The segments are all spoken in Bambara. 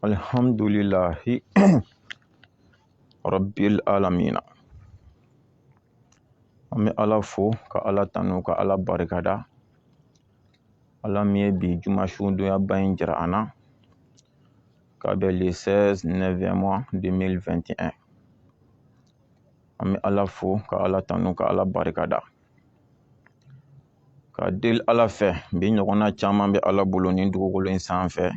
Alhamdulillahi Rabbil alamina. An bɛ Ala fo ka Ala tanu ka Ala barikada. Ala min ye bi jumasu donyaba in jira an na k'a bɛ le 16 9e mois 2021. An bɛ Ala fo ka Ala tanu ka Ala barikada. Ka deli Ala fɛ bi ɲɔgɔnna caman bɛ Ala bolo ni dugukolo in sanfɛ.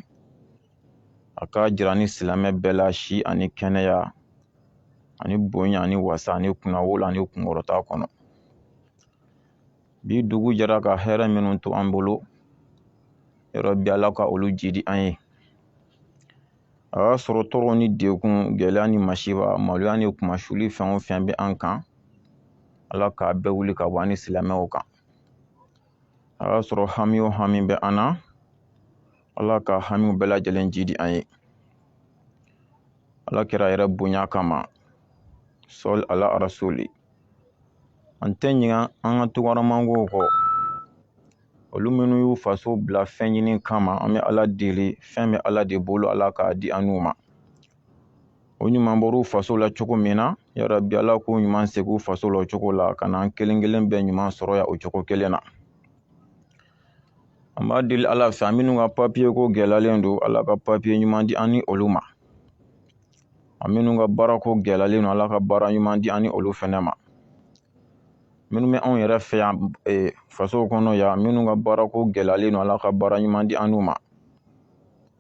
A ka jira ni silamɛ bɛɛ la si ani kɛnɛya ani bonya ani wasa ani kunnawolo ani kunkɔrɔta kɔnɔ. Bi dugu jɛra ka hɛrɛ minnu to an bolo, yɔrɔ bi Ala ka olu jidi an ye. A y'a sɔrɔ tɔɔrɔ ni degun, gɛlɛya ni masiba, maloya ni kumasuli fɛn o fɛn bɛ an kan, Ala k'a bɛɛ wuli ka bɔ an ni silamɛw kan. A y'a sɔrɔ hami o hami bɛ an na, Ala ka hamiw bɛɛ lajɛlen jidi an ye. Ala kɛra yɛrɛ bonya kama, sɔli ala rasuli. An tɛ ɲinan an ka tukɔrɔmankow kɔ. Olu minnu y'u faso bila fɛn ɲini kama, an bɛ Ala deli, fɛn bɛ Ala de bolo, Ala k'a di an n'u ma. O ɲuman bɔr'u faso la cogo min na, yarabi Ala k'u ɲuman segin u faso la o cogo la, ka na an kelen kelen bɛɛ ɲuman sɔrɔ yan o cogo kelen na. An b'a deli Ala fɛ, an minnu ka papiye ko gɛlɛyalen don, Ala ka papiye ɲuman di an ni olu ma. An minnu ka baara ko gɛlɛyalen don, Ala ka baara ɲuman di an ni olu fɛnɛ ma. Minnu bɛ anw yɛrɛ fɛ yan faso kɔnɔ yan, minnu ka baara ko gɛlɛyalen don, Ala ka baara ɲuman di an n'u ma.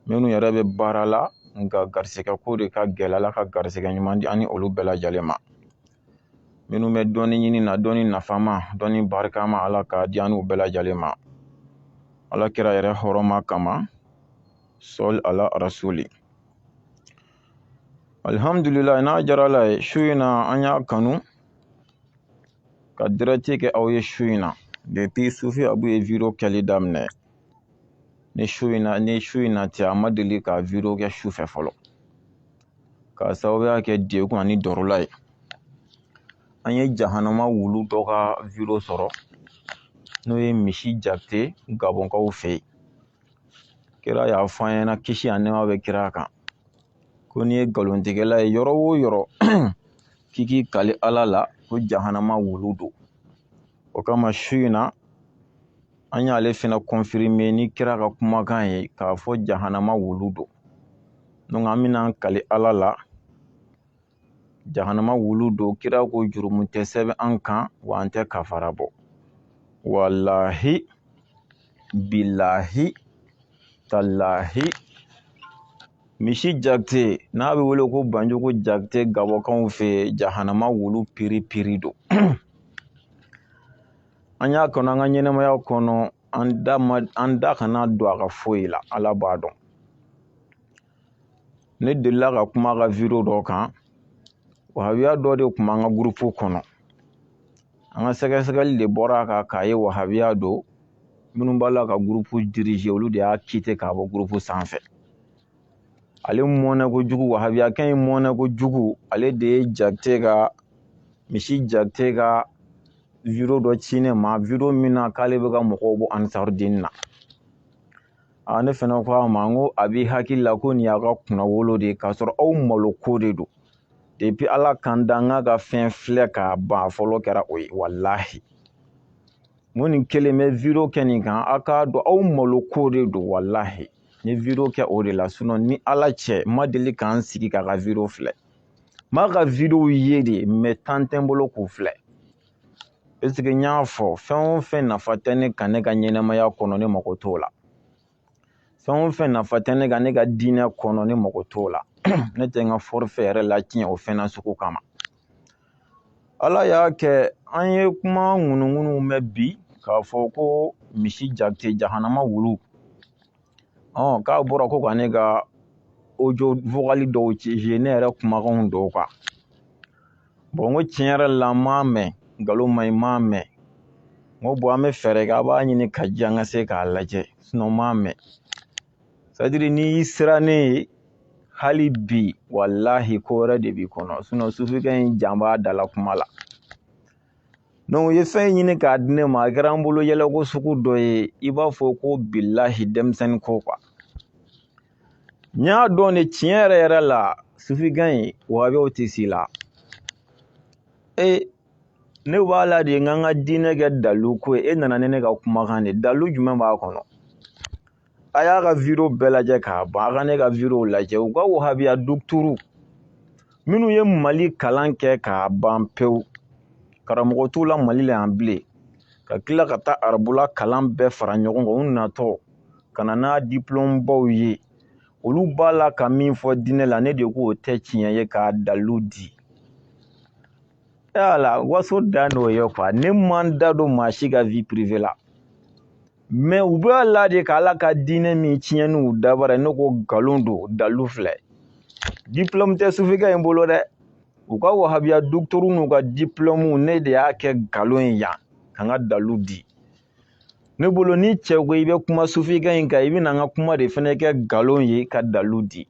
Minnu yɛrɛ bɛ baara la, nka garisɛgɛ ko de ka gɛlɛ, Ala ka garisɛgɛ ɲuman di an ni olu bɛɛ lajɛlen ma. Minnu bɛ dɔnni ɲini na, dɔnni nafama, dɔnni barikama, Ala k'a di an n'u bɛɛ lajɛlen ma. Ala kɛra yɛrɛ hɔrɔnma kama, sɔli ala rasuli. Alhamdulillah, n'a diyara Ala ye, su in na an y'a kanu ka dirɛti kɛ aw ye su in na. Depuis Sufi Abu ye video kɛli daminɛ, ni su in na tɛ a ma deli ka video kɛ su fɛ fɔlɔ. K'a sababuya kɛ degun ani dɔrɔla ye. An ye jahanama wulu dɔ ka video sɔrɔ, n'o ye misi Jakite Gabɔnkaw fɛ yen. Kira y'a fɔ an ɲɛna kisi ani nɛɛma bɛ kira kan, ko n'i ye nkalontigɛla ye yɔrɔ o yɔrɔ k'i k'i kali Ala la, ko jahanama wulu don. O kama su in na an y'ale fana confirmer ni kira ka kumakan ye k'a fɔ jahanama wulu don. Donc an bɛna an kali Ala la, jahanama wulu don. Kira ko jurumu tɛ sɛbɛn an kan wa an tɛ kafara bɔ. Wallahi bilahi talahi misi Jakite n'a bɛ wele ko Banjugu Jakite Gabɔnkaw fɛ jahanama wulu piri don. An y'a kɔnɔ an ka ɲɛnɛmaya kɔnɔ, an da kana don a ka foyi la, Ala b'a dɔn. Ne delila ka kuma a ka video dɔ kan, wahabiya dɔ de tun b'an ka groupe kɔnɔ. An ka sɛgɛsɛgɛli de bɔra a kan k'a ye wahabiya don, minnu b'a la ka groupe diriger, olu de y'a quitté k'a bɔ groupe sanfɛ. Ale mɔnɛ kojugu, wahabiyakɛ in mɔnɛ kojugu, ale de ye misi Jakite ka video dɔ ci ne ma, video min na k'ale bɛ ka mɔgɔw bɔ Ansarudini na. Ne fana ko a ma, n ko a b'i hakili la ko nin y'a ka kunnawolo de ye, k'a sɔrɔ aw malo ko de don. Depuis Ala kan da n ka fɛn filɛ k'a ban, fɔlɔ kɛra o ye, wallahi. N ko nin kelen bɛ video kɛ nin kan, a k'a dɔn aw malo ko de don, wallahi. N ye video kɛ o de la, sinon ni Ala cɛ, n ma deli k'an sigi k'a ka video filɛ. N m'a ka video ye de, mais temps tɛ n bolo k'u filɛ. Est-ce que n y'a fɔ, fɛn o fɛn nafa tɛ ne kan ne ka ɲɛnɛmaya kɔnɔ, ne mago t'o la. Fɛn o fɛn nafa tɛ ne kan ne ka diinɛ kɔnɔ, ne mago t'o la. Ne tɛ n ka forfait yɛrɛ la tiɲɛ o fɛn na sugu kama. Ala y'a kɛ an ye kuma ŋunuŋunuw mɛn bi k'a fɔ ko misi Jakite jahanama wulu. K'a bɔra ko ka ne ka audio vocal dɔw ci ne yɛrɛ kumakanw dɔw kan. Bon n ko tiɲɛ yɛrɛ la n m'a mɛn, nkalon ma ɲi n m'a mɛn. N ko bon an bɛ fɛɛrɛ kɛ, a b'a ɲini ka di an ka se k'a lajɛ, sinon n m'a mɛn. C'est à dire n'i y'i siran ne ye hali bi, wallahi ko wɛrɛ de b'i kɔnɔ, sinon sufikɛ in jan b'a dala kuma la. Donc u ye fɛn ɲini k'a di ne ma, a kɛra an bolo yɛlɛko sugu dɔ ye, i b'a fɔ ko bilahi denmisɛnnin ko quoi. n y'a dɔn de tiɲɛ yɛrɛ yɛrɛ la sufigan in wahabiyaw tɛ s'i la ne b'a la de n ka n ka diinɛ kɛ dalu ko ye e nana ni ne ka kumakan de dalu jumɛn b'a kɔnɔ a y'a ka video bɛɛ lajɛ k'a ban a ka ne ka video lajɛ u ka wahabiya docteur minnu ye Mali kalan kɛ k'a ban pewu karamɔgɔ t'u la Mali la yan bilen ka tila ka taa arabula kalan bɛɛ fara ɲɔgɔn kan u natɔ ka na n'a diplôme baw ye olu b'a la ka min fɔ diinɛ la ne de k'o tɛ tiɲɛ ye k'a dalu di yala waso dan n'o ye quoi ne man da don maa si ka vie privée la mais u b'a la de k'ala ka diinɛ min tiɲɛ n'u dabara ne ko nkalon don dalu filɛ diplôme tɛ sufiga in bolo dɛ u ka wahabiya docteur n'u ka diplôme ne de y'a kɛ nkalon ye yan ka n ka dalu di ne bolo ni cɛ ko i bɛ kuma sufiga in kan i bɛna n ka kuma de fɛnɛ kɛ nkalon ye ka dalu di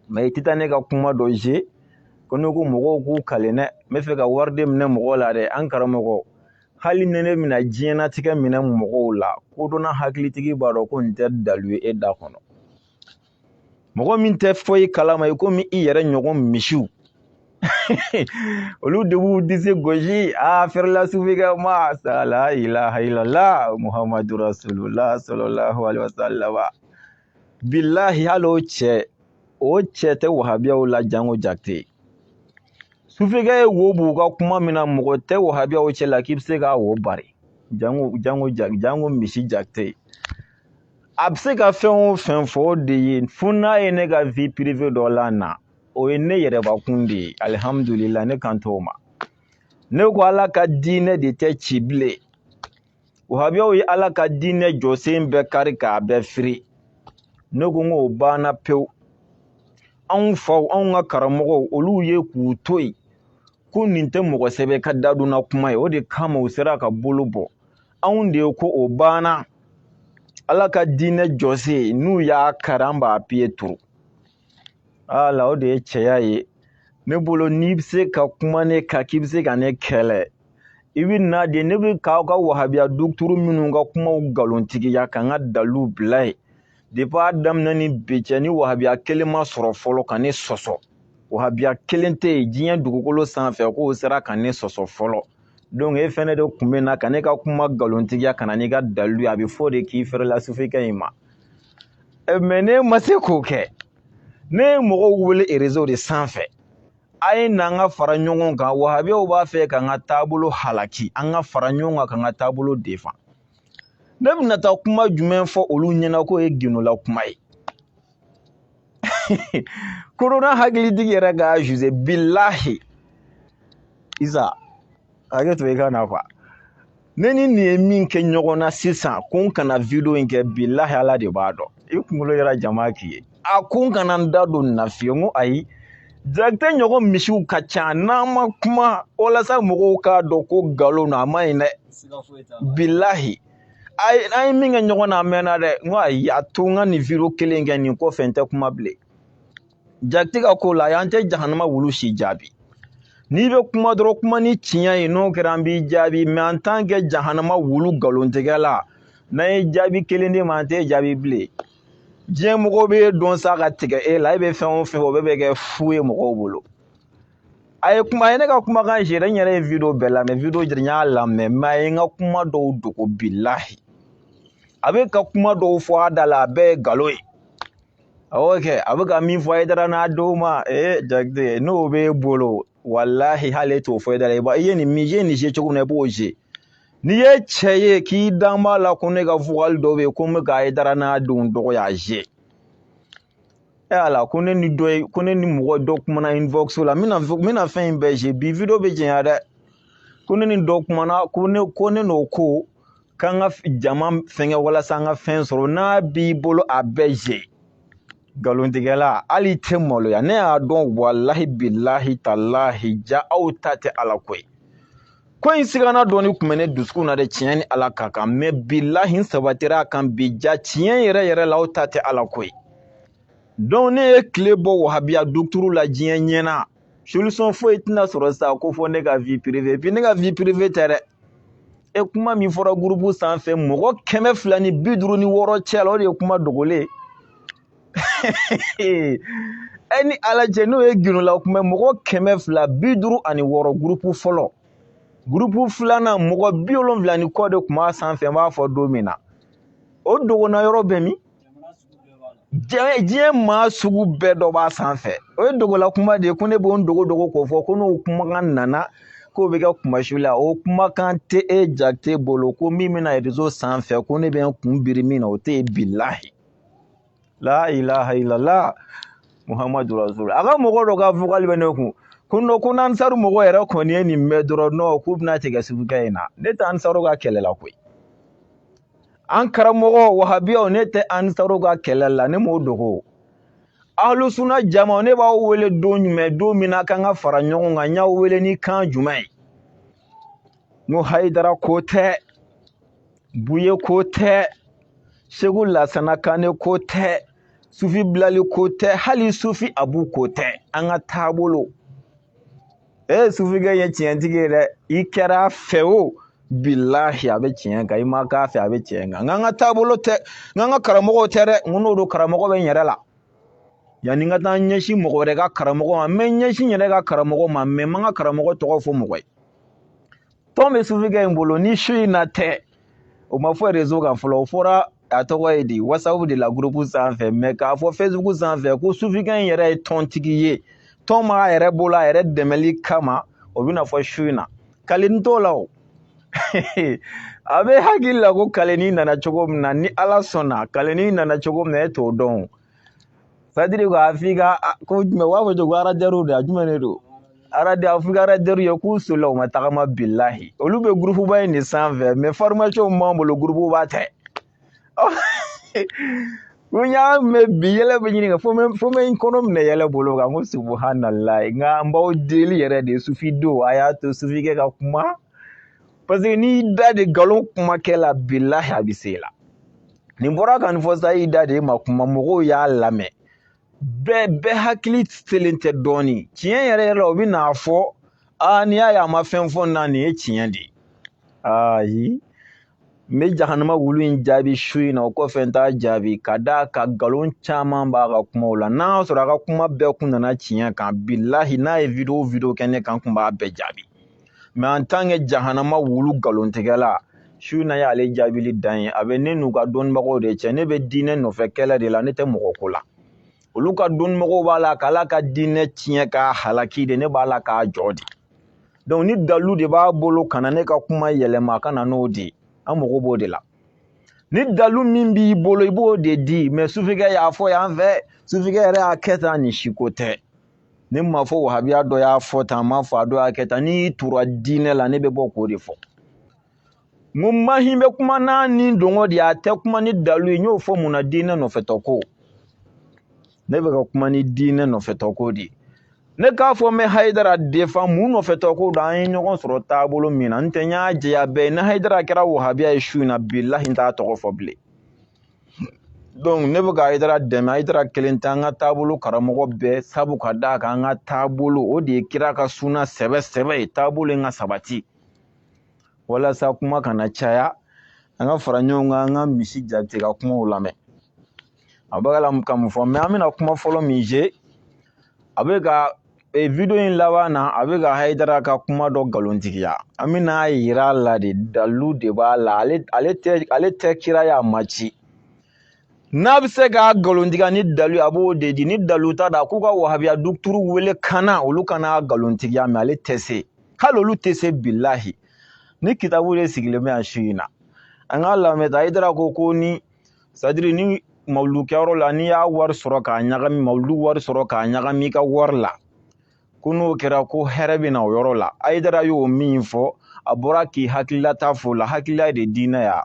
mais i tɛ taa ne ka kuma dɔ je ko ne ko mɔgɔw k'u kale dɛ n bɛ fɛ ka wari de minɛ mɔgɔw la dɛ an karamɔgɔ hali ni ne bɛna diɲɛnatigɛ minɛ mɔgɔw la kodɔnna hakilitigi b'a dɔn ko nin tɛ dalu ye e da kɔnɔ mɔgɔ min tɛ foyi kalama i komi i yɛrɛ ɲɔgɔn misiw olu de b'u disi gosi fɛrɛla sufiga ma la ilaha illallah muhammadu rasulullah sallallahu alaihi wasallam billahi hali o cɛ tɛ wahabiyaw la jango jakite sufiga ye wo b'u ka kuma min na mɔgɔ tɛ wahabiyaw cɛ la k'i bɛ se k'a wo bari jango misi jakite a bɛ se ka fɛn o fɛn fɔ o de ye fo n'a ye ne ka vie privée dɔ la na o ye ne yɛrɛbakun de ye alihamudulila ne kan t'o ma ne ko ala ka diinɛ de tɛ ci bilen wahabiyaw ye ala ka diinɛ jɔsen bɛɛ kari k'a bɛɛ firi ne ko n k'o banna pewu anw faw anw ka karamɔgɔw olu ye k'u to yen ko nin tɛ mɔgɔ sɛbɛ ka dadonna kuma ye o de kama u sera ka bolo bɔ anw de ye ko o banna ala ka diinɛ jɔsen n'u y'a kari an b'a pied turu ala o de ye cɛya ye ne bolo n'i bɛ se ka kuma ne kan k'i bɛ se ka ne kɛlɛ i bɛ na de ne bɛ k'aw ka wahabiya docteur minnu ka kumaw nkalontigiya ka n ka dalu bila yen depuis a daminɛ ni bi cɛ ni wahabiya kelen ma sɔrɔ fɔlɔ ka ne sɔsɔ wahabiya kelen tɛ yen diɲɛ dugukolo sanfɛ k'o sera ka ne sɔsɔ fɔlɔ donc e fɛnɛ de kun bɛ na ka ne ka kuma nkalontigiya ka na n'i ka dalu ye a bɛ fɔ de k'i fɛrɛla sufiga in ma mais ne ma se k'o kɛ ne ye mɔgɔw wele réseau de sanfɛ a ye n'an ka fara ɲɔgɔn kan wahabiyaw b'a fɛ k'an ka taabolo halaki an ka fara ɲɔgɔn kan k'an ka taabolo defan ne bɛna taa kuma jumɛn fɔ olu ɲɛna k'o ye ginola kuma ye kodɔnna hakilitigi yɛrɛ ka juge bilahi isa hakɛ to i ka na quoi ne ni nin ye min kɛ ɲɔgɔn na sisan ko n kana video in kɛ bilahi ala de b'a dɔn i kunkolo yɛrɛ jama k'i ye a ko n kana n da don nin na fiyewu n ko ayi jakite ɲɔgɔn misiw ka ca n'an ma kuma walasa mɔgɔw k'a dɔn ko nkalon don a ma ɲi dɛ bilahi an ye min kɛ ɲɔgɔn na a mɛnna dɛ n ko ayi a to n ka nin video kelen kɛ nin kɔfɛ n tɛ kuma bilen jakite ka ko la an tɛ jahanama wulu si jaabi n'i bɛ kuma dɔrɔn kuma ni tiɲɛ ye n'o kɛra an b'i jaabi mais en tant que jahanama wulu nkalontigɛla n'an ye jaabi kelen di ma an tɛ jaabi bilen diɲɛ mɔgɔw bɛ dɔn sa ka tigɛ e la e bɛ fɛn o fɛn o bɛɛ bɛ kɛ fu ye mɔgɔw bolo a ye ne ka kumakan géré n yɛrɛ ye video bɛɛ lamɛn video n y'a lamɛn mais a ye n ka kuma dɔw dogo bilahi a bɛ ka kuma dɔw fɔ a da la a bɛɛ ye nkalon ye awɔ kɛ a bɛ ka min fɔ a ye dara n'a denw ma jakite n'o b'e bolo walahi hali e t'o fɔ e da la i ye nin min ye nin je cogo min na i b'o je n'i ye cɛ ye k'i dan b'a la ko ne ka vocal dɔ bɛ yen ko n bɛ k'a ye dara n'a denw dɔgɔya je ala ko ne ni mɔgɔ dɔ kumana inbox la n bɛna fɛn in bɛɛ je bi video bɛ jɛnya dɛ ko ne ni dɔ kumana ko ne n'o ko k'an ka jama fɛngɛ walasa an ka fɛn sɔrɔ n'a b'i bolo a bɛɛ je nkalontigɛla hali tɛ maloya ne y'a dɔn walahi bilahi talahi ja aw ta tɛ ala ko ye ko in sigana dɔɔni kun bɛ ne dusukun na dɛ tiɲɛ ni ala ka kan mais bilahi n sabatira a kan bi ja tiɲɛ yɛrɛ yɛrɛ la aw ta tɛ ala ko ye donc ne ye tile bɔ wahabiya docteur la diɲɛ ɲɛna solution foyi tɛna sɔrɔ sa ko fɔ ne ka vie privée puis ne ka vie privée tɛ dɛ e kuma min fɔra groupe sanfɛ mɔgɔ 256 cɛ la o de ye kuma dogolen Any alajeno e ginula kuma mogo keme fla biduru ani woro grupu folo. Grupu flana mogo biolon vlani kode kuma sanfe ma fo domina. O dogo na yoro bemi. Diye ma sugu bedo ba sanfe. O dogo la kuma de kune bon dogo ko kono kuma nana ko bega kuma shula o kuma kan te e jakte bolo ko mimina rezo sanfe ko ne ben kumbiri mina o te billahi. La ilaha illallah Muhammadu Rasul. Aga mogo do ga fugal beneku. Kuno kuna ansaru mogo era koni ni medro no kubna tega sibuka ina. Neta ansaru ga kelela koi. Ankara mogo wahabia neta ansaru ga kelela ne mo dogo. Ahlu sunna jama ne ba wele do nyume do mina kanga fara nyongo nga nya wele ni kan jumai. No haidara kote buye kote Shegu Lasana Kane kote Sufi Blali kote hali Sufi Abu kote anga tabolo Sufi ga tientike de ikera feo billahi abe tienga imaka fe abe tienga nganga tabolo te nganga karamogo tere ngono do karamogo be nyerela yani ngata nyeshi mogo de ga karamogo ma men nyeshi nyere ga karamogo ma men manga karamogo to fo mogo tombe Sufi ga mbolo ni shui na te o ma fo rezo ga folo fora atowa di WhatsApp de la groupe sanfɛ mais k'a fɔ Facebook sanfɛ ko sufikan yɛrɛ ye tɔntigi ye tɔn ma yɛrɛ bolo a yɛrɛ dɛmɛli kama o bɛna fɔ su in na kaleni t'o la o a bɛ hakili la ko kaleni nana cogo min na ni Ala sɔnna kaleni nana cogo min na e t'o dɔn sadiri ko a f'i ka ko jumɛn b'a fɔ cogo aradɛriw de a jumɛn de don a f'i ka aradɛriw ye k'u sola u ma tagama billahi olu bɛ groupe ba in de sanfɛ mais formation m'an bolo groupe ba tɛ Unya me biyele benyini fo me kono mne yele bolo ga ngo subhanallah nga mbaw deli yere de sufi do aya to sufi ke ka kuma parce que ni dade galon kuma kela billahi abisela ni mbora kan fo sa idade makuma mogo ya lame be hakili selente doni tien yere obi na afo ani ya ma fenfo na ni e tien di ayi me jahannama wulu in jaabi shui na ko fenta jaabi kada ka galon chaman ba ga kuma la na so ga kuma be kun na tinya kan billahi na e video kene kan kun ba be jaabi me en tant que jahannama wulu galon tegala shui na ya ale jaabi li dan abe ne nu ga don mago de che ne be dine no fe kala de la ne te moko kula olu ka don mago ba la kala ka dine tinya ka halaki de ne ba la ka jodi donc ni dalu de ba bolo kana ne ka kuma yelema kana no di amogo bo de la ni dalu min bi bolo ibo de di mais sufiga ya fo ya nve sufiga re aketa ni shikote ni ma fo wahabia do ya fo ta ma fo ado aketa ni tura dine la ne be boko de fo mumma himbe kuma na ni dongo di ate kuma ni dalu nyo fo muna dine no fetoko ne be kuma ni dine no fetoko di ne ka fo me haidara defa muno fetoko da nyogon soro tabolo mina ntenya je ya be na haidara kira wahabia ishu na billahi nta to fo ble donc ne be ga haidara de ma haidara kelentanga tabolo karamogo be sabu ka da ka nga tabolo o de kira ka suna sebe tabolo nga sabati wala sa kuma kana chaya nga faranyo nga misi jate ka kuma ulame abagala mkamu fo me amina kuma folo mije abega video in lawana abega haidara ka kuma do galontigiya amina yira la de dalu de ba la ale te kira ya machi na bise ga galontiga ni dalu abo de di ni dalu ta da ku ga wahabiya dukturu wele kana olu kana galontigiya me ale tese halolu tese billahi ni kitabu le sigile me ashina an Allah me haidara ko ni sadri ni mawlu kyaro la ni ya war soro ka nyagami mawlu war soro ka nyagami ka war la kuno kera ko herebe na yoro la aidara yo min fo abora ki hakilla ta fo la hakilla de dina ya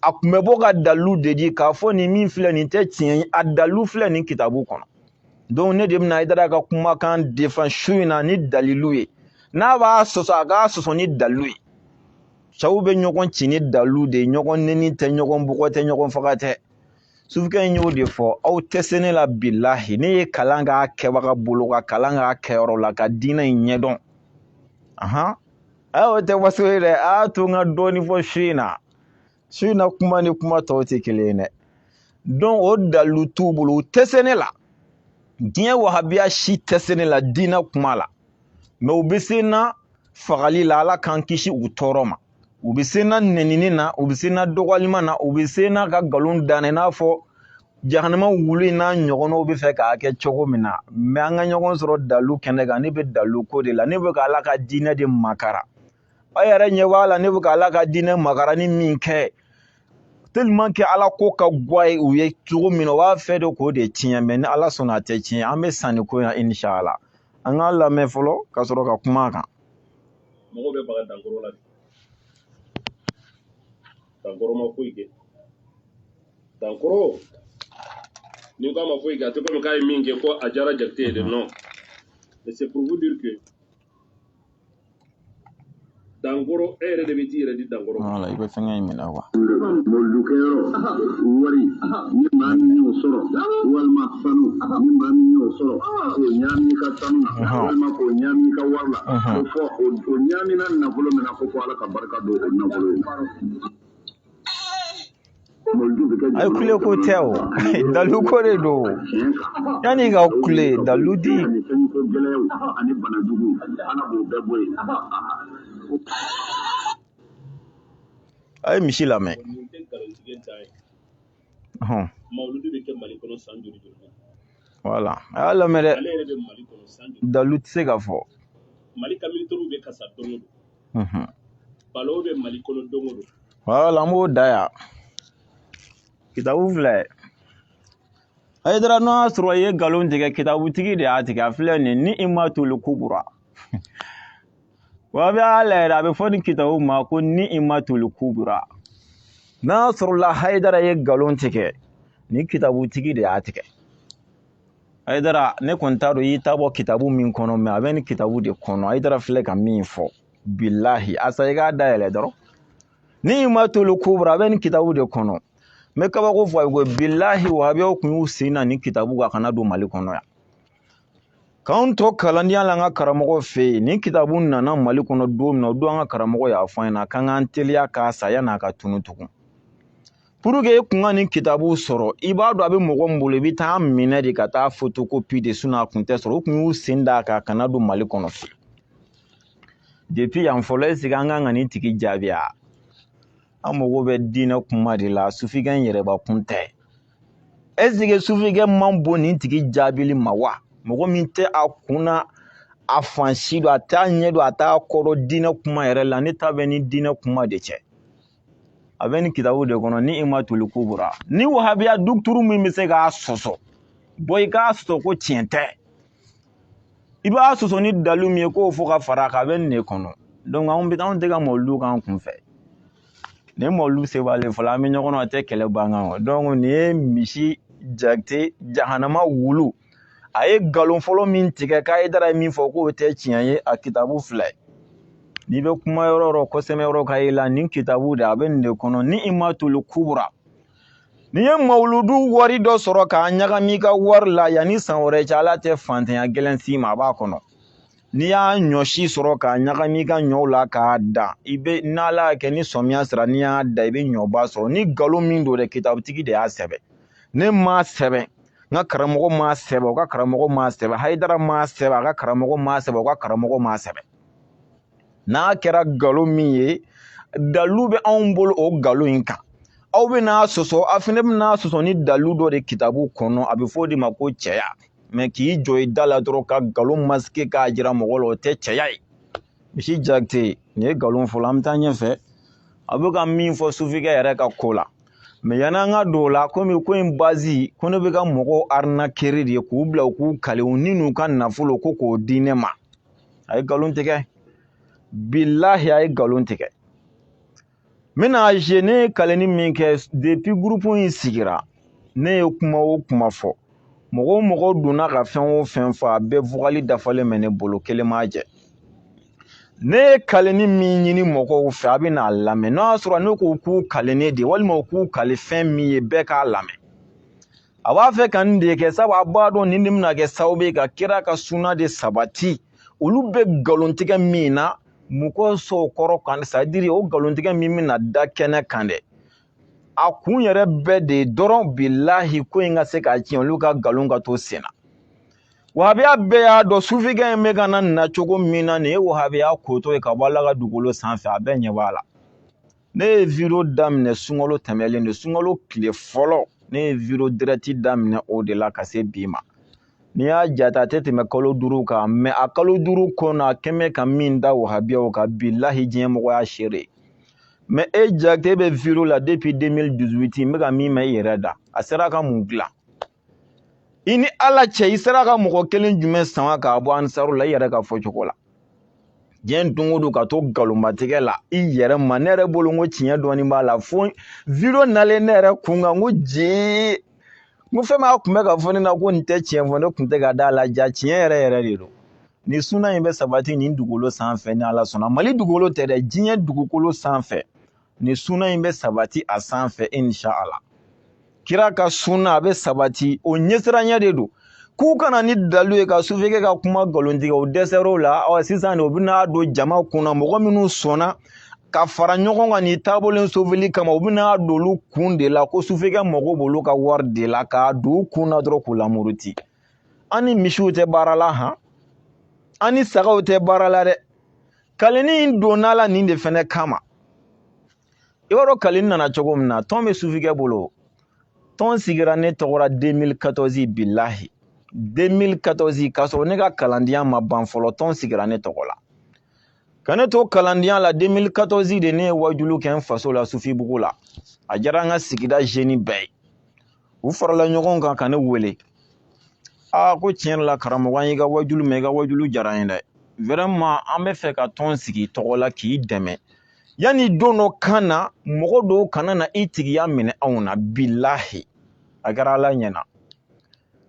akumebo ga dalu de di ka fo ni min fle ni te tien adalu fle ni kitabu kono donc ne dem na aidara ka kuma kan defan shuina ni dalilu na ba soso aga soso ni dalu chawbe nyogon chini dalu de nyogon neni te nyogon bugote nyogon fakate sufika nyo de fo aw tesene la billahi ne kalanga kebaga buluga kalanga keyoro la ka dina nyedon aha aw te wasore a to nga doni fo shina kuma ni kuma to te kelene donc o dalu t'u bolo u tɛ se ne la diɲɛ wahabiya si tɛ se ne la diinɛ kuma la mais u bɛ se n na fagali la Ala k'an kisi u tɔɔrɔ ma u bɛ se n na nɛnini na u bɛ se n na dɔgɔlima na u bɛ se n na ka nkalon da i n'a fɔ jahanama wulu in n'a ɲɔgɔnnaw bɛ fɛ k'a kɛ cogo min na mais an ka ɲɔgɔn sɔrɔ dalu kɛnɛ kan ne bɛ dalu ko de la ne bɛ ka Ala ka diinɛ de makara a yɛrɛ ɲɛ b'a la ne bɛ ka Ala ka diinɛ makara ni min kɛ tellement que Ala ko ka gwa ye u ye cogo min na u b'a fɛ de k'o de tiɲɛ mais ni Ala sɔnna a tɛ tiɲɛ an bɛ sanni ko in na inshallah an k'a lamɛn fɔlɔ ka sɔrɔ ka kuma a kan. mɔgɔw bɛ baga dankɔrɔ la dankɔrɔ ma foyi kɛ dankɔrɔ ni ko a ma foyi kɛ a tɛ komi k'a ye min kɛ ko a diyara Jakite ye de non mais c'est pour vous dire que dankɔrɔ e yɛrɛ de bɛ t'i yɛrɛ di dankɔrɔ ma. Voilà i bɛ fɛngɛ in minɛ quoi. Mɔlukɛyɔrɔ wari ni maa min y'o sɔrɔ walima sanu ni maa min y'o sɔrɔ k'o ɲaami ka sanu na walima k'o ɲaami ka wari la ko fɔ o ɲaamina nafolo min na ko fɔ Ala ka barika don o nafolo in a ye kule ko tɛ o dalu ko de don yanni ka kule dalu di. ani fɛnko gɛlɛyaw ani banajugu Ala b'o bɛɛ bɔ yen. a ye misi lamɛn. nin tɛ nkalontigɛ dan ye mawuludi bɛ kɛ Mali kɔnɔ san joli joli voilà a y'a lamɛn dɛ ale yɛrɛ bɛ Mali kɔnɔ san joli dalu tɛ se ka fɔ. Mali ka militaires bɛ kasa don o don balo bɛ Mali kɔnɔ don o don. voilà an b'o da yan kitabu filɛ Hayidara n'o y'a sɔrɔ i ye nkalon tigɛ kitabutigi de y'a tigɛ a filɛ nin ni i ma toli kubura wa bɛ y'a lajɛ a bɛ fɔ ni kitabu ma ko ni i ma toli kubura n'a sɔrɔla Hayidara ye nkalon tigɛ ni kitabutigi de y'a tigɛ Hayidara ne kɔni t'a dɔn i y'i ta bɔ kitabu min kɔnɔ mais a bɛ nin kitabu de kɔnɔ Hayidara filɛ ka min fɔ bilahi asa i k'a dayɛlɛ dɔrɔn ni i ma toli kubura a bɛ nin kitabu de kɔnɔ mais kabako fɔ a ye ko bilahi wahabiyaw kun y'u sen na nin kitabu ka kana don Mali kɔnɔ yan k'anw to kalandenya la an ka karamɔgɔ fɛ yen nin kitabu nana Mali kɔnɔ don min na o don an ka karamɔgɔ y'a fɔ an ɲɛna k'an k'an teliya k'a sa yan'a ka tunu tugun pour que e kun ka nin kitabu sɔrɔ i b'a dɔn a bɛ mɔgɔ min bolo i bɛ taa minɛ de ka taa photocopie de sinon a kun tɛ sɔrɔ u kun y'u sen da a kana don Mali kɔnɔ fiyewu depuis yan fɔlɔ est-ce que an kan ka nin tigi jaabi wa an mago bɛ diinɛ kuma de la sufigɛ in yɛrɛbakun tɛ est-ce que sufigɛ man bon nin tigi jaabili ma wa mɔgɔ min tɛ a kunna a fan si don a t'a ɲɛ don a t'a kɔrɔ diinɛ kuma yɛrɛ la ne ta bɛ ni diinɛ kuma de cɛ a bɛ nin kitabu de kɔnɔ ni i ma toli kubura ni wahabiya dukuturu min bɛ se k'a sɔsɔ bɔn i k'a sɔsɔ ko tiɲɛ tɛ i b'a sɔsɔ ni dalu min ye k'o fɔ ka fara a kan a bɛ nin de kɔnɔ donc anw tɛ ka mɔludu k'an kun fɛ ni mɔlu se b'ale fɔlɔ an bɛ ɲɔgɔn na a tɛ kɛlɛ ban kan donc nin ye misi Jakite jahanama wulu a ye nkalon fɔlɔ min tigɛ k'a ye dara ye min fɔ k'o tɛ tiɲɛ ye a kitabu filɛ n'i bɛ kuma yɔrɔ o yɔrɔ kɔsɛbɛ yɔrɔ ka ye la nin kitabu de a bɛ nin de kɔnɔ ni i ma toli kubura n'i ye mawuludu wari dɔ sɔrɔ k'a ɲagami i ka wari la yanni san wɛrɛ cɛ Ala tɛ fantanya gɛlɛn s'i ma a b'a kɔnɔ n'i y'a ɲɔsi sɔrɔ k'a ɲagami i ka ɲɔw la k'a dan i bɛ n'Ala y'a kɛ ni sɔmiya sera n'i y'a da i bɛ ɲɔba sɔrɔ ni nkalon min don dɛ kitabutigi de y'a sɛbɛn ne m'a sɛbɛn n ka karamɔgɔ m'a sɛbɛn o ka karamɔgɔ m'a sɛbɛn Hayidara m'a sɛbɛn a ka karamɔgɔ m'a sɛbɛn o ka karamɔgɔ m'a sɛbɛn n'a kɛra nkalon min ye dalu bɛ anw bolo o nkalon in kan aw bɛ n'a sɔsɔ aw fana bɛ n'a sɔsɔ ni dalu dɔ de kitabu kɔnɔ a bɛ fɔ o de ma ko cɛya mais k'i jɔ i da la dɔrɔn ka nkalon masquer k'a jira mɔgɔ la o tɛ cɛya ye misi Jakite nin ye nkalon fɔlɔ an bɛ taa ɲɛfɛ a bɛ ka min fɔ sufigɛ yɛrɛ ka ko la mais yanni an ka don o la komi ko in base ko ne bɛ ka mɔgɔw arnaquer de k'u bila u k'u kale u ni n'u ka nafolo ko k'o di ne ma a ye nkalon tigɛ bilahi a ye nkalon tigɛ n bɛna je ne ye kaleni min kɛ depuis groupe in sigira ne ye kuma o kuma fɔ mɔgɔ o mɔgɔ donna ka fɛn o fɛn fɔ a bɛɛ vogali dafalen bɛ ne bolo kelen m'a jɛ ne ye kaleni min ɲini mɔgɔw fɛ a bɛ n'a lamɛn n'o y'a sɔrɔ ne ko k'u kalenen de walima u k'u kale fɛn min ye bɛɛ k'a lamɛn a b'a fɛ ka nin de kɛ sabu a b'a dɔn nin de bɛna kɛ sababu ye ka kira ka suna de sabati olu bɛ nkalontigɛ min na mɔgɔ sɔn o kɔrɔ kan c'est à dire o nkalontigɛ min bɛna da kɛnɛ kan dɛ a kun yɛrɛ bɛɛ de dɔrɔn bilahi ko in ka se ka tiɲɛ olu ka nkalon ka to sen na wahabiya bɛɛ y'a dɔn sufikɛ in bɛ ka na cogo min na nin ye wahabiya kotɔ ye ka bɔ Ala ka dugukolo sanfɛ a bɛɛ ɲɛ b'a la ne ye video daminɛ sunkalo tɛmɛlen de sunkalo tile fɔlɔ ne ye video direct daminɛ o de la ka se bi ma n'i y'a jate a tɛ tɛmɛ kalo 5 kan mais a kalo 5 kɔnɔ a kɛmɛ ka min da wahabiyaw kan bilahi diɲɛmɔgɔ y'a seere mais e Jakite bɛ video la depuis 2018 n bɛ ka min mɛn i yɛrɛ da a sera ka mun dilan i ni Ala cɛ i sera ka mɔgɔ kelen jumɛn sama k'a bɔ Ansaru la i yɛrɛ ka fɔ cogo la diɲɛ don o don ka to galonmatigɛ la i yɛrɛ ma ne yɛrɛ bolo n ko tiɲɛ dɔɔni b'a la fo video nalen ne yɛrɛ kun kan n ko jee n ko fɛn min a tun bɛ ka fɔ ne na ko nin tɛ tiɲɛ fɔ ne tun tɛ ka da la ja tiɲɛ yɛrɛ yɛrɛ de don nin suna in bɛ sabati nin dugukolo sanfɛ ni Ala sɔnna Mali dugukolo tɛ dɛ diɲɛ dugukolo sanfɛ nin suna in bɛ sabati a sanfɛ inshallah kira ka suna a bɛ sabati o ɲɛsiranya de don k'u kana ni dalu ye ka sufɛkɛ ka kuma galontigɛ o dɛsɛr'o la sisan de o bɛna don jama kunna mɔgɔ minnu sɔnna ka fara ɲɔgɔn kan nin taabolo sofili kama u bɛna don olu kun de la ko sufɛkɛ mago b'olu ka wari de la k'a don u kun na dɔrɔn k'u lamuruti an ni misiw tɛ baara la han an ni sagaw tɛ baara la dɛ kaleni in donna la nin de fɛnɛ kama i b'a dɔn kaleni nana cogo min na tɔn bɛ sufɛkɛ bolo tɔn sigira ne tɔgɔra 2014 bilahi 2014 k'a sɔrɔ ne ka kalandenya ma ban fɔlɔ tɔn sigira ne tɔgɔ la ka ne to kalandenya la 2014 de ne ye wajulu kɛ n faso la Sufibugu la a diyara an ka sigida jeune bɛɛ ye u farala ɲɔgɔn kan ka ne wele ko tiɲɛ la karamɔgɔ an y'i ka wajulu mɛn i ka wajulu diyara n ye dɛ vraiment an bɛ fɛ ka tɔn sigi tɔgɔ la k'i dɛmɛ yanni don dɔ kan na mɔgɔ dɔw kana na i tigiya minɛ anw na bilahi a kɛra Ala ɲɛna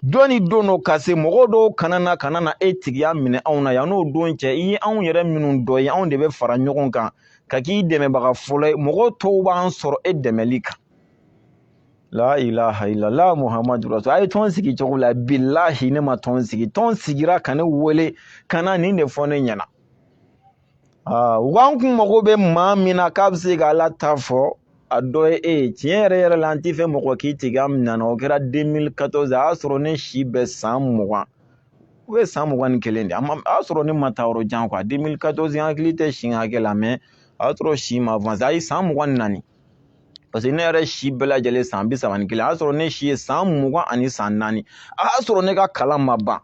dɔnni don dɔ ka se mɔgɔ dɔw kana na e tigiya minɛ anw na yan n'o don cɛ i ye anw yɛrɛ minnu dɔ ye anw de bɛ fara ɲɔgɔn kan ka k'i dɛmɛbaga fɔlɔ ye mɔgɔ tɔw b'an sɔrɔ e dɛmɛli kan la ilaha illallah muhammadu rasul a ye tɔn sigi cogo la bilahi ne ma tɔn sigi tɔn sigira ka ne wele ka na nin de fɔ ne ɲɛna u k'an kun mago bɛ maa min na k'a bɛ se ka Ala ta fɔ a dɔ ye tiɲɛ yɛrɛ yɛrɛ la an tɛ fɛ mɔgɔ k'i tigiya minɛ na o kɛra 2014 a y'a sɔrɔ ne si bɛ san 20 u bɛ san 21 de a y'a sɔrɔ ne ma taa yɔrɔ jan quoi 2014 n hakili tɛ si hakɛ la mais a y'a sɔrɔ si ma avance a ye san 24 parce que ne yɛrɛ si bɛɛ lajɛlen san 31 a y'a sɔrɔ ne si ye san 20 ani san 4 a y'a sɔrɔ ne ka kalan ma ban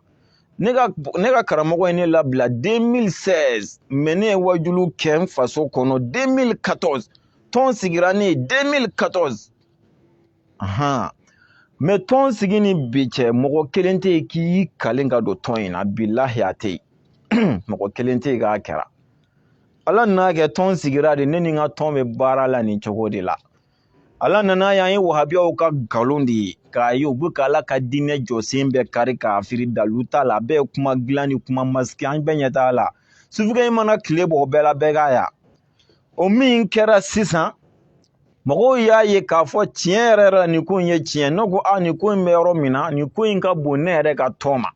ne ka karamɔgɔ ye ne labila 2016 mais ne ye wajulu kɛ n faso kɔnɔ 2014 tɔn sigira ne 2014 mais tɔn sigi ni bi cɛ mɔgɔ kelen tɛ yen k'i kalen ka don tɔn in na bilahi a tɛ yen mɔgɔ kelen tɛ yen k'a kɛra Ala nana kɛ tɔn sigira de ne ni n ka tɔn bɛ baara la nin cogo de la Ala nana y'an ye wahabiyaw ka nkalon de ye k'a ye u bɛ ka Ala ka diinɛ jɔsen bɛɛ kari k'a firi dalu t'a la a bɛɛ ye kuma dilan ni kuma masigi an bɛɛ ɲɛ t'a la sufɛkɛ in mana tile bɔ o bɛɛ la bɛɛ k'a ya o min kɛra sisan mɔgɔw y'a ye k'a fɔ tiɲɛ yɛrɛ la nin ko in ye tiɲɛ ne ko nin ko in bɛ yɔrɔ min na nin ko in ka bon ne yɛrɛ ka tɔn ma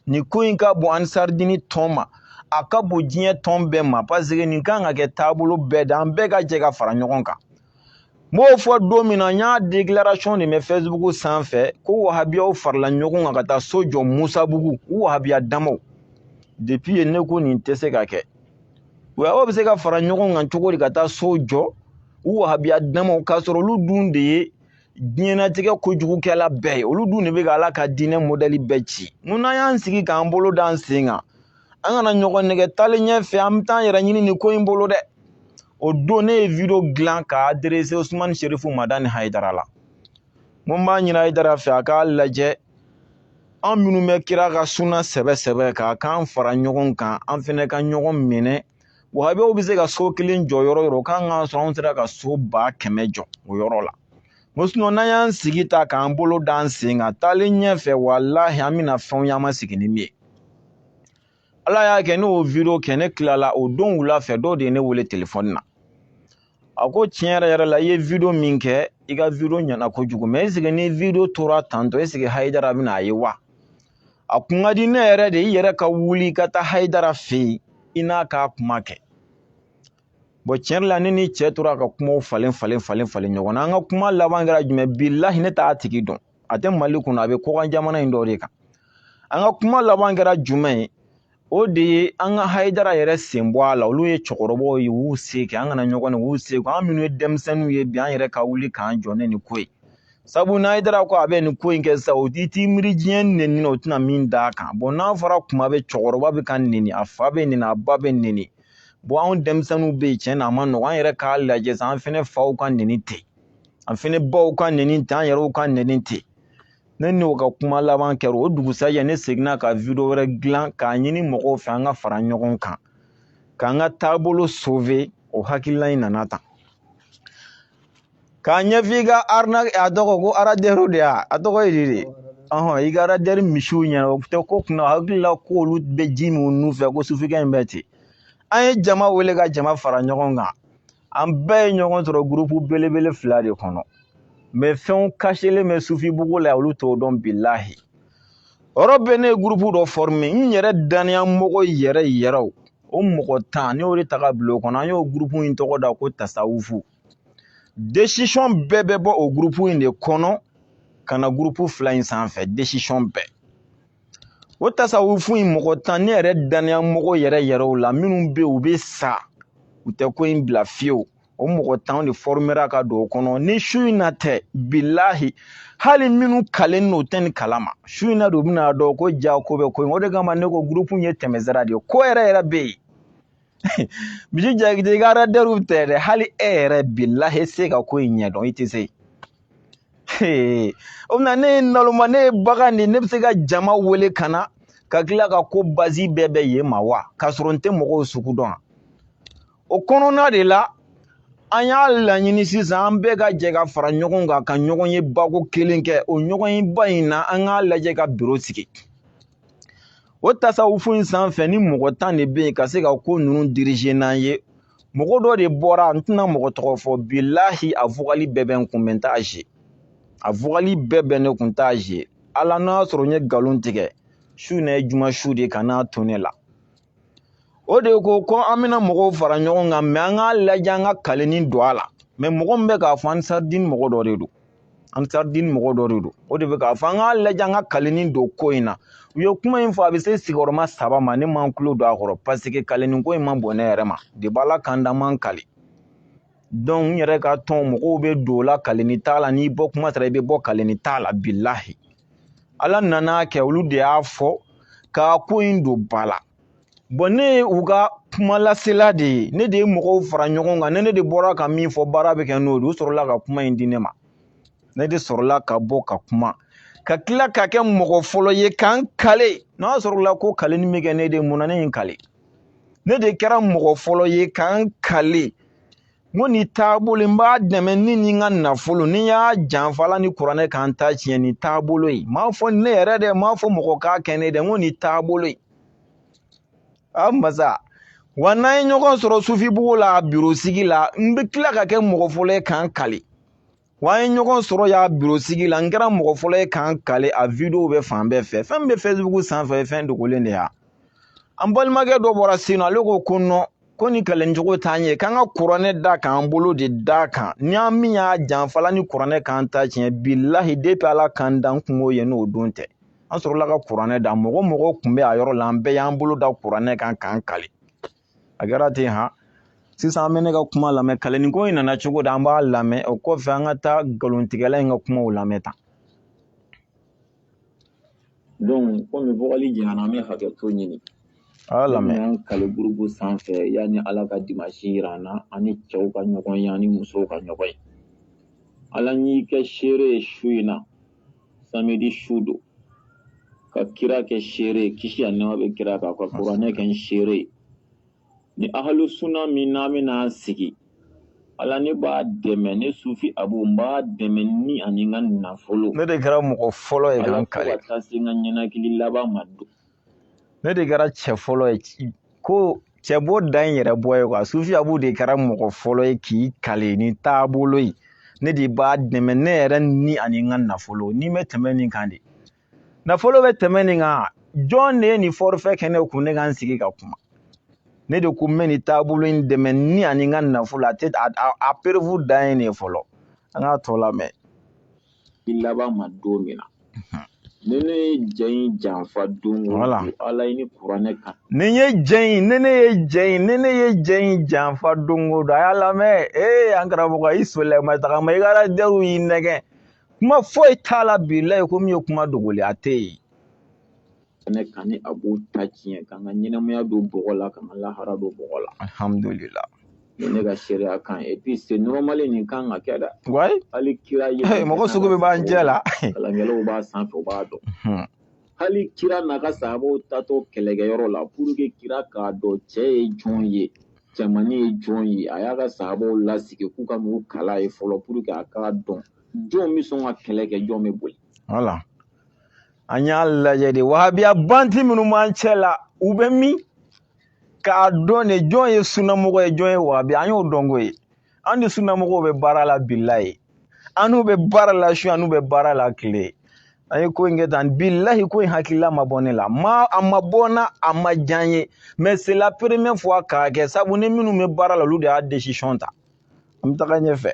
nin ko in ka bon Ansaridini tɔn ma a ka bon diɲɛ tɔn bɛɛ ma parce que nin kan ka kɛ taabolo bɛɛ de an bɛɛ ka jɛ ka fara ɲɔgɔn kan n b'o fɔ don min na n y'a déclaration de mɛn Facebook sanfɛ ko wahabiyaw farala ɲɔgɔn kan ka taa so jɔ Musabugu u wahabiya damaw depuis yen ne ko nin tɛ se ka kɛ aw bɛ se ka fara ɲɔgɔn kan cogo di ka taa so jɔ u wahabiya damaw k'a sɔrɔ olu dun de ye diɲɛnatigɛ kojugukɛla bɛɛ ye olu dun de bɛ ka Ala ka diinɛ modèle bɛɛ ci mun n'an y'an sigi k'an bolo d'an sen kan an kana ɲɔgɔn nɛgɛ taalen ɲɛfɛ an bɛ taa an yɛrɛ ɲini nin ko in bolo dɛ o don ne ye video dilan k'a adressé Usmani Sherifu Madani Hayidara la mun b'a ɲini Hayidara fɛ a k'a lajɛ an minnu bɛ kira ka suna sɛbɛ k'a k'an fara ɲɔgɔn kan an fɛnɛ ka ɲɔgɔn minɛ wahabiyaw bɛ se ka so kelen jɔ yɔrɔ yɔrɔ k'an ka sɔrɔ anw sera ka so 100 jɔ o yɔrɔ la sinon n'an y'an sigi ta k'an bolo d'an sen kan taalen ɲɛfɛ walahi an bɛna fɛnw ye an ma sigi ni min ye Ala y'a kɛ ne y'o video kɛ ne tilala o don wula fɛ dɔw de ye ne wele téléphone na a ko tiɲɛ yɛrɛ la i ye video min kɛ i ka video ɲɛna kojugu mais est-ce que ni video tora tantɔ est-ce que Hayidara bɛna a ye wa a kun ka di ne yɛrɛ de i yɛrɛ ka wuli ka taa Hayidara fɛ yen i n'a k'a kuma kɛ bon tiɲɛ la ne ni cɛ tora ka kumaw falen ɲɔgɔn na an ka kuma laban kɛra jumɛn billahi ne t'a tigi dɔn a tɛ Mali kɔnɔ a bɛ kɔkan jamana in dɔ de kan an ka kuma laban kɛra jumɛn ye o de ye an ka Hayidara yɛrɛ sen bɔ a la olu ye cɛkɔrɔbaw ye u y'u se kɛ an kana ɲɔgɔn ye u y'u se kɛ an minnu ye denmisɛnninw ye bi an yɛrɛ ka wuli k'an jɔ ne nin ko ye sabu n'a Hayidara ko a bɛ nin ko in kɛ sisan o t'i miiri diɲɛ neni na o tɛna min d'a kan bon n'a fɔra kuma bɛ cɛkɔrɔba bɛ ka neni a fa bɛ neni a ba bɛ neni bon anw denmisɛnninw bɛ yen tiɲɛ na a ma nɔgɔn an yɛrɛ k'a lajɛ sisan an fɛnɛ faw ka neni ten an fɛnɛ baw ka neni ten an yɛrɛw ka neni ten ne n'o ka kuma laban kɛra o dugusajɛ ne seginna ka video wɛrɛ dilan k'a ɲini mɔgɔw fɛ an ka fara ɲɔgɔn kan k'an ka taabolo sauver o hakilina in nana tan k'a ɲɛfɔ i ka arnaque a tɔgɔ ko aradɛriw de a tɔgɔ ye de i ka aradɛri misiw ɲɛna o tɛ ko kunna hakili la ko olu bɛ ji min nu fɛ ko sufikɛ in bɛ ten an ye jama wele ka jama fara ɲɔgɔn kan an bɛɛ ye ɲɔgɔn sɔrɔ groupe belebele 2 de kɔnɔ mais fɛnw kasilen bɛ sufibugu la olu t'o dɔn billahi yɔrɔ bɛ ne ye groupe dɔ former n yɛrɛ daniya mɔgɔ yɛrɛ o mɔgɔ 10 ne y'o de ta ka bila o kɔnɔ an y'o groupe in tɔgɔ da ko tasawufu décision bɛɛ bɛ bɔ o groupe in de kɔnɔ ka na groupe 2 in sanfɛ décision bɛɛ o tasawufu in mɔgɔ 10 ne yɛrɛ daniya mɔgɔ yɛrɛw la minnu bɛ u bɛ sa u tɛ ko in bila fiyewu o mɔgɔ 10 de formera ka don o kɔnɔ ni su in na tɛ billahi hali minnu kalen n'o tɛ ni kalama su in na de u bɛna dɔn ko ja ko bɛ ko in o de kama ne ko groupe in ye tɛmɛsira de ye ko yɛrɛ bɛ yen misi jakite i ka aradɛriw tɛ dɛ hali e yɛrɛ billahi e se ka ko in ɲɛdɔn i tɛ se o bɛna ne ye naloma ne ye bagan de ne bɛ se ka jama wele ka na ka tila ka ko basi bɛɛ bɛ yen ma wa k'a sɔrɔ n tɛ mɔgɔw sugu dɔn o kɔnɔna de la an y'a laɲini sisan an bɛɛ ka jɛ ka fara ɲɔgɔn kan ka ɲɔgɔn ye bako kelen kɛ o ɲɔgɔn ye ba in na an k'a lajɛ ka bureau sigi o tasawufu in sanfɛ ni mɔgɔ 10 de bɛ yen ka se ka ko ninnu diriger n'an ye mɔgɔ dɔ de bɔra n tɛna mɔgɔ tɔgɔ fɔ billahi a vocal bɛɛ bɛ n kun mɛ n t'a je a vocal bɛɛ bɛ ne kun t'a je ala n'a y'a sɔrɔ n ye nkalon tigɛ su in ye juma su de ka n'a to ne la o de ko an bɛna mɔgɔw fara ɲɔgɔn kan mais an k'a lajɛ an ka kaleni don a la mais mɔgɔ min bɛ k'a fɔ Ansardine mɔgɔ dɔ de don Ansardine mɔgɔ dɔ de don o de bɛ k'a fɔ an k'a lajɛ an ka kaleni don ko in na u ye kuma in fɔ a bɛ se sigiyɔrɔma 3 ma ne man tulo don a kɔrɔ parce que kaleni ko in ma bɔn ne yɛrɛ ma de b'ala kan da man kali donc n yɛrɛ ka tɔn mɔgɔw bɛ don o la kaleni t'a la n'i bɔ kuma sera i bɛ bɔ kaleni t'a la billahi ala nana kɛ olu de y'a fɔ k'a ko in don ba la bon ne u ka kuma lasela de ye ne de ye mɔgɔw fara ɲɔgɔn kan ne de bɔra ka min fɔ baara bɛ kɛ n'o de u sɔrɔla ka kuma in di ne ma ne de sɔrɔla ka bɔ ka kuma ka tila ka kɛ mɔgɔ fɔlɔ ye k'an kale n'a sɔrɔla ko kaleni bɛ kɛ ne de mun na ne ye n kale ne de kɛra mɔgɔ fɔlɔ ye k'an kale n ko nin taabolo n b'a dɛmɛ ni nin ka nafolo ni y'a janfala ni kuranɛ k'an ta tiɲɛ nin taabolo ye m'a fɔ ne yɛrɛ dɛ m'a fɔ mɔgɔ k'a kɛ ne dɛ n ko nin taabolo ye masa wa n'an ye ɲɔgɔn sɔrɔ sufibugu la bureau sigi la n bɛ tila ka kɛ mɔgɔ fɔlɔ ye k'an kale wa an ye ɲɔgɔn sɔrɔ ya bureau sigi la n kɛra mɔgɔ fɔlɔ ye k'an kale a video bɛ fan bɛɛ fɛ fɛn bɛ Facebook sanfɛ fɛn dogolen de ya an balimakɛ dɔ bɔra sen na ale ko non ko ni kalencogo t'an ye k'an ka kuranɛ da k'an bolo de da kan ni an min y'a janfala ni kuranɛ k'an ta tiɲɛ billahi depuis ala k'an dan kungo ye n'o don tɛ an sɔrɔla ka kuranɛ da mɔgɔ tun bɛ a yɔrɔ la an bɛɛ y'an bolo da kuranɛ kan k'an kale a kɛra ten ha sisan an bɛ ne ka kuma lamɛn kaleniko in nana cogo di an b'a lamɛn o kɔfɛ an ka taa nkalontigɛla in ka kumaw lamɛn tan donc komi bɔgɔli jɛnna an bɛ hakɛto ɲini a lamɛn an kale gurupu sanfɛ yanni ala ka dimanche jira an na ani cɛw ka ɲɔgɔn ye ani musow ka ɲɔgɔn ye ala n'i kɛ seere su in na samedi su don ka kira kɛ seere kisi ani nɛɛma bɛ kira kan ka kuranɛ kɛ n seere ni ahalu sunna min n'an bɛna sigi ala ne b'a dɛmɛ ne sufi abu n b'a dɛmɛ ni ani n ka nafolo ne de kɛra mɔgɔ fɔlɔ ye k'an kale ala fo ka taa se n ka ɲɛnakili laban ma don ne de kɛra cɛ fɔlɔ ye ko cɛ b'o da in yɛrɛ bɔ ye quoi sufi abu de kɛra mɔgɔ fɔlɔ ye k'i kale ni taabolo ye ne de b'a dɛmɛ ne yɛrɛ ni ani n ka nafolo ni bɛ tɛmɛ nin kan de nafolo bɛ tɛmɛ nin kan jɔn de ye nin forfait kɛ ne kun ne ka n sigi ka kuma ne de ko meni taabolo in dɛmɛ ni ani ka nafolo a perevu dan ye ne fɔlɔ an ka tɔ lamɛn i laban ma don min na ne ye jɛ in janfa don o don ala ye ni kuranɛ kan ne ye jɛ in janfa don o don a y'a lamɛn an karamɔgɔ i sɔlɛma tagama i ka radiyɛriw y'i nɛgɛn kuma foyi t'a la bilahi ko min ye kuma dogolen a tɛ yen ne kan ni a b'o ta tiɲɛ kan ka ɲɛnamaya don bɔgɔ la kan ka lahara don bɔgɔ la alhamdulillah ne ka sariya kan et puis c'est normal nin kan ka kɛ dɛ wayi hali kira ye mɔgɔ sugu bɛ b'an cɛ la kalankɛlaw b'a sanfɛ u b'a dɔn hali kira n'a ka sahabaw tatɔ kɛlɛkɛyɔrɔ la pour que kira k'a dɔn cɛ ye jɔn ye cɛmanni ye jɔn ye a y'a ka sahabaw lasigi k'u ka n'u kala ye fɔlɔ pour que a k'a dɔn jɔn bɛ sɔn ka kɛlɛ kɛ jɔn bɛ boli voilà an y'a lajɛ de wahabiya banti minnu b'an cɛ la u bɛ min k'a dɔn de jɔn ye sunnamɔgɔ ye jɔn ye wahabiya an y'o dɔn ko ye an ni sunnamɔgɔw bɛ baara la bilahi an n'u bɛ baara la su an n'u bɛ baara la tile an ye ko in kɛ tan bilahi ko in hakilila ma bɔ ne la a ma bɔ na a ma diya n ye mais c'est la première fois k'a kɛ sabu ni minnu bɛ baara la olu de y'a décision ta an bɛ taga ɲɛfɛ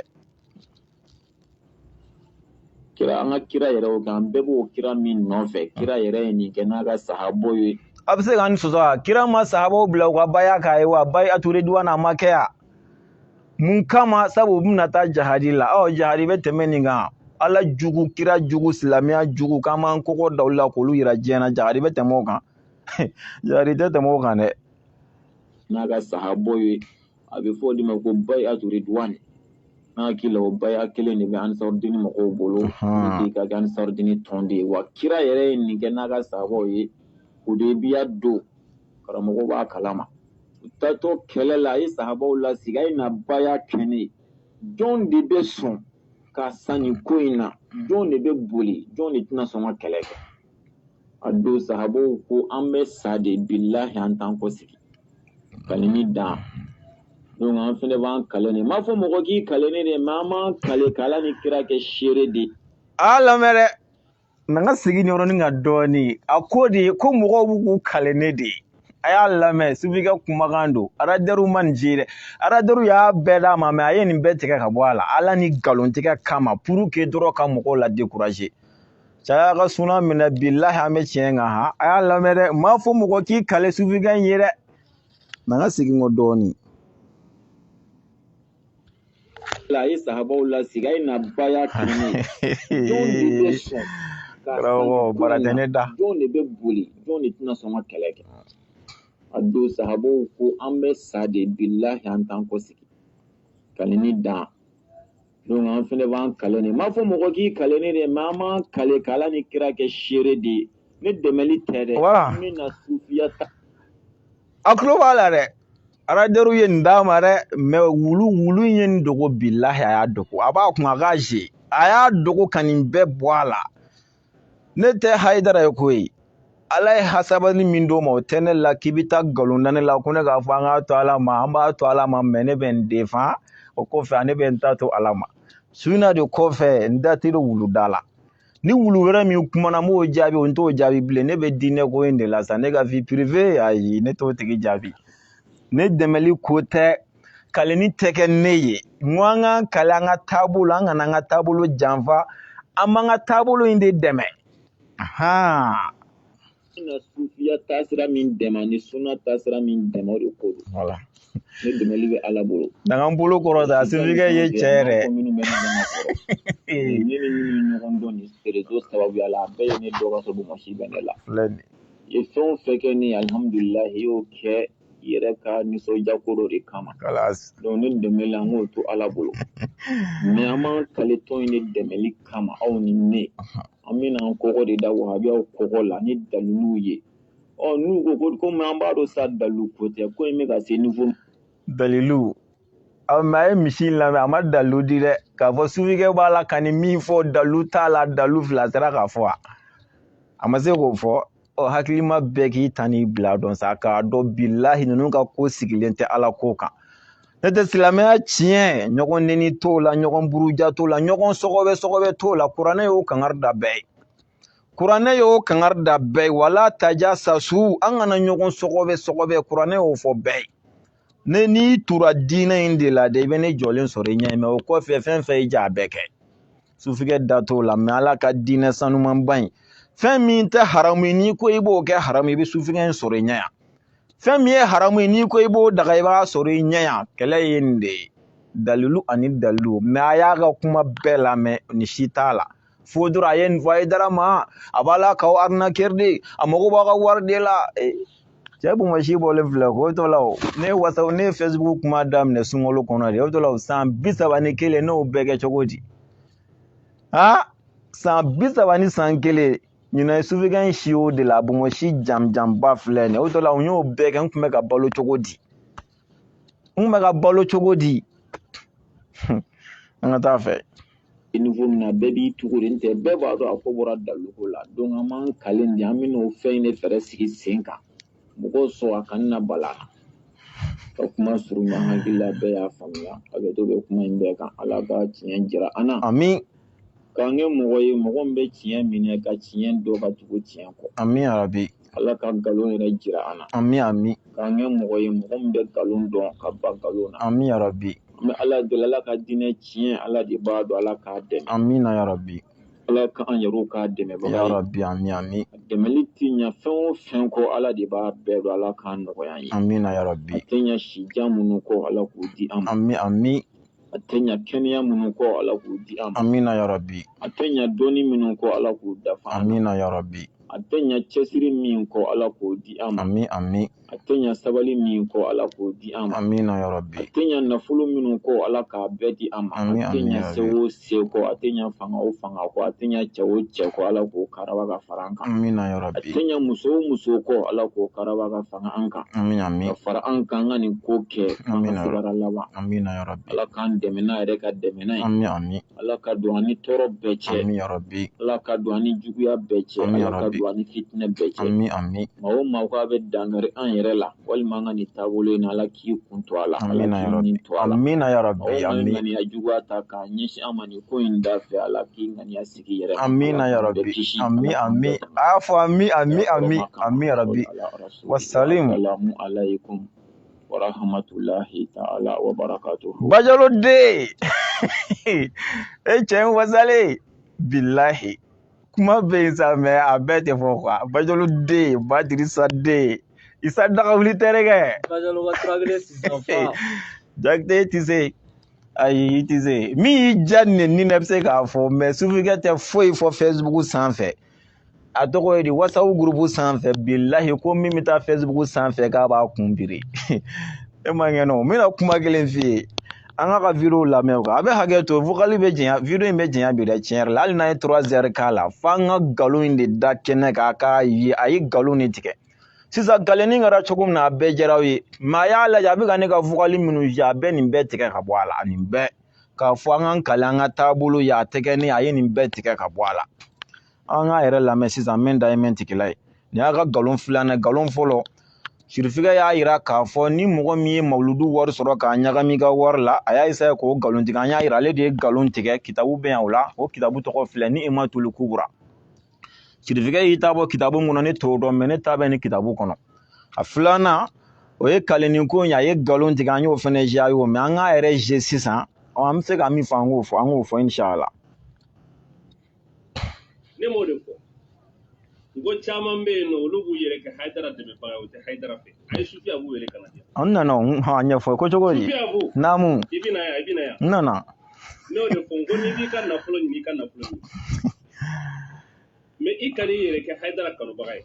kira an ka kira yɛrɛ o kan bɛɛ b'o kira min nɔfɛ kira yɛrɛ ye nin kɛ n'a ka sahabaw ye a bɛ se k'an sɔsɔ kira ma sahabaw bila u ka baya k'a ye wa bayatu ridwan a ma kɛ ya mun kama sabu u bɛna taa jahadi la jahadi bɛ tɛmɛ nin kan ala jugu kira jugu silamɛya jugu k'an b'an kɔkɔ da u la k'olu yira diɲɛ na jahadi bɛ tɛmɛ o kan jahadi tɛ tɛmɛ o kan dɛ n'a ka sahabaw ye a bɛ fɔ o de ma ko bayatu ridwan n'a hakili la o baya kelen de bɛ ansarudini mɔgɔw bolo k'i ka kɛ ansarudini tɔn de ye wa kira yɛrɛ ye nin kɛ n'a ka sahabaw ye Hudaybiya don karamɔgɔw b'a kalama u taatɔ kɛlɛ la a ye sahabaw lasigi a ye na baya kɛnɛ jɔn de bɛ sɔn ka san nin ko in na jɔn de bɛ boli jɔn de tɛna sɔn ka kɛlɛ kɛ a don sahabaw ko an bɛ sa de bilahi an t'an kɔ sigi kalini dan donc an fɛnɛ b'an kale ne m'a fɔ mɔgɔ k'i kale ne de mais an b'an kale k'ala ni kira kɛ seere de a lamɛn dɛ na n ka segin nin yɔrɔnin kan dɔɔnin a ko de ye ko mɔgɔw b'u k'u kale ne de a y'a lamɛn sufika kumakan don aradɛriw ma nin ci dɛ aradɛriw y'a bɛɛ d'a ma mais a ye nin bɛɛ tigɛ ka bɔ a la ala ni nkalontigɛ kama pour que dɔrɔn ka mɔgɔw la décourager caya ka suna minɛ bilahi an bɛ tiɲɛ kan ha a y'a lamɛn dɛ m'a fɔ mɔgɔ k'i kale sufika in ye dɛ na n ka segin kɔ dɔɔnin a ye sahabaw lasigi a ye na baya kɛnɛ jɔn de bɛ sɔn ka san nin ko in na jɔn de bɛ boli jɔn de tɛna sɔn ka kɛlɛ kɛ a don sahabaw ko an bɛ sa de bilahi an t'an kɔ sigi kalini dan donc an fɛnɛ b'an kale ne m'a fɔ mɔgɔ k'i kale ne de mais an b'an kale k'ala ni kira kɛ seere de ne dɛmɛli tɛ dɛ an bɛ na sufiya ta a tulo b'a la dɛ aradɛriw ye nin d'a ma dɛ mais wulu ye nin dogo bilahi a y'a dogo a b'a kun a k'a je a y'a dogo ka nin bɛɛ bɔ a la ne tɛ hayidara ye koyi ala ye hasabali min d'o ma o tɛ ne la k'i bɛ taa nkalon da ne la ko ne k'a fɔ an k'a to ala ma an b'a to ala ma mais ne bɛ n defan o kɔfɛ ne bɛ n ta to ala ma su in na de kɔfɛ n da tɛ wulu da la ni wulu wɛrɛ min kumana n b'o jaabi o n t'o jaabi bilen ne bɛ diinɛ ko in de la sa ne ka vie privée ayi ne t'o tigi jaabi ne dɛmɛli ko tɛ kaleni tɛ kɛ ne ye n ko an k'an kale an ka taabolo an kana an ka taabolo janfa an b'an ka taabolo in de dɛmɛ na sufiya taasira min dɛmɛ ni sunna taasira min dɛmɛ o de ko don voilà ne dɛmɛli bɛ ala bolo daga n bolo kɔrɔ ta sufikɛ ye cɛ yɛrɛ minnu bɛ ne ɲɔgɔn kɔrɔ ne ni minnu ɲɔgɔn dɔn ni réseau sababuya la a bɛɛ ye ne dɔ ka sɔrɔ mɔsi bɛ ne la i ye fɛn o fɛn kɛ ne ye alhamdulilahi i y'o kɛ i yɛrɛ ka nisɔndiya ko dɔ de kama donc ne dɛmɛli an k'o to ala bolo mais an b'an kale tɔn in de dɛmɛli kama aw ni ne an bɛna an kɔgɔ de da wahabiyaw kɔgɔ la ni daliluw ye n'u ko ko komi an b'a dɔn sa dalilu ko tɛ ko in bɛ ka se niveau dalilu mais a ye misi in lamɛn a ma dalilu di dɛ k'a fɔ sufikɛ b'a la ka nin min fɔ dalilu t'a la dalilu fila sera k'a fɔ a ma se k'o fɔ hakilima bɛɛ k'i ta n'i bila dɔn sa k'a dɔn bilahi ninnu ka ko sigilen tɛ ala ko kan ne tɛ silamɛya tiɲɛ ɲɔgɔn neni t'o la ɲɔgɔn buruja t'o la ɲɔgɔn sɔgɔbɛ t'o la kuranɛ y'o kangari da bɛɛ ye kuranɛ y'o kangari da bɛɛ ye wala taja sasu an kana ɲɔgɔn sɔgɔbɛ kuranɛ y'o fɔ bɛɛ ye ne n'i tura diinɛ in de la de i bɛ ne jɔlen sɔrɔ i ɲɛ mɛ o kɔfɛ fɛn fɛn i ja a bɛɛ kɛ sufigɛ da t'o la mɛ ala ka diinɛ sanumanba in fɛn min tɛ haramu ye n'i ko i b'o kɛ haramu i bɛ sufigɛ in sɔrɔ i ɲɛ yan fɛn min ye haramu ye n'i ko i b'o daga i b'a sɔrɔ i ɲɛ yan kɛlɛ ye nin de ye dalilu ani dalilu mɛ a y'a ka kuma bɛɛ lamɛn ni si t'a la fo dɔrɔn a ye nin fɔ a ye dara ma a b'a la k'aw arnaqueur de a mago b'a ka wari de la cɛ bɔnbɔsi bɔlen filɛ ko to la o ne ye whatsapp ne ye facebook kuma daminɛ sunkalo kɔnɔ de o to la o san 31 n'o bɛɛ kɛ cogo di san 30 ni san 1 ɲinɛ sufigɛ in si o de la bɔnbɔsi janba filɛ nin o to la u y'o bɛɛ kɛ n tun bɛ ka balo cogo di an ka taa fɛ niveau min na bɛɛ b'i tugu de ntɛ bɛɛ b'a dɔn a ko bɔra daluko la donc an b'an kalen de an bɛ n'o fɛn in de fɛɛrɛ sigi sen kan mɔgɔw sɔn a kan na bala ka kuma surunya hakili la bɛɛ y'a faamuya hakɛto bɛ kuma in bɛɛ kan ala ka tiɲɛ jira an na amin k'an kɛ mɔgɔ ye mɔgɔ min bɛ tiɲɛ minɛ ka tiɲɛ dɔn ka tugu tiɲɛ kɔ amin arabi ala ka nkalon yɛrɛ jira an na amin k'an kɛ mɔgɔ ye mɔgɔ min bɛ nkalon dɔn ka ban nkalon na amin arabi mɛ ala deli ala ka diinɛ tiɲɛ ala de b'a dɔn ala k'a dɛmɛ amin ya rabbi ala k'an yɛrɛw k'a dɛmɛbaga ya ye rabbi amin dɛmɛli ti ɲɛ fɛn o fɛn kɔ ala de b'a bɛɛ dɔn ala k'an nɔgɔya ye amin ya a rabbi tɛ ɲɛ sijan minnu kɔ ala k'o di an ma amin a tɛ ɲɛ kɛnɛya minnu kɔ ala k'o di an ma amin ya rabbi a tɛ ɲɛ dɔnni minnu kɔ ala k'o dafa an na amin ya rabbi a tɛ ɲɛ cɛsiri min kɔ ala k'o di an ma amin a tɛ ɲɛ sabali min kɔ ala k'o di an ma amin ya rabbi a tɛ ɲɛ nafolo minnu kɔ ala k'a bɛɛ di an ma a tɛ ɲɛ se o se kɔ a tɛ ɲɛ fanga o fanga kɔ a tɛ ɲɛ cɛ o cɛ kɔ ala k'o karaba ka fara an kan amin ya a rabbi tɛ ɲɛ muso o muso kɔ ala k'o karaba ka fanga an kan amin ka fara an kan an ka nin ko kɛ an ka sigara laban amin ya rabbi ala k'an dɛmɛ n'a yɛrɛ ka dɛmɛ n'a ye amin ala ka don an ni tɔɔrɔ bɛɛ cɛ amin ya rabbi ala ka don an ni juguya bɛɛ cɛ ala ka don an ni fitinɛ bɛɛ cɛ amin maa o maa k'a bɛ dankari an yɛrɛ la walima an ka nin taabolo in na ala k'i kun to a la ala amin ya k'i nin to a la rabbi ya maa o rabbi maa ye amin ŋaniya juguya ta k'a ɲɛsin an ma nin ko in da fɛ ala k'i ŋaniya sigi yɛrɛ ma amin ya rabbi amin afu amin ya rabbi wassalim assalamu alaikum wa rahmatullahi ta'ala wa barakatuhu bajalo de e cɛ wasale billahi kuma bɛ yen sa mɛ a bɛɛ tɛ fɔ quoi bajalo de badirisa de isa daga wuli tɛ kɛ bajalo ka turakelen sisan fa jakite ti se ayi i ti se min y'i ja nin ne bɛ se k'a fɔ mɛ sufigɛ tɛ foyi fɔ facebook sanfɛ a tɔgɔ ye di whatsapp groupe sanfɛ billahi ko min bɛ taa facebook sanfɛ k'a b'a kun biri e ma ɲɛna o n bɛna kuma kelen f'i ye an ka video lamɛn o kan a bɛ hakɛ to vocal bɛ janya video in bɛ janya bi dɛ tiɲɛ yɛrɛ la hali n'a ye 3 heures k'a la f'an ka nkalon in de da kɛnɛ kan k'a ye a ye nkalon de tigɛ sisan galeni kɛra cogo min na a bɛɛ diyara aw ye mɛ a y'a lajɛ a bɛ ka ne ka vocal minnu ye a bɛ nin bɛɛ tigɛ ka bɔ a la nin bɛɛ k'a fɔ an ka kalan an ka taabolo ye a tɛ kɛ ne a ye nin bɛɛ tigɛ ka bɔ a la an k'a yɛrɛ lamɛn sisan n bɛ n da ye min tigila ye nin y'a ka nkalon filanan nkalon fɔlɔ sirifika y'a yira k'a fɔ ni mɔgɔ min ye mawuludu wari sɔrɔ k'a ɲagami ka wari la a y'a essayé k'o nkalon tigɛ an y'a yira ale de ye nkalon tigɛ kitabu bɛ yan o la o kitabu tɔgɔ filɛ ni Imatul Kubra sirifika y'i ta bɔ kitabu kɔnɔ ne t'o dɔn mɛ ne ta bɛ ni kitabu kɔnɔ a filanan o ye kalenni ko in a ye nkalon tigɛ an y'o fana je a y'o mɛ an k'a yɛrɛ je sisan an bɛ se ka min fɔ an k'o fɔ inshallah ne m'o de fɔ n ko caman bɛ yen nɔ olu b'u yɛrɛ kɛ Hayidara dɛmɛbaga ye o tɛ Hayidara fɛ a ye Sufi Abu wele ka na di an nana a ɲɛfɔ ko cogo di Sufi Abu naamu i bɛna yan n nana ne y'o de fɔ n ko n'i b'i ka nafolo ɲini i ka nafolo ɲini mɛ i ka n'i yɛrɛ kɛ Hayidara kanubaga ye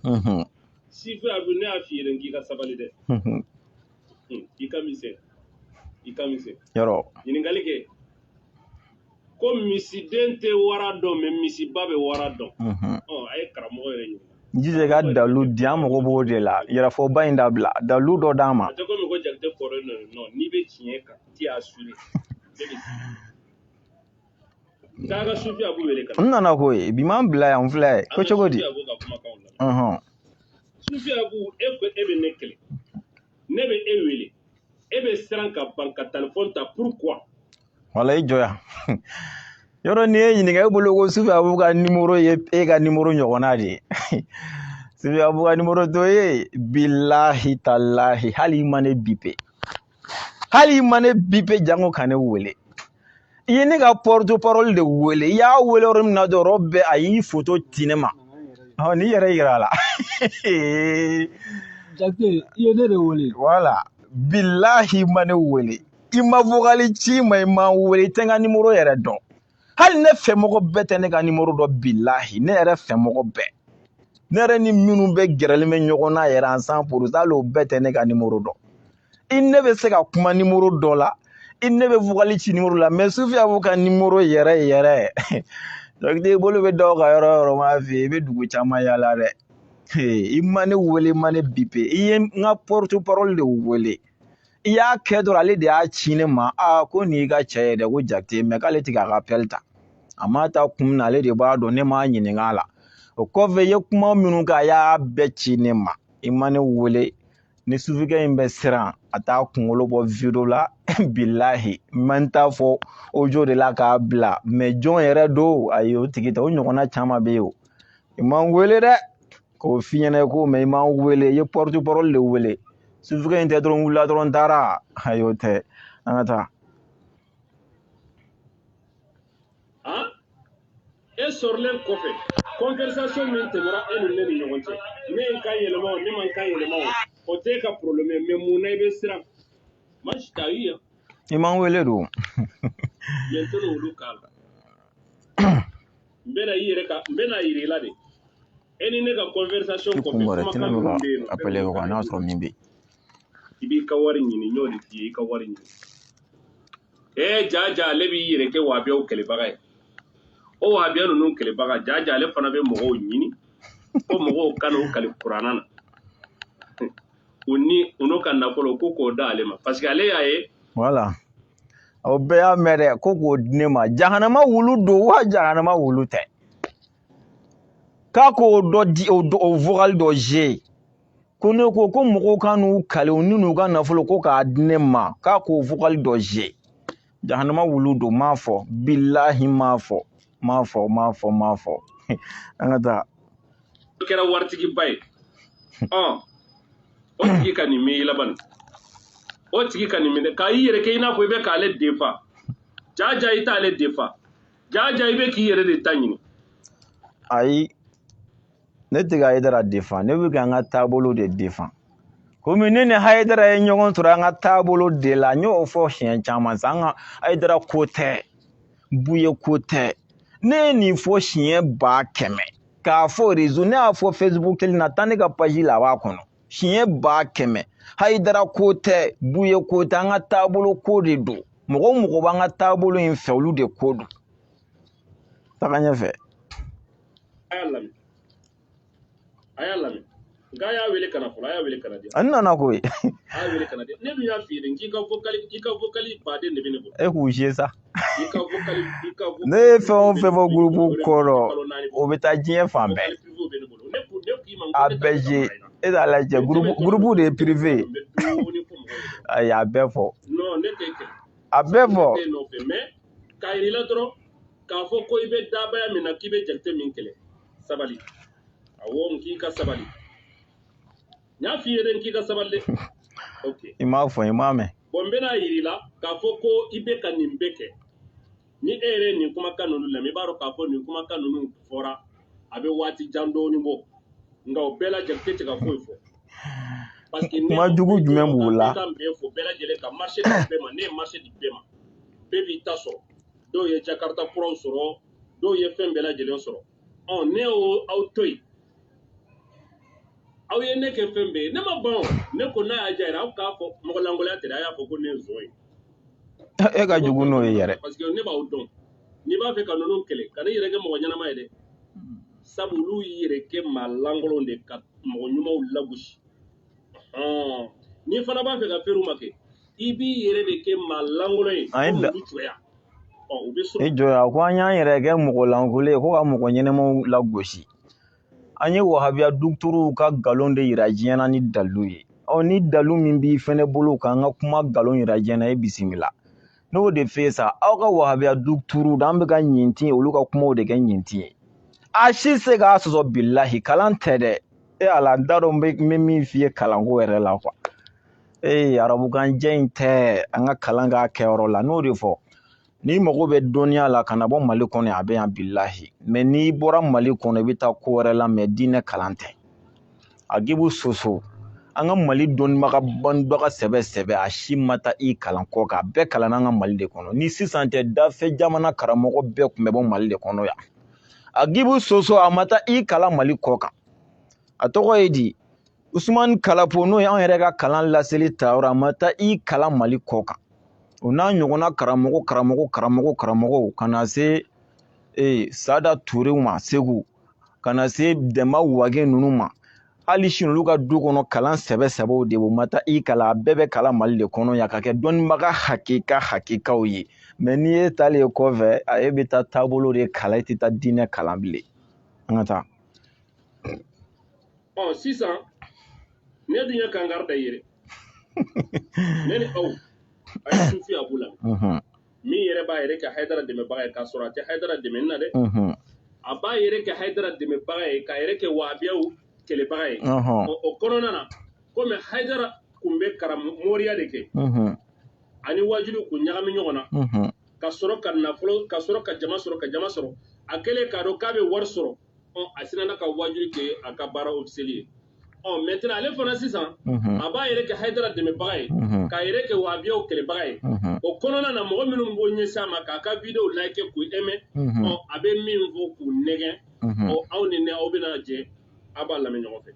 Sufi Abu ne y'a f'i yɛrɛ k'i ka sabali dɛ i ka misɛn yɔrɔ ɲininkali kɛ ko misiden tɛ wara dɔn mɛ misiba bɛ wara dɔn a ye karamɔgɔ yɛrɛ ɲininka jije ka dalu di an mago b'o de la yɛrɛfɔba in dabila dalu dɔ d'an ma a tɛ komi ko Jakite kɔrɔ nɔ n'i bɛ tiɲɛ kan t'i y'a suri k'a ka Sufi Abu wele ka n nana ko ye bi m'an bila yan n filɛ ko cogo di Sufi Abu ka kumakanw la Sufi Abu e ko e bɛ ne kɛlɛ ne bɛ e wele e bɛ siran ka ban ka téléphone ta pourquoi wala i jɔya yɔrɔ ni ye ɲininka e bolo ko Sufi Abu ka numéro ye e ka numéro ɲɔgɔnna de ye Sufi Abu ka numéro t'o ye billahi talahi hali i ma ne bipe hali mane bipe jango kane wele i ne ka porte parole de wele i y'a wele yɔrɔ min na dɔrɔn bɛɛ a y'i photo di ne ma ni yɛrɛ yira la Jakite i ye ne de wele voilà billahi ma ne wele i ma vocal ci ma i ma wele i tɛ n ka numéro yɛrɛ dɔn hali ne fɛmɔgɔ bɛɛ tɛ ne ka numéro dɔn billahi ne yɛrɛ fɛmɔgɔ bɛɛ ne yɛrɛ ni minnu bɛ gɛrɛlen bɛ ɲɔgɔn na yɛrɛ ensemble pour ça o bɛɛ tɛ ne ka numéro dɔn i ne bɛ se ka kuma numéro dɔ la i ne bɛ vocal ci numéro la mais Sufiya b'u ka numéro yɛrɛ donc i bolo bɛ dɔw ka yɔrɔ yɔrɔ m'a f'i ye i bɛ dugu caman yala dɛ i ma ne wele ma ne bipe i ye n ka porte parole de wele i y'a kɛ dɔrɔn ale de y'a ci ne ma ko nin y'i ka cɛ ye dɛ ko Jakite mais k'ale tɛ k'a ka appel ta a m'a ta kun min na ale de b'a dɔn ne m'a ɲininka a la o kɔfɛ i ye kuma minnu kɛ a y'a bɛɛ ci ne ma i ma ne wele ni sufikɛ in bɛ siran a t'a kunkolo bɔ video la billahi n t'a fɔ audio de la k'a bila mais jɔn yɛrɛ don ayi o tigi tɛ o ɲɔgɔnna caman bɛ yen o i m'an wele dɛ k'o f'i ɲɛna ko mais i m'an wele i ye porte parole de wele sufikɛ in tɛ dɔrɔn wulila dɔrɔn taara ayi o tɛ an ka taa. E sɔrɔlen kɔfɛ conversation min tɛmɛra e ni ne ni ɲɔgɔn cɛ ne ye n ka yɛlɛma o ne ma n ka yɛlɛma o o tɛ ka problème ye mais mun na i bɛ siran moi je t'ai eu i m'an wele don maintenant olu k'a la n bɛna i yɛrɛ ka n bɛna yir'i la de e ni ne ka conversation kɔfɛ kumakan minnu bɛ yen nɔ appelé ko n'a sɔrɔ min bɛ i b'i ka wari ɲini n y'o de f'i ye i ka wari ɲini jaja ale b'i yɛrɛ kɛ wahabiyaw kɛlɛbaga ye o wahabiya ninnu kɛlɛbaga jaja ale fana bɛ mɔgɔw ɲini ko mɔgɔw ka n'o kali kuranna na u n'o ka nafolo ko k'o da ale ma parce que ale y'a ye voilà o bɛɛ y'a mɛn dɛ ko k'o di ne ma jahanama wulu don wa jahanama wulu tɛ k'a k'o dɔ di o vocal dɔ jee ko ne ko ko mɔgɔw ka n'u kali u ni n'u ka nafolo ko k'a di ne ma k'a k'o vocal dɔ jee jahanama wulu don m'a fɔ billahi m'a fɔ an ka taa o kɛra waritigiba ye o tigi ka nin mɛn i laban o tigi ka nin mɛn k'a i yɛrɛ kɛ i n'a fɔ i bɛ k'ale defa jaja i t'ale defa jaja i bɛ k'i yɛrɛ de ta ɲini ayi ne tɛ ka Hayidara defa ne bɛ k'an ka taabolo de defa komi ne ni Hayidara ye ɲɔgɔn sɔrɔ an ka taabolo de la n y'o fɔ siɲɛ caman sa an ka Hayidara ko tɛ Buye ko tɛ ne ye nin fɔ siɲɛ 100 k'a fɔ réseau ne y'a fɔ Facebook kelen na taa ne ka page la a b'a kɔnɔ siɲɛ 100 Hayidara ko tɛ Buye ko tɛ an ka taabolo ko de don mɔgɔ b'an ka taabolo in fɛ olu de ko don taga ɲɛfɛ a y'a lamɛn nka a y'a wele kana fɔlɔ a y'a wele kana di a nana koyi a y'a wele kana di ne dun y'a f'i ye k'i ka vocal baden de bɛ ne bolo e k'u siye sa i ka vocal ne ye fɛn o fɛn fɔ groupe kɔrɔ o bɛ taa diɲɛ fan bɛɛ a bɛɛ siye e t'a lajɛ groupe de ye privé ayi a bɛɛ fɔ a bɛɛ fɔ mais k'a yir'i la dɔrɔn k'a fɔ ko i bɛ dabaya min na k'i bɛ Jakite min kɛlɛ sabali awɔ n k'i ka sabali n y'a f'i ye dɛ n k'i ka sabali dɛ ok i m'a fɔ i m'a mɛn bon n bɛna yir'i la k'a fɔ ko i bɛ ka nin bɛɛ kɛ ni e yɛrɛ ye nin kumakan ninnu lamɛn i b'a dɔn k'a fɔ nin kumakan ninnu fɔra a bɛ waati jan dɔɔni bɔ nka o bɛɛ la Jakite tɛ ka foyi fɔ parce que kuma jugu jumɛn b'u la kan bɛɛ fɔ bɛɛ lajɛlen ka marché di bɛɛ ma ne ye marché di bɛɛ ma bɛɛ b'i ta sɔrɔ dɔw ye Jakarta kuraw sɔrɔ dɔw ye fɛn bɛɛ lajɛlen sɔrɔ ne y'o aw to yen aw ye ne kɛ fɛn bɛɛ ye ne ma ban ne ko n'a y'a diya yɛrɛ aw k'a fɔ mɔgɔlankolon tɛ a y'a fɔ ko ne ye nson ye e ka jugu n'o ye yɛrɛ parce que ne b'aw dɔn n'i b'a fɛ ka ninnu kɛlɛ ka ne yɛrɛ kɛ mɔgɔ ɲɛnama ye dɛ sabu olu y'i yɛrɛ kɛ maa lankolon de ka mɔgɔ ɲumanw lagosi n'i fana b'a fɛ ka feere ma kɛ i b'i yɛrɛ de kɛ maa lankolon ye ko olu cogoya u bɛ sɔrɔ i jɔya ko an y'an yɛrɛ kɛ mɔgɔ lankolon ye ko ka mɔgɔ ɲɛnamaw lagosi an ye wahabiya docteurw ka nkalon de yira diɲɛ na ni dalilu ye ni dalilu min b'i fɛnɛ bolo k'an ka kuma nkalon yira diɲɛ na e bisimila n'o de f'e sa aw ka wahabiya docteurw an bɛ ka ɲinti olu ka kumaw de kɛ ɲinti ye a si se k'a sɔsɔ bilahi kalan tɛ dɛ ala n t'a dɔn n bɛ min f'i ye kalanko yɛrɛ la arabukan jɛ in tɛ an ka kalan k'a kɛyɔrɔ la n'o de fɔ n'i mago bɛ dɔnniya la kana bɔ Mali kɔnɔ a bɛ yan bilahi mais n'i bɔra Mali kɔnɔ i bɛ taa ko wɛrɛ la mais diinɛ kalan tɛ a gibu soso an ka Mali dɔnnibaga banbaga sɛbɛ a si ma taa i kalan kɔ kan a bɛɛ kalan an ka Mali de kɔnɔ ni sisan tɛ dafɛ jamana karamɔgɔ bɛɛ tun bɛ bɔ Mali de kɔnɔ yan a gibu soso a ma taa i kalan Mali kɔ kan a tɔgɔ ye di Usman Kalapo n'o ye an yɛrɛ ka kalan laseli tayɔrɔ a ma taa i kalan Mali kɔ kan o n'a ɲɔgɔnna karamɔgɔ ka na se Sada Turew ma Segu ka na se Dɛma Wage ninnu ma hali sini olu ka du kɔnɔ kalan sɛbɛw de u ma taa i kalan a bɛɛ bɛ kalan Mali de kɔnɔ yan ka kɛ dɔnnibaga hakikaw ye mais n'i ye taalen kɔfɛ e bɛ taa taabolo de kalan i tɛ taa diinɛ kalan bilen an ka taa sisan ne dun ye kankari da yɛrɛ ne ni aw a ye sufi a b'u la min yɛrɛ b'a yɛrɛ kɛ Hayidara dɛmɛbaga ye k'a sɔrɔ a tɛ Hayidara dɛmɛ na dɛ a b'a yɛrɛ kɛ Hayidara dɛmɛbaga ye k'a yɛrɛ kɛ wahabiyaw kɛlɛbaga ye o kɔnɔna na komi Hayidara kun bɛ Moriya de kɛ ani wajulu kun ɲagami ɲɔgɔn na ka sɔrɔ ka nafolo ka sɔrɔ ka jama sɔrɔ a kɛlen k'a dɔn k'a bɛ wari sɔrɔ a sinana ka wajulu kɛ a ka baara ofisiyeli ye maintenant ale fana sisan a b'a yɛrɛ kɛ Hayidara dɛmɛbaga ye k'a yɛrɛ kɛ wahabiyaw kɛlɛbaga ye o kɔnɔna na mɔgɔ minnu b'o ɲɛsin a ma k'a ka vidéo like k'u aimer a bɛ min fɔ k'u nɛgɛn aw ni ne aw bɛna jɛ a b'a lamɛn ɲɔgɔn fɛ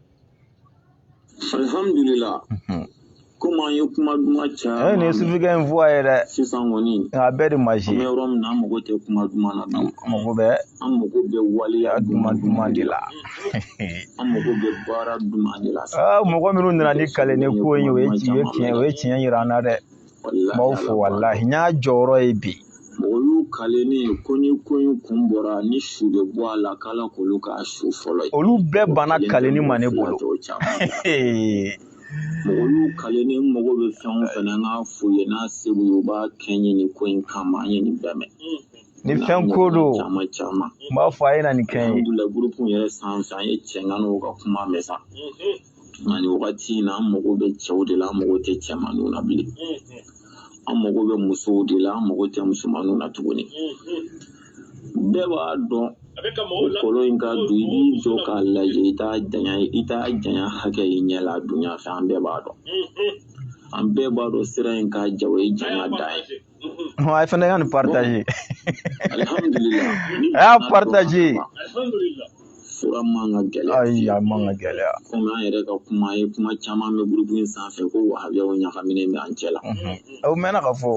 alhamdulillah komi an ye kuma duman caman nin ye sufigɛ in fɔ a ye dɛ sisan kɔni a bɛɛ de masi an bɛ yɔrɔ min na an mago tɛ kuma duman na an mago bɛ waleya duman de la an mago bɛ baara duman de la mɔgɔ minnu nana ni kalenni ko in o ye tiɲɛ yira an na dɛ m'aw fo wallahi n y'a jɔyɔrɔ ye bi mɔgɔ y'u kalenni ko ni ko in kun bɔra ni su bɛ bɔ a la k'ala k'olu ka su fɔlɔ ye olu bɛɛ banna kalenni ma ne bolo mɔgɔ y'u kalenni mago bɛ fɛn o fɛn na an k'a f'u ye n'a se b'u ye u b'a kɛ n ye nin ko in kama an ye nin bɛɛ mɛn ni fɛn ko don caman n b'a fɔ a ye na nin kɛ n ye alhamdulillah groupe yɛrɛ sanfɛ an ye cɛŋaniw ka kuma mɛn sa nka nin wagati in na an mago bɛ cɛw de la an mago tɛ cɛmanninw na bilen an mago bɛ musow de la an mago tɛ musomanninw na tuguni bɛɛ b'a dɔn kɔlɔn in ka don i b'i jɔ k'a lajɛ i t'a janya hakɛ i ɲɛ la dunya fɛ an bɛɛ b'a dɔn an bɛɛ b'a dɔn sira in ka ja o ye janya dan ye a fana y'a nin partager alhamdulillah a y'a partager fura man ka gɛlɛya ayi a man ka gɛlɛya komi an yɛrɛ ka kuma ye kuma caman bɛ groupe in sanfɛ ko wahabiyaw ɲagaminen bɛ an cɛ la o mɛnna ka fɔ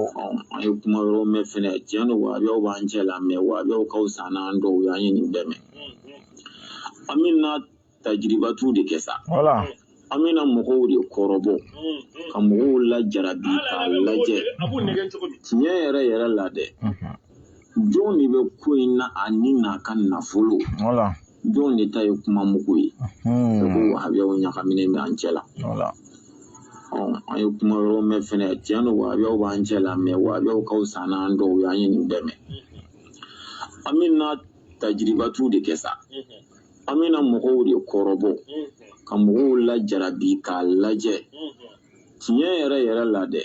an ye kuma yɔrɔ mɛn fɛnɛ tiɲɛ don wahabiyaw b'an cɛ la mais wahabiyaw ka fisa n'an dɔw ye an ye nin bɛɛ mɛn an bɛna tajiribatu de kɛ sa voilà an bɛna mɔgɔw de kɔrɔbɔ ka mɔgɔw lajarabi k'a lajɛ tiɲɛ yɛrɛ la dɛ jɔn de bɛ ko in na ani n'a ka nafolo voilà jɔn de ta ye kuma mugu ye ko wahabiyaw ɲagaminen bɛ an cɛ la voilà an ye kuma yɔrɔ mɛn fɛnɛ tiɲɛ don wahabiyaw b'an cɛ la mais wahabiyaw ka fisa n'an dɔw ye an ye nin bɛɛ mɛn an bɛna tajiribatu de kɛ sa an bɛna mɔgɔw de kɔrɔbɔ ka mɔgɔw lajarabi k'a lajɛ tiɲɛ yɛrɛ la dɛ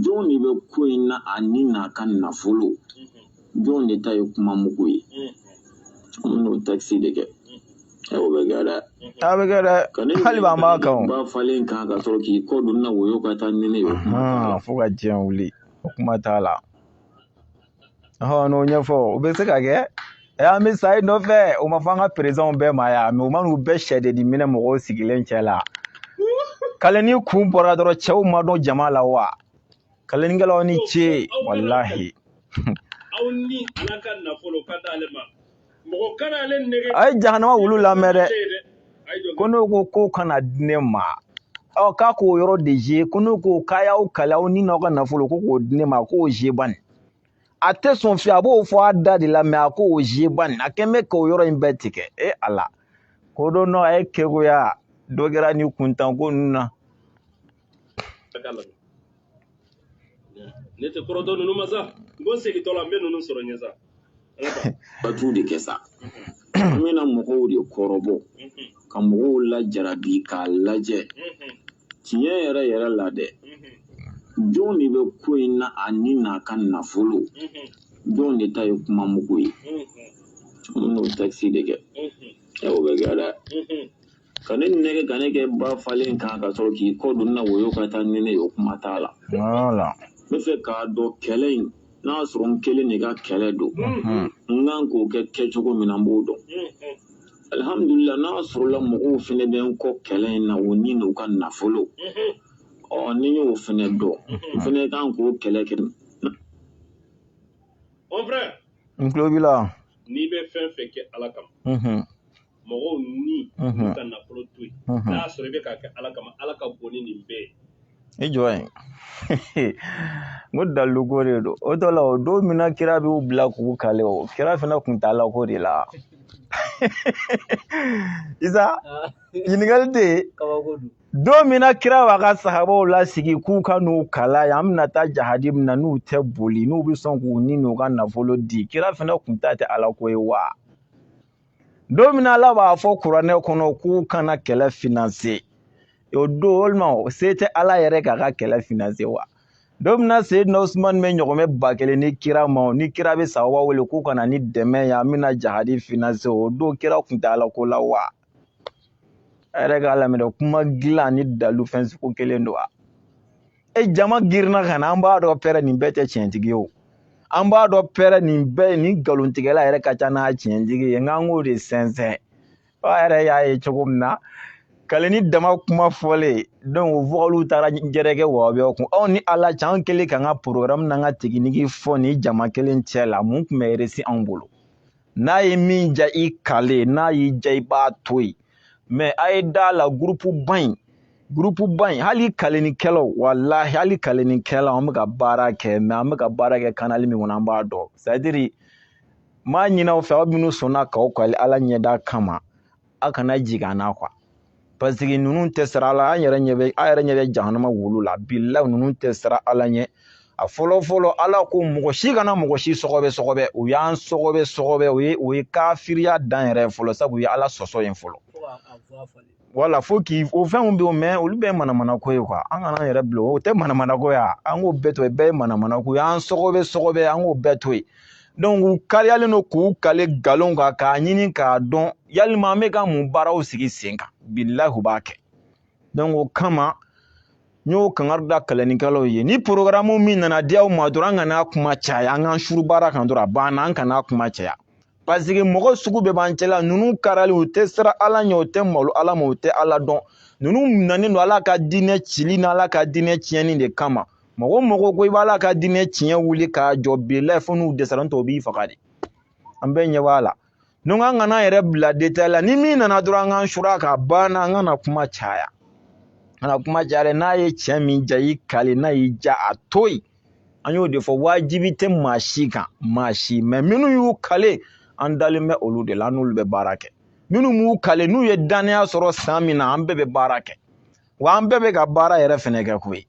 jɔn de bɛ ko in na ani n'a ka nafolo jɔn de ta ye kuma mugu ye an bɛn'o taxi de kɛ o bɛ kɛ dɛ a bɛ kɛ dɛ hali b'an b'a kan ba falen kan ka sɔrɔ k'i kɔ don na woyo ka taa ni ne ye fo ka diɲɛ wuli o kuma t'a la n'o ɲɛfɔ o bɛ se ka kɛ an bɛ sa i nɔfɛ o ma fɔ an ka présidents bɛɛ ma yan mais u man'u bɛɛ sɛ de minɛ mɔgɔw sigilen cɛ la kalenni kun bɔra dɔrɔn cɛw ma dɔn jama la wa kalennikɛlaw ni ce walahi aw ni ala ka nafolo ka d'ale ma mɔgɔ kana ale nɛgɛ a ye jahanama wulu lamɛn dɛ ko n'o ko kana di ne ma k'a k'o yɔrɔ de je ko n'o ko k'a y'aw kale aw ni n'aw ka nafolo ko k'o di ne ma k'o je bani a tɛ sɔn fiye a b'o fɔ a da de la mais a k'o je bani a kɛn bɛ k'o yɔrɔ in bɛɛ tigɛ ala ko don nɔ a ye keguya dɔ kɛra ni kuntan ko ninnu na ne tɛ kɔrɔtɔ ninnu ma sa n ko segintɔ la n bɛ ninnu sɔrɔ ɲɛ sa batu de kɛ sa an bɛna mɔgɔw de kɔrɔbɔ ka mɔgɔw lajarabi k'a lajɛ tiɲɛ yɛrɛ yɛrɛ la dɛ jɔn de bɛ ko in na ani n'a ka nafolo jɔn de ta ye kuma mugu ye n'o taxi de kɛ o bɛ kɛ dɛ ka ne nɛgɛ ka ne kɛ ba falen kan ka sɔrɔ k'i kɔ don na woyo ka taa ni ne ye o kuma t'a la n bɛ fɛ k'a dɔn kɛlɛ in n'a sɔrɔ n kelen de ka kɛlɛ don n kan k'o kɛ kɛcogo min na n b'o dɔn alhamdulillah n'a sɔrɔla mɔgɔw fɛnɛ bɛ n kɔ kɛlɛ in na o ni n'u ka nafolo ni y'o fɛnɛ dɔn n fɛnɛ kan k'o kɛlɛ kɛ mon frère n tulo b'i la n'i bɛ fɛn fɛn kɛ ala kama mɔgɔw ni n'u ka nafolo to yen n'a sɔrɔ i bɛ k'a kɛ ala kama ala ka bon ni nin bɛɛ ye i jɔ yen n ko daluko de don o tɔ la o don min na kira b'u bila k'u kale o kira fɛnɛ kun t'a la ko de la isa ɲininkali tɛ yen don min na kira b'a ka sahabaw lasigi k'u ka n'u kala yan an bɛna taa jahadi min na n'u tɛ boli n'u bɛ sɔn k'u ni n'u ka nafolo di kira fɛnɛ kun ta tɛ ala ko ye wa don min na ala b'a fɔ kuranɛ kɔnɔ k'u kana kɛlɛ finanse o don walima se tɛ ala yɛrɛ k'a ka kɛlɛ finanse wa don min na Seyidina Usman bɛ ɲɔgɔmɛ 1000 ni kira ma ni kira bɛ sahaba wele k'u kana ni dɛmɛ ye an bɛna jahadi finanse o don kira kun tɛ ala ko la wa a yɛrɛ k'a lamɛn kuma dilan ni dalu fɛn sugu kelen don wa jama girinna ka na an b'a dɔn pɛrɛ nin bɛɛ tɛ tiɲɛtigi ye o an b'a dɔn pɛrɛ nin bɛɛ nin nkalontigɛla yɛrɛ ka ca n'a tiɲɛtigi ye nk'an k'o de sɛnsɛn o yɛrɛ y'a ye cogo min na kale ni dama kuma fɔlen donc o vocal taara jɛrɛkɛ wahabiyaw kun aw ni ala cɛ an kɛlen k'an ka programme n'an ka tekiniki fɔ ni jama kelen cɛ la mun tun bɛ resi anw bolo n'a ye min ja i kale n'a y'i ja i b'a to yen mais a ye da la groupe ba in hali kalenikɛlaw walahi hali kalenikɛlaw an bɛ ka baara kɛ mais an bɛ ka baara kɛ kanali min kɔnɔ an b'a dɔn c'est à dire m'a ɲini aw fɛ aw minnu sɔnna k'aw kale ala ɲɛda kama aw kana jigin an na quoi parce que ninnu tɛ sira ala an yɛrɛ ɲɛ bɛ jahanama wolo la bilahi ninnu tɛ sira ala ɲɛ a fɔlɔ ala ko mɔgɔ si kana mɔgɔ si sɔgɔbɛ u y'an sɔgɔbɛ o ye kafiriya dan yɛrɛ fɔlɔ sabu u ye ala sɔsɔ yen fɔlɔ wala fo k'i o fɛnw bɛ yen mais olu bɛɛ ye manamana ko ye quoi an kana an yɛrɛ bila o tɛ manamana ko ye an k'o bɛɛ to yen bɛɛ ye manamana ko ye an sɔgɔbɛ an k'o bɛɛ to yen donc u kariyalen don k'u kale galon kan k'a ɲini k'a dɔn yalima an bɛ ka mun baaraw sigi sen kan bilahi u b'a kɛ donc o kama n y'o kangari da kalanikɛlaw ye ni programme min nana di aw ma dɔrɔn an kana kuma caya an k'an suru baara kan dɔrɔn a banna an kana kuma caya parce que mɔgɔ sugu bɛɛ b'an cɛla ninnu karali u tɛ sira ala ɲɛ u tɛ malo ala ma u tɛ ala dɔn ninnu nanen don ala ka diinɛ cili ni ala ka diinɛ tiɲɛni de kama mɔgɔ ko i b'ala ka diinɛ tiɲɛ wuli k'a jɔ bilahi fo n'u dɛsɛra n'o tɛ o b'i faga de an bɛɛ ɲɛ b'a la donc an kana yɛrɛ bila détail la ni min nana dɔrɔn an k'an sura k'a banna an kana kuma caya n'a ye tiɲɛ min ja i kale n'a y'i ja a to yen an y'o de fɔ wajibi tɛ maa si kan maa si mais minnu y'u kale an dalen bɛ olu de la an n'olu bɛ baara kɛ minnu m'u kale n'u ye dannaya sɔrɔ san min na an bɛɛ bɛ baara kɛ wa an bɛɛ bɛ ka baara yɛrɛ fɛnɛ kɛ koyi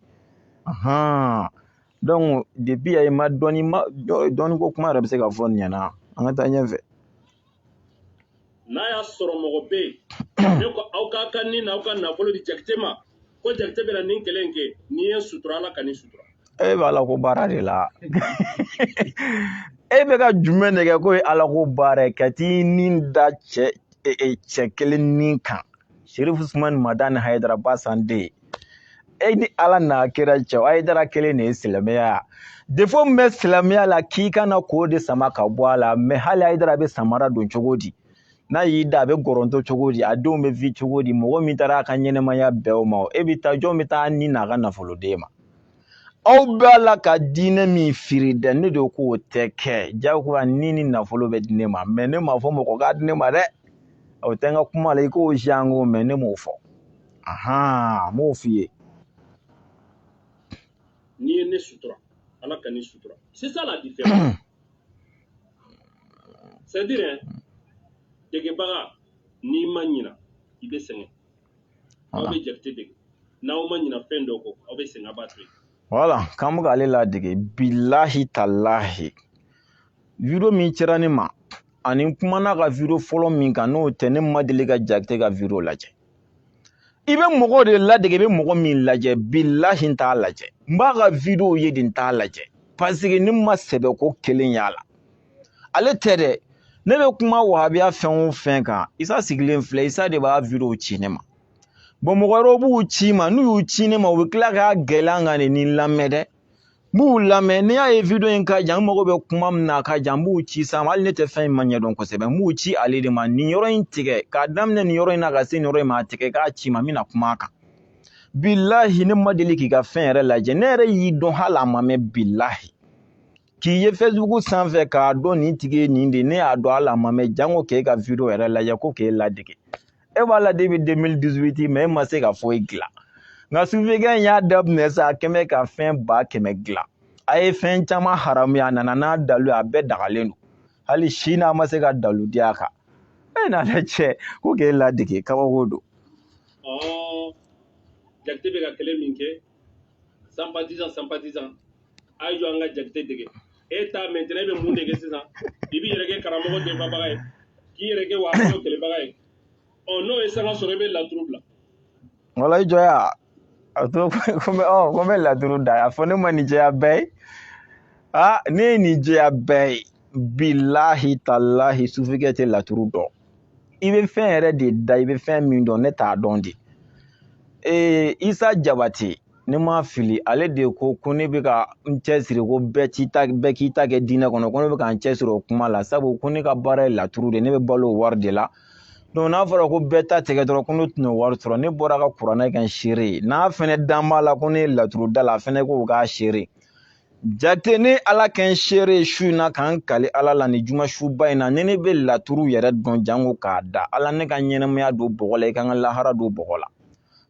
donc depuis a ye ma dɔɔni ko kuma yɛrɛ bɛ se ka fɔ nin ɲɛna an ka taa ɲɛfɛ n'a y'a sɔrɔ mɔgɔ bɛ yen ne ko aw ka kan ni n'aw ka nafolo di jakite ma ko jakite bɛ na nin kɛlɛ in kɛ n'i ye sutura ala ka nin sutura e bɛ ala ko baara de la e bɛ ka jumɛn de kɛ ko ye ala ko baara ye ka t'i nin da cɛ kelen nin kan Sheriff Usman Madani Haidara Basande e ni ala n'a kɛra cɛ Haidara kelen de ye silamɛya defo min bɛ silamɛya la k'i kana k'o de sama ka bɔ a la mais hali Haidara bɛ samara don cogo di n'a y'i da a bɛ gɔrɔntɔ cogo di a denw bɛ vi cogo di mɔgɔ min taara a ka ɲɛnɛmaya bɛɛ o ma e bɛ taa jɔn bɛ taa ni n'a ka nafoloden ma aw bɛ ala ka diinɛ min firi dɛ ne de k'o tɛ kɛ jagoya ni nafolo bɛ di ne ma mais ne m'a fɔ mɔgɔ k'a di ne ma dɛ o tɛ n ka kuma la i k'o jango mais ne m'o fɔ m'o f'i ye n'i ye ne sutura ala ka ni sutura c'est ça la différence c'est dire degebaga n'i ma ɲina i bɛ sɛgɛn aw bɛ jakite dege n'aw ma ɲina fɛn dɔw kɔ aw bɛ sɛgɛn a b'a to yen voilà k'an bɛ k'ale ladege bilahi talahi video min cɛra ne ma ani kumana ka video fɔlɔ min kan n'o tɛ ne ma deli ka jakite ka video lajɛ ibe mogo de ladege ibe mogo min lajɛ billahi t'a lajɛ n b'a ka video ye de t'a lajɛ parce que ni ma sɛbɛ ko kelen y'a la ale tɛ dɛ ne bɛ kuma wahabiya fɛn o fɛn kan Isa sigilen filɛ Isa de b'a video ci ne ma bon mɔgɔ wɛrɛw b'u ci ma n'u y'u ci ne ma u bɛ tila k'a gɛlɛya kan de ni lamɛn dɛ n b'u lamɛn n'i y'a ye video in ka jan n mago bɛ kuma min na a ka jan n b'u ci sa ma hali ne tɛ fɛn in ma ɲɛdɔn kosɛbɛ n b'u ci ale de ma nin yɔrɔ in tigɛ k'a daminɛ nin yɔrɔ in na ka se nin yɔrɔ in ma a tigɛ k'a ci ma n bɛna kuma a kan billahi ne ma deli k'i ka fɛn yɛrɛ lajɛ ne yɛrɛ y'i dɔn hali a ma mɛn billahi k'i ye Facebook sanfɛ k'a dɔn nin tigi ye nin de ne y'a dɔn hali a ma mɛn jango k'e ka video yɛrɛ lajɛ ko k'e ladege e b'a la depuis 2018 mais e ma se ka foyi dilan nka sufɛkɛ in y'a daminɛ sa a kɛmɛ ka fɛn 100 dilan a ye fɛn caman haramuya a nana n'a dalu a bɛɛ dagalen don hali sini a ma se ka dalu di a kan e n'ale cɛ ko k'e ladege kabako don Jakite bɛ ka kɛlɛ min kɛ sympathisant a ye jɔ an ka Jakite dege e ta maintenant e bɛ mun dege sisan i b'i yɛrɛ kɛ karamɔgɔ dɛmɛbaga ye k'i yɛrɛ kɛ wahabiyaw kɛlɛbaga ye n'o ye sanga sɔrɔ i bɛ laturu bila wala i jɔya a to ko n bɛ laturu da a fɔ ne ma nin jɛya bɛɛ ye ne ye nin jɛya bɛɛ ye billahi tallahi sufɛkɛ tɛ laturu dɔn i bɛ fɛn yɛrɛ de da i bɛ fɛn min dɔn ne t'a dɔn de Isa Jabate ne ma fili ale de ko ne bɛ ka n cɛsiri ko bɛɛ k'i ta kɛ diinɛ kɔnɔ ko ne bɛ ka n cɛsiri o kuma la sabu ko ne ka baara ye laturu de ne bɛ balo o wari de la donc n'a fɔra ko bɛɛ ta tigɛ dɔrɔn ko ne tɛna wari sɔrɔ ne bɔra ka kuranɛ kɛ n seere n'a fɛnɛ dan b'a la ko ne ye laturu da la a fɛnɛ ko k'a seere Jakite ne ala kɛ n seere su in na k'an kali ala la ni juma suba in na ne bɛ laturu yɛrɛ dɔn jango k'a da ala ne ka ɲɛnɛmaya don bɔgɔ la i ka n ka lahara don bɔgɔ la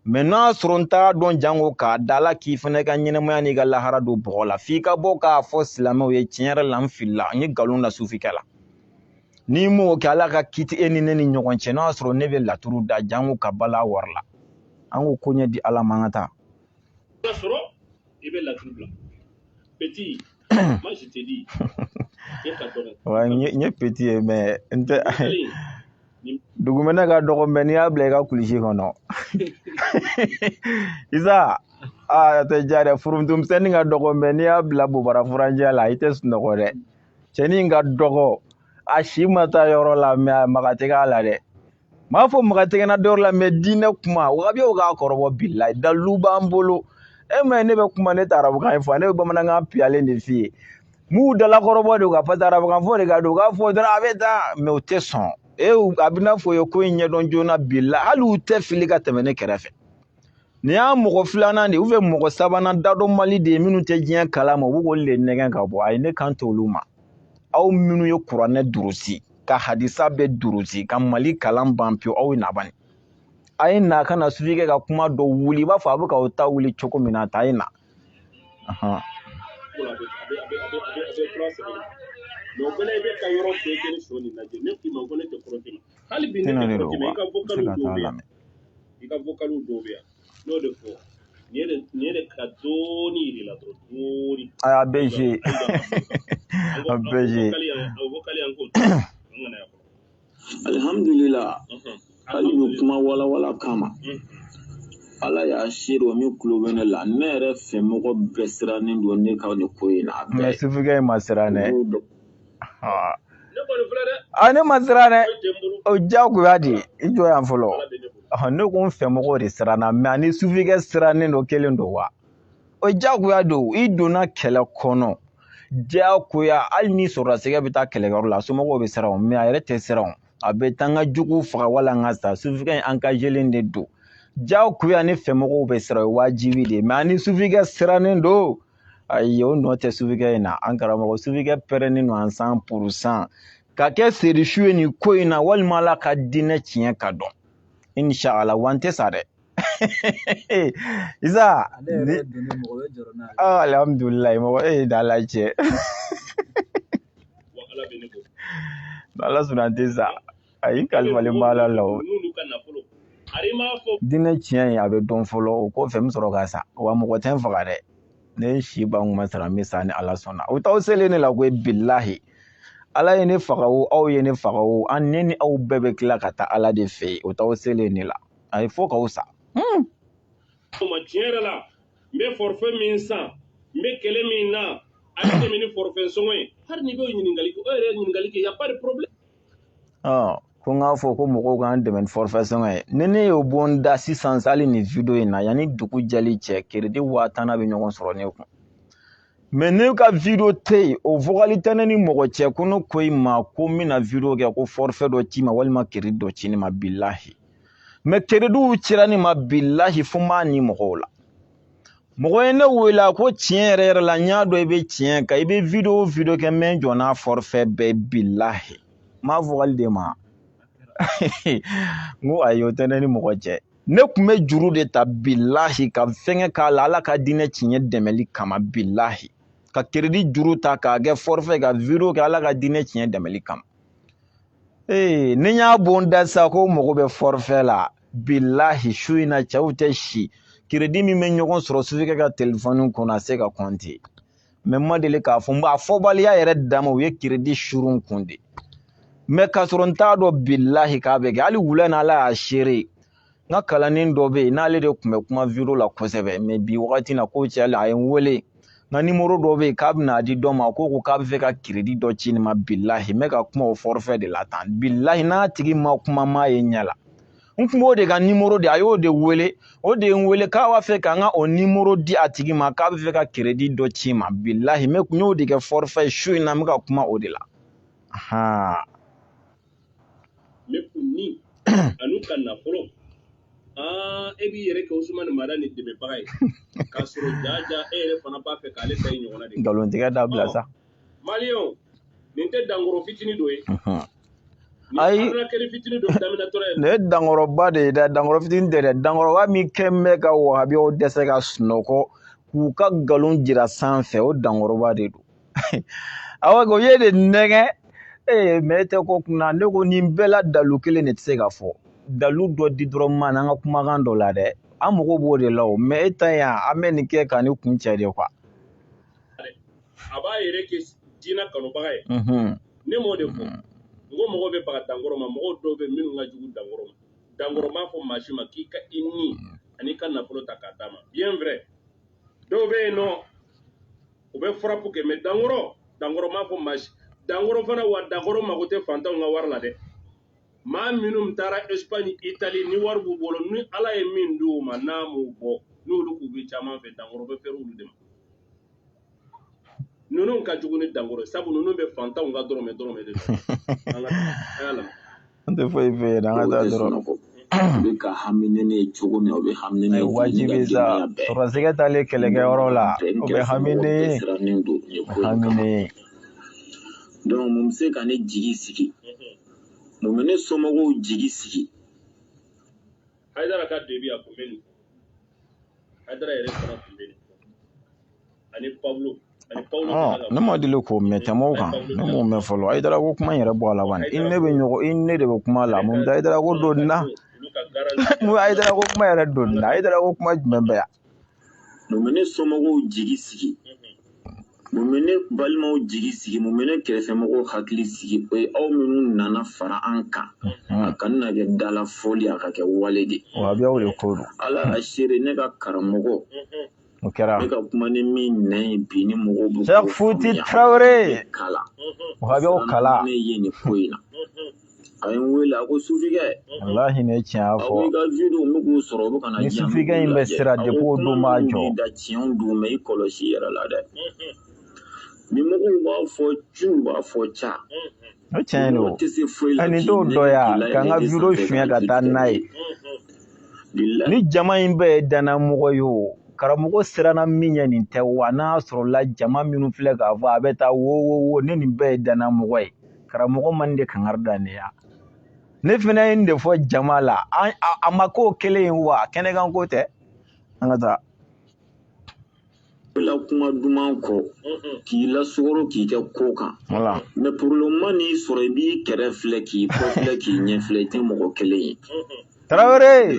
mais n'a sɔrɔ n t'a dɔn jango k'a da ala k'i fɛnɛ ka ɲɛnɛmaya n'i ka lahara don bɔgɔ la f'i ka bɔ k'a fɔ silamɛw ye tiɲɛ yɛrɛ la n filila n ye nkalon da sufɛkɛ la ni m'o kɛ ala ka kiti e ni ne ni ɲɔgɔn cɛ n'a sɔrɔ ne bɛ laturu da jango ka bala wari la an ko ko ɲɛ di ala ma an ka taa sɔrɔ i bɛ laturu bila petit moi je te dis e ka dɔgɔ wa n ye petit ye mais n tɛ dugumɛnɛ ka dɔgɔ mɛ n'i y'a bila i ka kulisi kɔnɔ Isa a tɛ ja dɛ furumusomisɛnnin ka dɔgɔ mɛ n'i y'a bila bobara furanjɛ la i tɛ sunɔgɔ dɛ cɛnin ka dɔgɔ a si ma taa yɔrɔ la mɛ a maga tɛ k'a la dɛ m'a fɔ maga tɛ na dɔrɔn la mɛ diinɛ kuma wahabiyaw k'a kɔrɔbɔ bilahi dalilu b'an bolo e ma ye ne bɛ kuma ne tɛ arabukan ye fɔ ne bɛ bamanankan piyalen de f'i ye m'u dalakɔrɔbɔ de ka parce que arabukan fɔ de ka don u k'a fɔ dɔrɔn a bɛ taa mɛ u tɛ sɔn a bɛ n'a fɔ ye ko in ɲɛdɔn joona bilahi hali u tɛ fili ka tɛmɛ ne kɛrɛfɛ nin y'a mɔgɔ filanan de ye mɔgɔ sabanan dadɔn mali de ye minnu tɛ diɲɛ kalama u b'o k'olu de nɛgɛn ka bɔ ayi ne kan t'olu ma aw minnu ye kuranɛ durusi ka hadisa bɛɛ durusi ka mali kalan ban pewu aw ye nabani a ye na ka na sufɛkɛ ka kuma dɔ wuli i b'a fɔ a bɛ ka o ta wuli cogo min na ta a ye na donc fana i bɛ ka yɔrɔ bɛɛ kɛ ni sɔ nin lajɛ ne k'i ma ko ne tɛ kɔrɔtɛmɛ hali bi ne tɛ kɔrɔtɛmɛ i ka vocal dɔw bɛ yan i ka vocal dɔw bɛ yan n'o de fɔ nin ye de ka dɔɔni yir'i la dɔrɔn dɔɔni a y'a bɛɛ joué a bɛɛ joué vocal yan ko an kana yan alhamdulillah hali bɛ kuma walawala kama ala y'a seere o min tulo bɛ ne la ne yɛrɛ fɛ mɔgɔ bɛɛ sirannen don ne ka nin ko in na a bɛɛ mais sufɛkɛ in ma siran dɛ ne ma siran dɛ o diyagoya de i jɔ yan fɔlɔ ne ko n fɛ mɔgɔw de siranna mais ani sufɛkɛ sirannen don kelen don wa o diyagoya don i donna kɛlɛ kɔnɔ diyagoya hali ni sɔrɔla sɛgɛ bɛ taa kɛlɛkɛyɔrɔ la somɔgɔw bɛ siran o mais a yɛrɛ tɛ siran o a bɛ taa n ka jugu faga wala n ka sa sufɛkɛ in engagelen de don diyagoya ne fɛ mɔgɔw bɛ siran o ye wajibi de ye mais ani sufɛkɛ sirannen don ayi o nɔ tɛ sufɛkɛ in na an karamɔgɔ sufɛkɛ pɛrɛnnen don an 100% ka kɛ serisu ye nin ko in na walima ala ka diinɛ tiɲɛ ka dɔn inshallah wa n tɛ sa dɛ Isa alhamdulilayi mɔgɔ e ye da ala cɛ ala sɔnna an tɛ sa ayi kalifalen b'a la la o diinɛ tiɲɛ in a bɛ dɔn fɔlɔ o kɔfɛ n bɛ sɔrɔ ka sa wa mɔgɔ tɛ n faga dɛ ne si b'an kuma sara n bɛ sa ni ala sɔnna o t'aw selen ne la ko bilahi ala ye ne faga o aw ye ne faga o an ne ni aw bɛɛ bɛ tila ka taa ala de fɛ yen o t'aw selen ne la a ye fɔ k'aw sa ma tiɲɛ la n bɛ forfait min san n bɛ kɛlɛ min na a bɛ tɛmɛ ni forfait sɔngɔ ye hali ni bɛ ɲininkali kɛ o yɛrɛ ye ɲininkali kɛ y a pas de problème. Ko n k'a fɔ ko mɔgɔw k'an dɛmɛ ni forfait sɔngɔ ye ni ne y'o bɔ n da sisan hali ni video in na yanni dugu jɛli cɛ crédit 5000 bɛ ɲɔgɔn sɔrɔ ne kun mais ne ka video tɛ yen o vocal tɛ ne ni mɔgɔ cɛ ko ne ko i ma ko n bɛna video kɛ ko forfait dɔ ci ma walima crédit dɔ ci ne ma bilahi mais crédit cira ne ma bilahi fo n b'a ni mɔgɔw la mɔgɔ ye ne wele ko tiɲɛ yɛrɛ yɛrɛ la n y'a dɔn i bɛ tiɲɛ kan i bɛ video kɛ mɛ jɔ n'a forfait bɛɛ bilahi n m'a vocal de ma n ko ayi o tɛ ne ni mɔgɔ cɛ ne tun bɛ juru de ta bilahi ka fɛngɛ k'a la ala ka diinɛ tiɲɛ dɛmɛli kama bilahi ka crédit juru ta k'a kɛ forfait ka video kɛ ala ka diinɛ tiɲɛ dɛmɛli kama ni y'a bɔ n da sa ko mɔgɔ bɛ forfait la bilahi su in na cɛw tɛ si crédit min bɛ ɲɔgɔn sɔrɔ sufɛ ka téléphone kɔnɔ a se ka compter mais n ma deli k'a fɔ n b'a fɔbaliya yɛrɛ dama u ye crédit suru n kun de mais k'a sɔrɔ n t'a dɔn bilahi k'a bɛ kɛ hali wula in na ala y'a seere n ka kalanin dɔ bɛ yen n'ale de tun bɛ kuma video la kosɛbɛ mais bi wagati na ko cɛ a ye n wele n ka numéro dɔ bɛ yen k'a bɛna di dɔ ma ko k'a bɛ fɛ ka crédit dɔ ci ne ma bilahi n bɛ ka kuma o forfait de la tan bilahi n'a tigi ma kuma m'a ye ɲɛ la n tun b'o de ka numéro de a y'o de wele o de ye n wele k'a b'a fɛ ka n ka o numéro di a tigi ma k'a bɛ fɛ ka crédit dɔ ci ma bilahi n kun y'o de kɛ forfait su in na n bɛ ka kuma o de la mais kun ni anu ka nafolo e b'i yɛrɛ kɛ Usumani Mara ni dɛmɛbaga ye k'a sɔrɔ jaja e yɛrɛ fana b'a fɛ k'ale ta ye ɲɔgɔnna de nkalontigɛ dabila sa maliyɛnw nin tɛ dankɔrɔ fitinin dɔ ye ayi ne ye dankɔrɔba de ye dɛ dankɔrɔ fitinin tɛ dɛ dankɔrɔba min kɛ bɛ ka wahabiyaw dɛsɛ ka sunɔgɔ k'u ka nkalon jira sanfɛ o dankɔrɔba de don awɔ o ye de nɛgɛ mais e tɛ ko kunna ne ko nin bɛɛ la dalu kelen de tɛ se ka fɔ dalu dɔ di dɔrɔn ma n'an ka kumakan dɔ la dɛ an mago b'o de la o mais e ta yan an bɛ nin kɛ ka ni kun cɛ de quoi a b'a yɛrɛ kɛ diinɛ kanubaga ye ne m'o de fɔ n ko mɔgɔw bɛ baga dankɔrɔ ma mɔgɔw dɔw bɛ minnu ka jugu dankɔrɔ ma dankɔrɔ m'a fɔ maa si ma k'i ka i ni ani ka nafolo ta k'a d'a ma bien vrai dɔw bɛ yen nɔ u bɛ frappe kɛ mais dankɔrɔ m'a fɔ maa si dankɔrɔ fana wa dankɔrɔ mago tɛ fantanw ka wari la dɛ maa minnu taara Espagne Italie ni wari b'u bolo ni ala ye min di u ma n'a m'u bɔ n'olu k'u bɛ caman fɛ dankɔrɔ bɛ fɛrɛ olu de ma ninnu ka jugu ni dankɔrɔ sabu ninnu bɛ fantanw ka dɔrɔmɛ de don an tɛ foyi fɛ yen an ka taa dɔrɔn u bɛ ka hami ne ye cogo min u bɛ hami ne ye wajibi sa sɔrɔsigɛ taalen kɛlɛkɛyɔrɔ la u bɛ hami ne ye hami ne ye donc mun bɛ se ka ne jigi sigi mun bɛ ne somɔgɔw jigi sigi Haidara ka debi a kun bɛ nin Haidara yɛrɛ fana kun bɛ nin ani Pablo ne ma deli k'o mɛn tɛmɛw kan ne m'o mɛn fɔlɔ Haidara ko kuma in yɛrɛ bɔ a la bani i ne de bɛ kuma la mun tɛ Haidara ko don na mun Haidara ko kuma yɛrɛ don na Haidara ko kuma jumɛn bɛ yan mun bɛ ne somɔgɔw jigi sigi mun bɛ ne balimaw jigi sigi mun bɛ ne kɛrɛfɛmɔgɔw hakili sigi o ye aw minnu nana fara an kan a kana kɛ dala fɔli a ka kɛ wale de wahabiyaw de ko don ala a seere ne ka karamɔgɔ o kɛra ne ka kuma ni min nɛ ye bi ni mɔgɔw bɛ Cheikh Fouti Traoré kala wahabiyaw kala ne ye nin ko in na a ye n wele a ko sufikɛ wallahi ne tiɲɛ fɔ aw ka video n bɛ k'o sɔrɔ o bɛ ka na ni sufikɛ in bɛ sira depuis o don b'a jɔ da tiɲɛw don mais i kɔlɔsi yɛrɛ la dɛ ni mɔgɔw b'a fɔ cu b'a fɔ ca o tiɲɛ don ani t'o dɔ ya ka n ka video suɲɛ ka taa n'a ye ni jama in bɛɛ ye dannamɔgɔ ye o karamɔgɔ siranna min ɲɛ nin tɛ wa n'a sɔrɔ la jama minnu filɛ k'a fɔ a bɛ taa wo ne nin bɛɛ ye dannamɔgɔ ye karamɔgɔ man de kankari da ne ya ne fana ye nin de fɔ jama la a ma k'o kelen ye wa kɛnɛkan ko tɛ an ka taa la kuma duman kɔ k'i lasogoro k'i kɛ ko kan mais pour le moment n'i sɔrɔ i b'i kɛrɛ filɛ k'i kɔ filɛ k'i ɲɛ filɛ i tɛ mɔgɔ kelen ye Traoré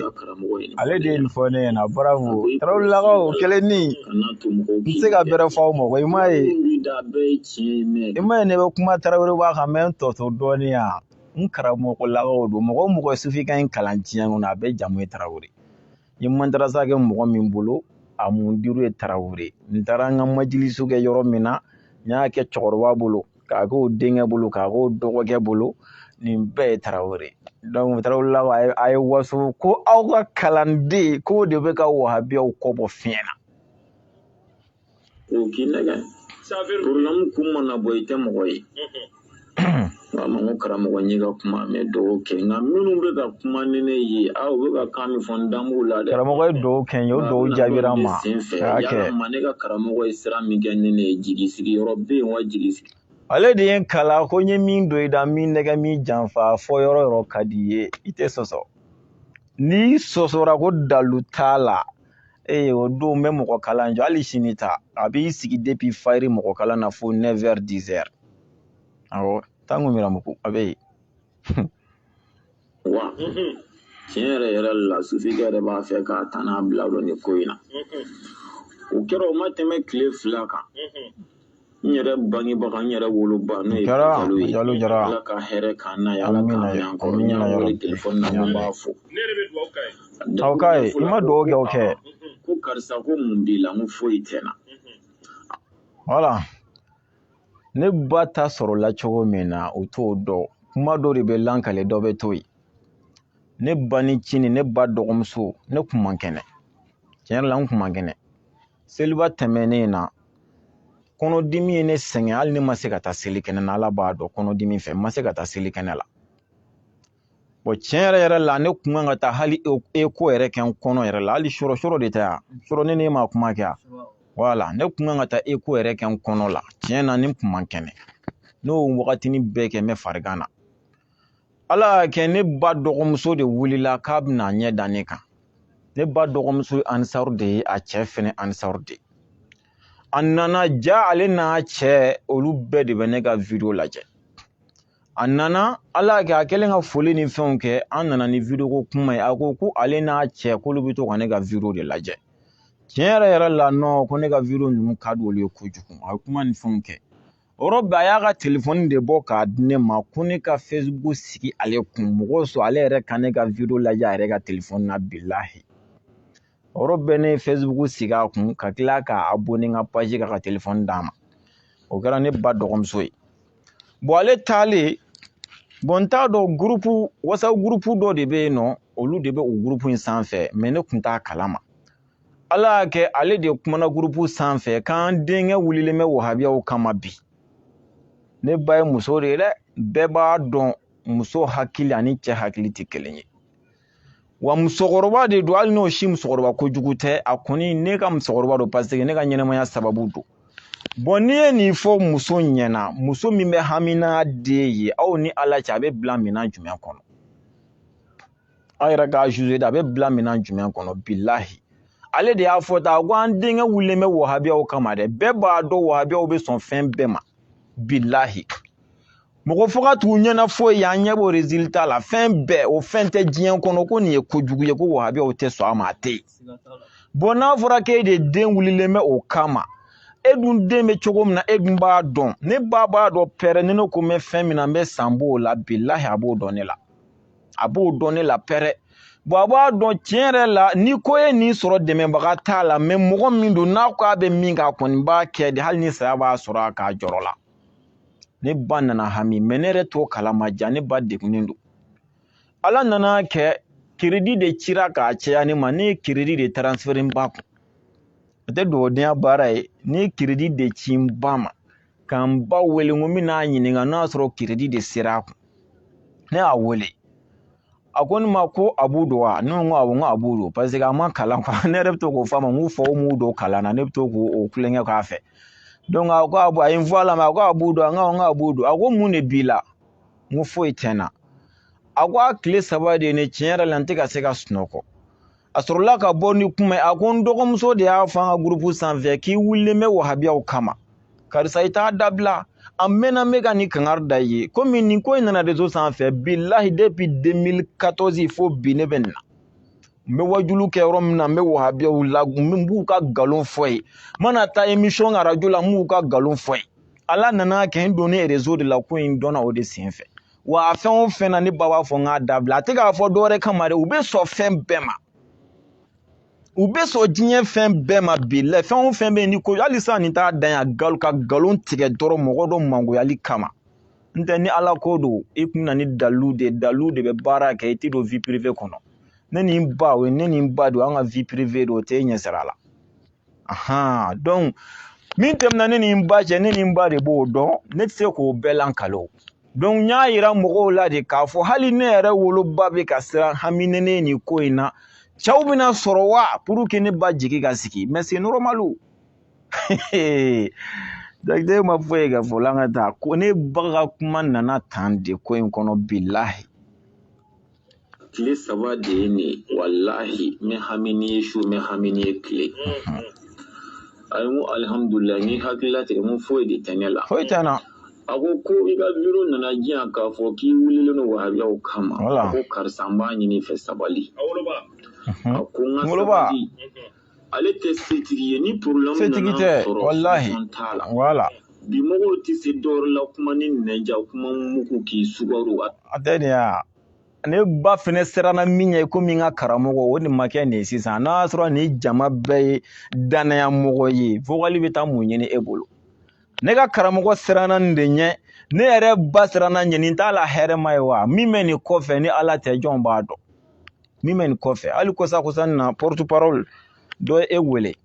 ale de ye nin fɔ ne ɲɛna bravo Traoré lakaw kelen ni n tɛ se ka bɛrɛ fɔ aw ma i m'a ye ne bɛ kuma Traoré b'a kan mɛ n tɔtɔ dɔɔnin yan n karamɔgɔ lakaw don mɔgɔ o mɔgɔ sufikan in kalan diɲɛ kɔnɔ a bɛ jamu ye Traoré ye madrasa kɛ mɔgɔ min bolo a mun diru ye Tarawele n taara n ka majilisu kɛ yɔrɔ min na n y'a kɛ cɛkɔrɔba bolo k'a k'o denkɛ bolo k'a k'o dɔgɔkɛ bolo nin bɛɛ ye Tarawele donc Tarawele la a ye waso ko aw ka kalanden k'o de bɛ ka wahabiyaw kɔbɔ fiɲɛ na o k'i nɛgɛ problème kun mana bɔ i tɛ mɔgɔ ye nka mɔgɔ karamɔgɔ ɲɛ ka kuma mɛ dɔw kɛ nka minnu bɛ ka kuma ni ne ye aw bɛ ka kan min fɔ n dan b'o la dɛ karamɔgɔ ye dɔw kɛ n ye o dɔw jaabira n ma yala ma ne ka karamɔgɔ ye sira min kɛ ni ne ye jigi sigi yɔrɔ bɛ yen wa jigi sigi ale de ye n kala ko n ye min don i da min nɛgɛ min janfa fɔ yɔrɔ yɔrɔ ka di i ye i tɛ sɔsɔ n'i sɔsɔra ko dalu t'a la o don n bɛ mɔgɔ kalan jɔ hali sini ta a b'i sigi depuis fayiri mɔgɔ kalan na fo 9h 10h awɔ tangu miramuku a bɛ yen wa tiɲɛ yɛrɛ la sufika yɛrɛ b'a fɛ k'a ta n'a bila dɔn ni ko in na o kɛra o ma tɛmɛ tile 2 kan n yɛrɛ bangebaga n yɛrɛ woloba n'o ye Jalo ye Ala ka hɛrɛ k'an n'a ye Ala k'an mɛn kɔrɔ n y'a wele telefɔni na n b'a fɔ aw ka ye i ma dugawu kɛ o kɛ ko karisa ko mun b'i la n ko foyi tɛ na voilà ne ba ta sɔrɔla cogo min na o t'o dɔn kuma dɔ de bɛ lankale dɔ bɛ to yen ne ba ni cini ne ba dɔgɔmuso ne kun man kɛnɛ tiɲɛ yɛrɛ la n kun man kɛnɛ seliba tɛmɛnen na kɔnɔdimi ye ne sɛgɛn hali ne ma se ka taa seli kɛnɛ na Ala b'a dɔn kɔnɔdimi fɛ n ma se ka taa seli kɛnɛ la bon tiɲɛ yɛrɛ la ne kun kan ka taa hali eko yɛrɛ kɛ n kɔnɔ yɛrɛ la hali sɔrɔ de tɛ yan sɔrɔ ne ma kuma kɛ voilà ne kun kan ka taa eko yɛrɛ kɛ n kɔnɔ la tiɲɛ na ne kun man kɛnɛ n'o wagatinin bɛɛ kɛ n bɛ farigan na Ala y'a kɛ ne ba dɔgɔmuso de wulila k'a bɛna ɲɛ da ne kan ne ba dɔgɔmuso ye Ansaru de ye a cɛ fɛnɛ Ansaru de a nana ja ale n'a cɛ olu bɛɛ de bɛ ne ka video lajɛ a nana Ala y'a kɛ a kɛlen ka foli ni fɛnw kɛ an nana ni video ko kuma ye a ko ale n'a cɛ k'olu bɛ to ka ne ka video de lajɛ tiɲɛ yɛrɛ la non ko ne ka video ninnu ka di olu ye kojugu a ye kuma ni fɛnw kɛ o yɔrɔ bɛɛ a y'a ka telefɔni de bɔ k'a di ne ma ko ne ka Facebook sigi ale kun mɔgɔw sɔn ale yɛrɛ ka ne ka video lajɛ a yɛrɛ ka telefɔni na bilahi o yɔrɔ bɛɛ ne ye Facebook sigi a kun ka tila k'a abonné n ka page kan ka telefɔni d'a ma o kɛra ne ba dɔgɔmuso ye bon ale taalen bon n t'a dɔn groupe WhatsApp groupe dɔ de bɛ yen nɔ olu de bɛ o groupe in sanfɛ mais ne kun t'a kalama Ala y'a kɛ ale de kumana groupe sanfɛ k'an denkɛ wulilen bɛ wahabiyaw kama bi ne ba ye muso de ye dɛ bɛɛ b'a dɔn muso hakili ani cɛ hakili tɛ kelen ye wa musokɔrɔba de don hali n'o si musokɔrɔba kojugu tɛ a kɔni ne ka musokɔrɔba don parce que ne ka ɲɛnɛmaya sababu don bon n'i ye nin fɔ muso ɲɛna muso min bɛ hami n'a den ye aw ni Ala cɛ a bɛ bila minɛn jumɛn kɔnɔ aw yɛrɛ k'a juger a bɛ bila minɛn jumɛn kɔnɔ bilahi ale de y'a fɔ ta ko an denkɛ wulilen bɛ wahabiyaw kama dɛ bɛɛ b'a dɔn wahabiyaw bɛ sɔn fɛn bɛɛ ma bilahi mɔgɔ fo ka tugu ɲɛna foyi ye an ɲɛ b'o résultat la fɛn bɛɛ o fɛn tɛ diɲɛ kɔnɔ ko nin ye kojugu ye ko wahabiyaw tɛ sɔn a ma a tɛ yen bon n'a fɔra k'e de den wulilen bɛ o kama e dun den bɛ cogo min na e dun b'a dɔn ne ba b'a dɔn pɛrɛ ni ne ko n bɛ fɛn min na n bɛ san b'o la bilahi a b'o dɔn ne la a b'o dɔn ne la pɛrɛ bon a b'a dɔn tiɲɛ yɛrɛ la ni ko ye nin sɔrɔ dɛmɛbaga t'a la mais mɔgɔ min don n'a ko a bɛ min kɛ a kɔni b'a kɛ de hali ni saya b'a sɔrɔ a k'a jɔrɔ la ne ba nana hami mais ne yɛrɛ t'o kalama ja ne ba degunnen don Ala nana kɛ crédit de cira k'a caya ne ma ne ye crédit de transférer n ba kun o tɛ dɔgɔdenya baara ye ne ye crédit de ci n ba ma ka n ba wele n ko n bɛna ɲininka n'a sɔrɔ crédit de sera a kun ne y'a wele a ko ne ma ko Abu don wa ne ko awɔ n ko Abu don parce que a ma kalan quoi ne yɛrɛ bɛ to k'o f'a ma n ko faw m'u don kalan na ne bɛ to k'o kulonkɛ k'a fɛ donc a ko Abu a ye n fɔ a la mais a ko Abu don n ko Abu don a ko mun de b'i la n ko foyi tɛ n na a ko a tile 3 de ye ne tiɲɛ yɛrɛ la n tɛ ka se ka sunɔgɔ a sɔrɔla ka bɔ ni kuma ye a ko n dɔgɔmuso de y'a fɔ an ka groupe sanfɛ k'i wulilen bɛ wahabiyaw kama karisa i t'a dabila a mɛnna n bɛ ka nin kangari da i ye komi nin ko in nana réseau sanfɛ bilahi depuis 2014 fo bi ne bɛ nin na n bɛ wajulu kɛ yɔrɔ min na n bɛ wahabiyaw la n b'u ka nkalon fɔ ye n mana taa émission radio la n b'u ka nkalon fɔ ye Ala nana kɛ n donnen réseau de la ko in dɔnna o de senfɛ wa a fɛn o fɛn na ne ba b'a fɔ n k'a dabila a tɛ k'a fɔ dɔwɛrɛ kama dɛ u bɛ sɔn fɛn bɛɛ ma u bɛ sɔn diɲɛ fɛn bɛɛ ma bi la fɛn o fɛn bɛ yen ni ko halisa nin t'a dan ya ka nkalon tigɛ dɔrɔn mɔgɔ dɔ mangoyali kama n tɛ ni ala ko don i kun na ni dalu de bɛ baara kɛ i tɛ don vie privée kɔnɔ ne ni n ba o ne ni n ba don an ka vie privée don o tɛ ɲɛ sira la donc min tɛmɛna ne ni n ba cɛ ne ni n ba de b'o dɔn ne tɛ se k'o bɛɛ lankalo donc n y'a yira mɔgɔw la de k'a fɔ hali ne yɛrɛ woloba bɛ ka siran hami ne nin ko in na cɛw bɛna sɔrɔ wa pour que ne ba jigi ka sigi mais c'est normal Jakite ma foyi ka fɔ la ka taa ko ne ba ka kuma nana tan de ko in kɔnɔ bilahi tile 3 de ye nin wallahi n bɛ hami ni ye su n bɛ hami ni ye tile ayi n ko alhamdulilayi n ye hakilila tigɛ n ko foyi de tɛ ne la foyi tɛ n na a ko i ka biro nana diyan k'a fɔ k'i wulilen don wahabiyaw kama a ko karisa n b'a ɲini fɛ sabali a ko n ka sabali ale tɛ setigi ye ni problème nana sɔrɔ t'a la voilà bi mɔgɔw tɛ se dɔwɛrɛ la kuma ni nɛnja kuma mugu k'i sugaro a tɛ nin ya ne ba fɛnɛ siranna min ɲɛ komi n ka karamɔgɔ o de ma kɛ nin sisan n'a sɔrɔ nin jama bɛɛ ye danaya mɔgɔ ye vocal bɛ taa mun ɲini e bolo ne ka karamɔgɔ siranna nin de ɲɛ ne yɛrɛ ba siranna ɲɛ nin t'a la hɛrɛma ye wa min bɛ nin kɔfɛ ni ala tɛ jɔn b'a dɔn min bɛ nin kɔfɛ hali kosa nin na porte parole dɔ ye e wele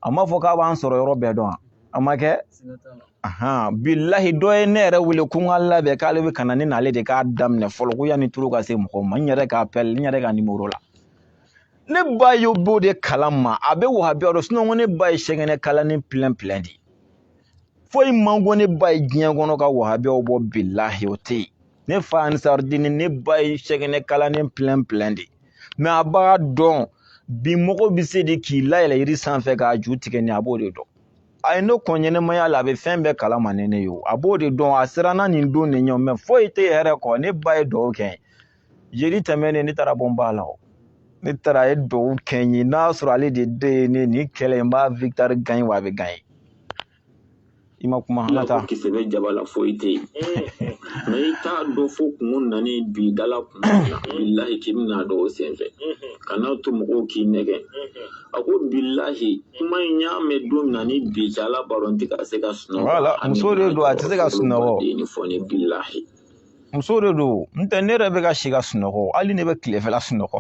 a ma fɔ k'a b'an sɔrɔ yɔrɔ bɛɛ dɔn a ma kɛ bilahi dɔ ye ne yɛrɛ wele ko n ka labɛn k'ale bɛ ka na ne n'ale de k'a daminɛ fɔlɔ ko yanni turu ka se mɔgɔw ma n yɛrɛ ka appel n yɛrɛ ka numéro la ne ba ye b'o de kalama a bɛ wahabiya dɔn sinon ko ne ba ye sɛgɛnɛ kalani plein de foyi man ko ne ba ye diɲɛ kɔnɔ ka wahabiyaw bɔ bilahi o tɛ yen ne fa Ansarudine ne ba ye sɛgɛnɛ kalani plein de mais a b'a dɔn bi mɔgɔ bɛ se de k'i layɛlɛ yiri sanfɛ k'a ju tigɛ ni a b'o de dɔn a ye ne kɔn ɲɛnɛmaya la a bɛ fɛn bɛɛ kalama ni ne ye a b'o de dɔn a siranna nin don de ɲɛ mais foyi tɛ hɛrɛ kɔ ne ba ye dugawu kɛ jeudi tɛmɛnen ne taara bɔ n ba la ne taara a ye dugawu kɛ n ye n'a sɔrɔ ale de den ye ne nin kɛlɛ n b'a victoire gagné wa a bɛ gagné i ma kuma an ka taa kisɛ bɛ jaba la foyi tɛ yen mais i t'a dɔn fo kungo nani bi dala kuma na bilahi k'i bɛna dɔn o senfɛ kana to mɔgɔw k'i nɛgɛ a ko bilahi kuma in y'a mɛn don min na ni bi cɛ ala b'a dɔn n tɛ ka se ka sunɔgɔ voilà muso de don a tɛ se ka sunɔgɔ bilahi muso de don n tɛ ne yɛrɛ bɛ ka si ka sunɔgɔ hali ne bɛ tilefɛla sunɔgɔ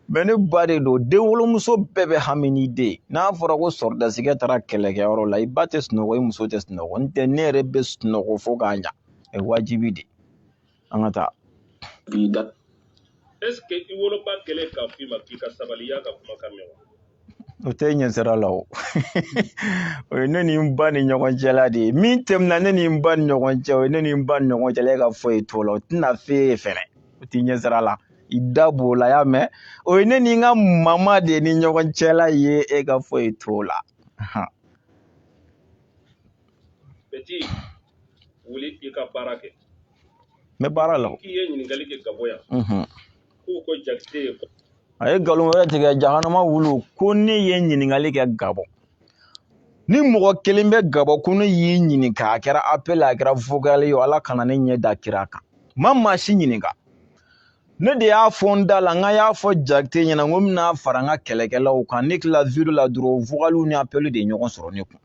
mais ne ba de don den wolomuso bɛɛ bɛ hami n'i den n'a fɔra ko sɔrɔdasigɛ taara kɛlɛkɛyɔrɔ la i ba tɛ sunɔgɔ i muso tɛ sunɔgɔ n tɛ ne yɛrɛ bɛ sunɔgɔ fo k'a ɲa o ye wajibi de an ka taa est ce que i woloba kɛlɛ k'a fɔ i ma k'i ka sabali i y'a ka kumakan mɛn wa o tɛ ɲɛ sira la o o ye ne ni n ba ni ɲɔgɔn cɛla de ye min tɛmɛna ne ni n ba ni ɲɔgɔn cɛ o ye ne ni n ba ni ɲɔgɔn cɛla e ka foyi t'o la o tɛna f'e ye fɛnɛ o tɛ ɲɛ sira la i da b'o la y'a mɛn o ye ne ni n ka mama de ni ɲɔgɔn cɛla ye e ka foyi t'o la Petit wuli i ka baara kɛ n bɛ baara la k'i ye ɲininkali kɛ Gabɔ yan k'u ko Jakite ye a ye nkalon wɛrɛ tigɛ jahanama wulu ko ne ye ɲininkali kɛ Gabɔ ni mɔgɔ kelen bɛ Gabɔ ko ne y'i ɲininka a kɛra appel a kɛra vocal ye ala kana ne ɲɛ da kira kan maa si ɲininka ne de y'a fɔ n da la n ka y'a fɔ Jakite ɲɛna n ko n bɛna fara n ka kɛlɛkɛlaw kan ne tila video la dɔrɔn vocaliw ni appel de ye ɲɔgɔn sɔrɔ ne kun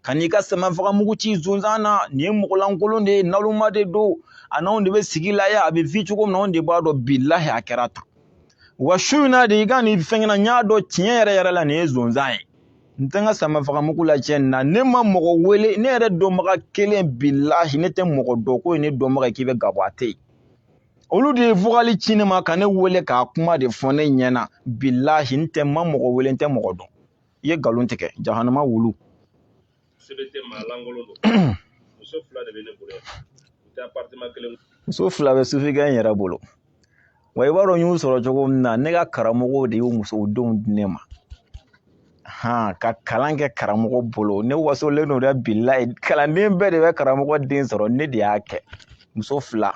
ka n'i ka sɛmɛfagamugu ci zonzan na nin ye mɔgɔlankolon de ye naloma de don a n'anw de bɛ sigi la ye a bɛ vi cogo min na anw de b'a dɔn bilahi a kɛra tan wa su in na de i ka nin fɛn na n y'a dɔn tiɲɛ yɛrɛ la nin ye zonzan ye n tɛ n ka sɛmɛfagamugu la tiɲɛ nin na ne ma mɔgɔ wele ne yɛrɛ dɔnbaga kelen bilahi ne tɛ mɔgɔ dɔn ko ye ne dɔnbaga k'i bɛ Gabɔ a tɛ yen olu de ye vocal ci ne ma ka ne wele k'a kuma de fɔ ne ɲɛna bilahi n tɛ ma mɔgɔ wele n tɛ mɔgɔ dɔn i ye nkalon tigɛ jahanama wulu sɛbɛn tɛ maa lankolon don muso 2 de bɛ ne bolo yan u tɛ appartement kelen muso 2 bɛ sufigɛ n yɛrɛ bolo wa i b'a dɔn n y'u sɔrɔ cogo min na ne ka karamɔgɔw de y'u musow denw di ne ma ka kalan kɛ karamɔgɔ bolo ne wasolen don dɛ bilahi kalanden bɛɛ de bɛ karamɔgɔ den sɔrɔ ne de y'a kɛ muso 2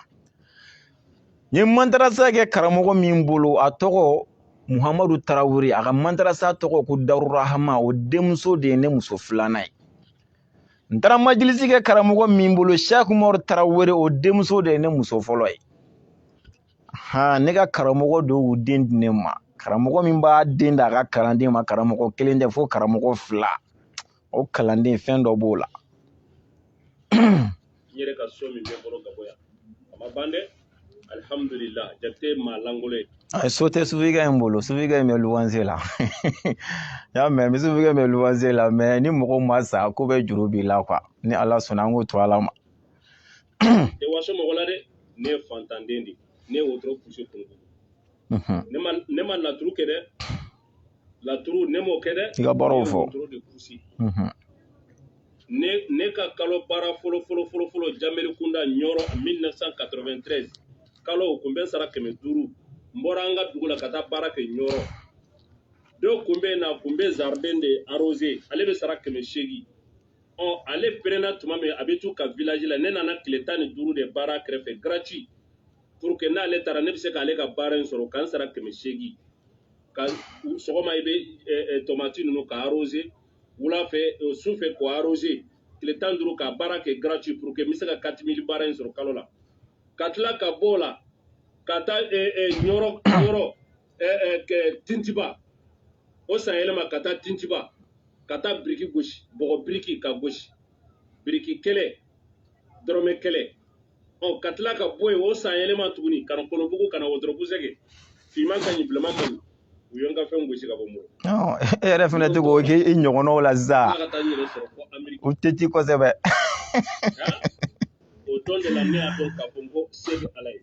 n ye mantarasa kɛ karamɔgɔ min bolo a tɔgɔ Muhamadu Tarawele a ka mantarasa tɔgɔ ko Darurahama o denmuso de ye ne muso 2nan ye n taara majilisi kɛ karamɔgɔ min bolo Cheikh Umaru Tarawele o denmuso de ye ne muso fɔlɔ ye ne ka karamɔgɔ de y'u den di ne ma karamɔgɔ min b'a den d'a ka kalanden ma karamɔgɔ kelen tɛ fo karamɔgɔ 2 o kalanden fɛn dɔ b'o la yɛrɛ ka so min bɛ bolo ka bɔ yan a ma ban dɛ alhamdulillah jate maa langolo ye so tɛ sufika in bolo sufika in bɛ luwanse la y'a mɛn mi sufika in bɛ luwanse la mais ni mɔgɔw ma sa ko bɛ juru b'i la quoi ni ala sɔnna an k'o to ala ma tɛ waso mɔgɔ la dɛ ne ye fantanden de ne ye wotoro kusi kunun ne ma laturu kɛ dɛ laturu ne m'o kɛ dɛ i ka baaraw fɔ wotoro de kusi ne ka kalo baara fɔlɔ Jamel Kunda Ɲɔrɔ 1993 kalo o kun bɛ sara 500 n bɔra an ka dugu la ka taa baara kɛ Ɲɔrɔ dɔw kun bɛ na kun bɛ jardin de arrosé ale bɛ sara 800 ale prenna tuma min a bɛ t'u ka village la ne nana tile 15 de baara kɛrɛfɛ gratuit pour que n'ale taara ne bɛ se k'ale ka baara in sɔrɔ k'an sara 800 ka sɔgɔma i bɛ tomati ninnu ka arrosé wula fɛ su fɛ k'o arrosé tile 15 ka baara kɛ gratuit pour que n bɛ se ka 4000 baara in sɔrɔ kalo la ka tila ka bɔ o la ka taa Ɲɔrɔ Tintiba o san yɛlɛma ka taa Tintiba ka taa biriki gosi bɔgɔ biriki ka gosi biriki kɛlɛ dɔrɔmɛ kɛlɛ ka tila ka bɔ yen o san yɛlɛma tuguni ka na Kɔnɔbugu ka na Wotorobu sɛgɛ finman ka ɲi bilenman man ɲi u ye n ka fɛn gosi ka bɔ n bolo e yɛrɛ fɛnɛ tɛ k'o kɛ i ɲɔgɔnnaw la sisan ka taa n yɛrɛ sɔrɔ fɔ Amérique u tɛ ti kosɛbɛ o don de la ne y'a dɔn k'a fɔ n ko se bɛ ala ye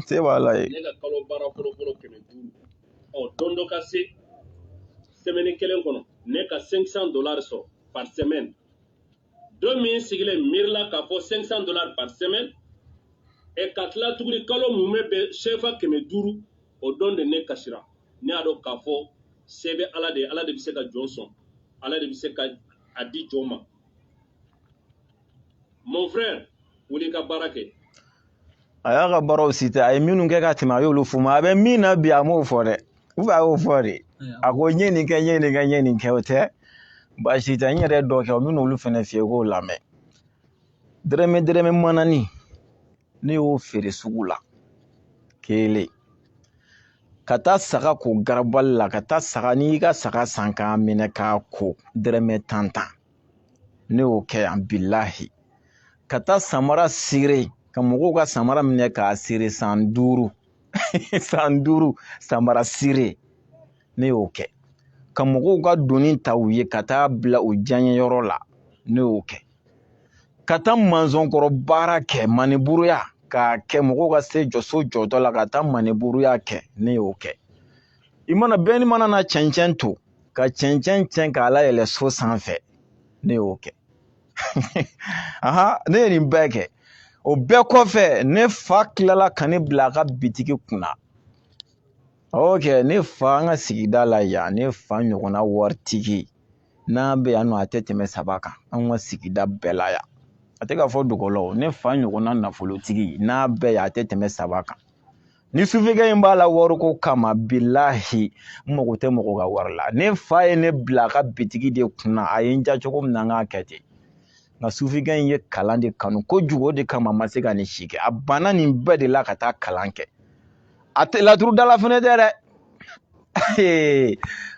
se b'ala ye ne ka kalo baara fɔlɔ 500 don dɔ ka se semaine kelen kɔnɔ ne ka $500 sɔrɔ par semaine don min sigilen miirila k'a fɔ $500 par semaine ka tila tuguni kalo mun bɛ CFA 500 o don de ne kasira ne y'a dɔn k'a fɔ se bɛ ala de ala de bɛ se ka jɔn sɔn ala de bɛ se ka a di jɔn ma mon frère wuli ka baara kɛ a y'a ka baaraw cité a ye minnu kɛ ka tɛmɛ a y'olu fɔ ma a bɛ min na bi a m'o fɔ dɛ ou bien a y'o fɔ de a ko n ye nin kɛ n ye nin kɛ n ye nin kɛ o tɛ baasi tɛ n yɛrɛ dɔ kɛ o min n'olu fɛnɛ f'i ye k'o lamɛn dɛrɛmɛ manani ne y'o feere sugu la kelen ka taa saga ko garabali la ka taa saga n'i ka saga san k'a minɛ k'a ko dɛrɛmɛ 10 ne y'o kɛ yan bilahi ka taa samara sire ka mɔgɔw ka samara minɛ k'a sire san 5 san 5 samara sire ne y'o kɛ ka mɔgɔw ka doni ta u ye ka taa bila u diyaɲɛ yɔrɔ la ne y'o kɛ ka taa manzɔnkɔrɔ baara kɛ maniburuya k'a kɛ mɔgɔw ka se jɔso jɔtɔ la ka taa maniburuya kɛ ne y'o kɛ i mana bɛɛ ni mana na cɛncɛn to ka cɛncɛn cɛn k'a layɛlɛ so sanfɛ ne y'o kɛ ne ye nin bɛɛ kɛ o bɛɛ kɔfɛ ne fa tilala ka ne bila a ka bitigi kunna ne fa an ka sigida la yan ne fa ɲɔgɔnna waritigi n'an bɛ yan nɔ a tɛ tɛmɛ 3 kan an ka sigida bɛɛ la yan a tɛ ka fɔ dogolaw ne fa ɲɔgɔnna nafolotigi n'a bɛɛ yan a tɛ tɛmɛ 3 kan ni sufikɛ in b'a la wariko kama bilahi n mago tɛ mɔgɔ ka wari la ne fa ye ne bila a ka bitigi de kunna a ye n ja cogo min na n k'a kɛ ten nka sufikɛ in ye kalan de kanu kojugu o de kama n ma se ka nin si kɛ a banna nin bɛɛ de la ka taa kalan kɛ a tɛ laturu dala fɛnɛ tɛ dɛ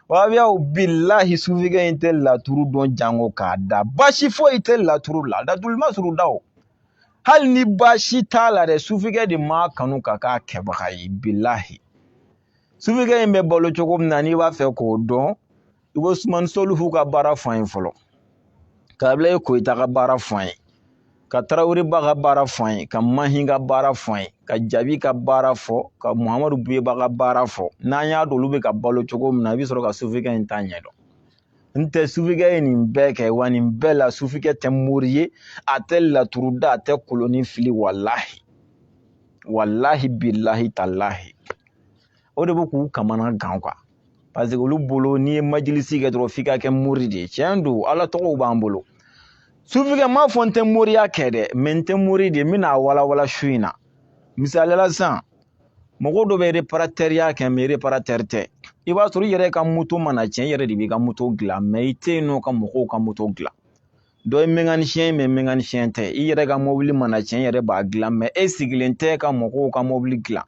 wahabiyaw bilahi sufikɛ in tɛ laturu dɔn jango k'a da baasi foyi tɛ laturu la laturu ma surun da o hali ni baasi t'a la dɛ sufikɛ de ma kanu ka k'a kɛbaga ye bilahi sufikɛ in bɛ balo cogo min na n'i b'a fɛ k'o dɔn i bɛ Usumani Solufu ka baara fɔ an ye fɔlɔ ka Abilaye Koyita ka baara fɔ an ye ka Taraweleba ka baara fɔ an ye ka Mahin ka baara fɔ an ye ka Jabi ka baara fɔ ka Muhamadu Buyeba ka baara fɔ n'an y'a dɔn olu bɛ ka balo cogo min na i bɛ sɔrɔ ka sufikɛ in ta ɲɛdɔn n tɛ sufikɛ ye nin bɛɛ kɛ wa nin bɛɛ la sufikɛ tɛ mori ye a tɛ laturu da a tɛ koloni fili walahi bilahi talahi o de bɛ k'u kamana gan parce que olu bolo n'i ye majilisi kɛ dɔrɔn f'i ka kɛ mori de ye tiɲɛ don ala tɔgɔw b'an bolo sufikɛ m'a fɔ n tɛ moriya kɛ dɛ mais n tɛ mori de n bɛna walawala su in na misaliyala sisan mɔgɔ dɔ bɛ réparateur kɛ mais réparateur tɛ i b'a sɔrɔ i yɛrɛ ka moto mana tiɲɛ i yɛrɛ de b'i ka moto dilan mais i tɛ yen nɔ ka mɔgɔw ka moto dilan dɔ ye mécanicien mais mécanicien tɛ i yɛrɛ ka mobili mana tiɲɛ i yɛrɛ b'a dilan mais e sigilen tɛ ka mɔgɔw ka mobili dilan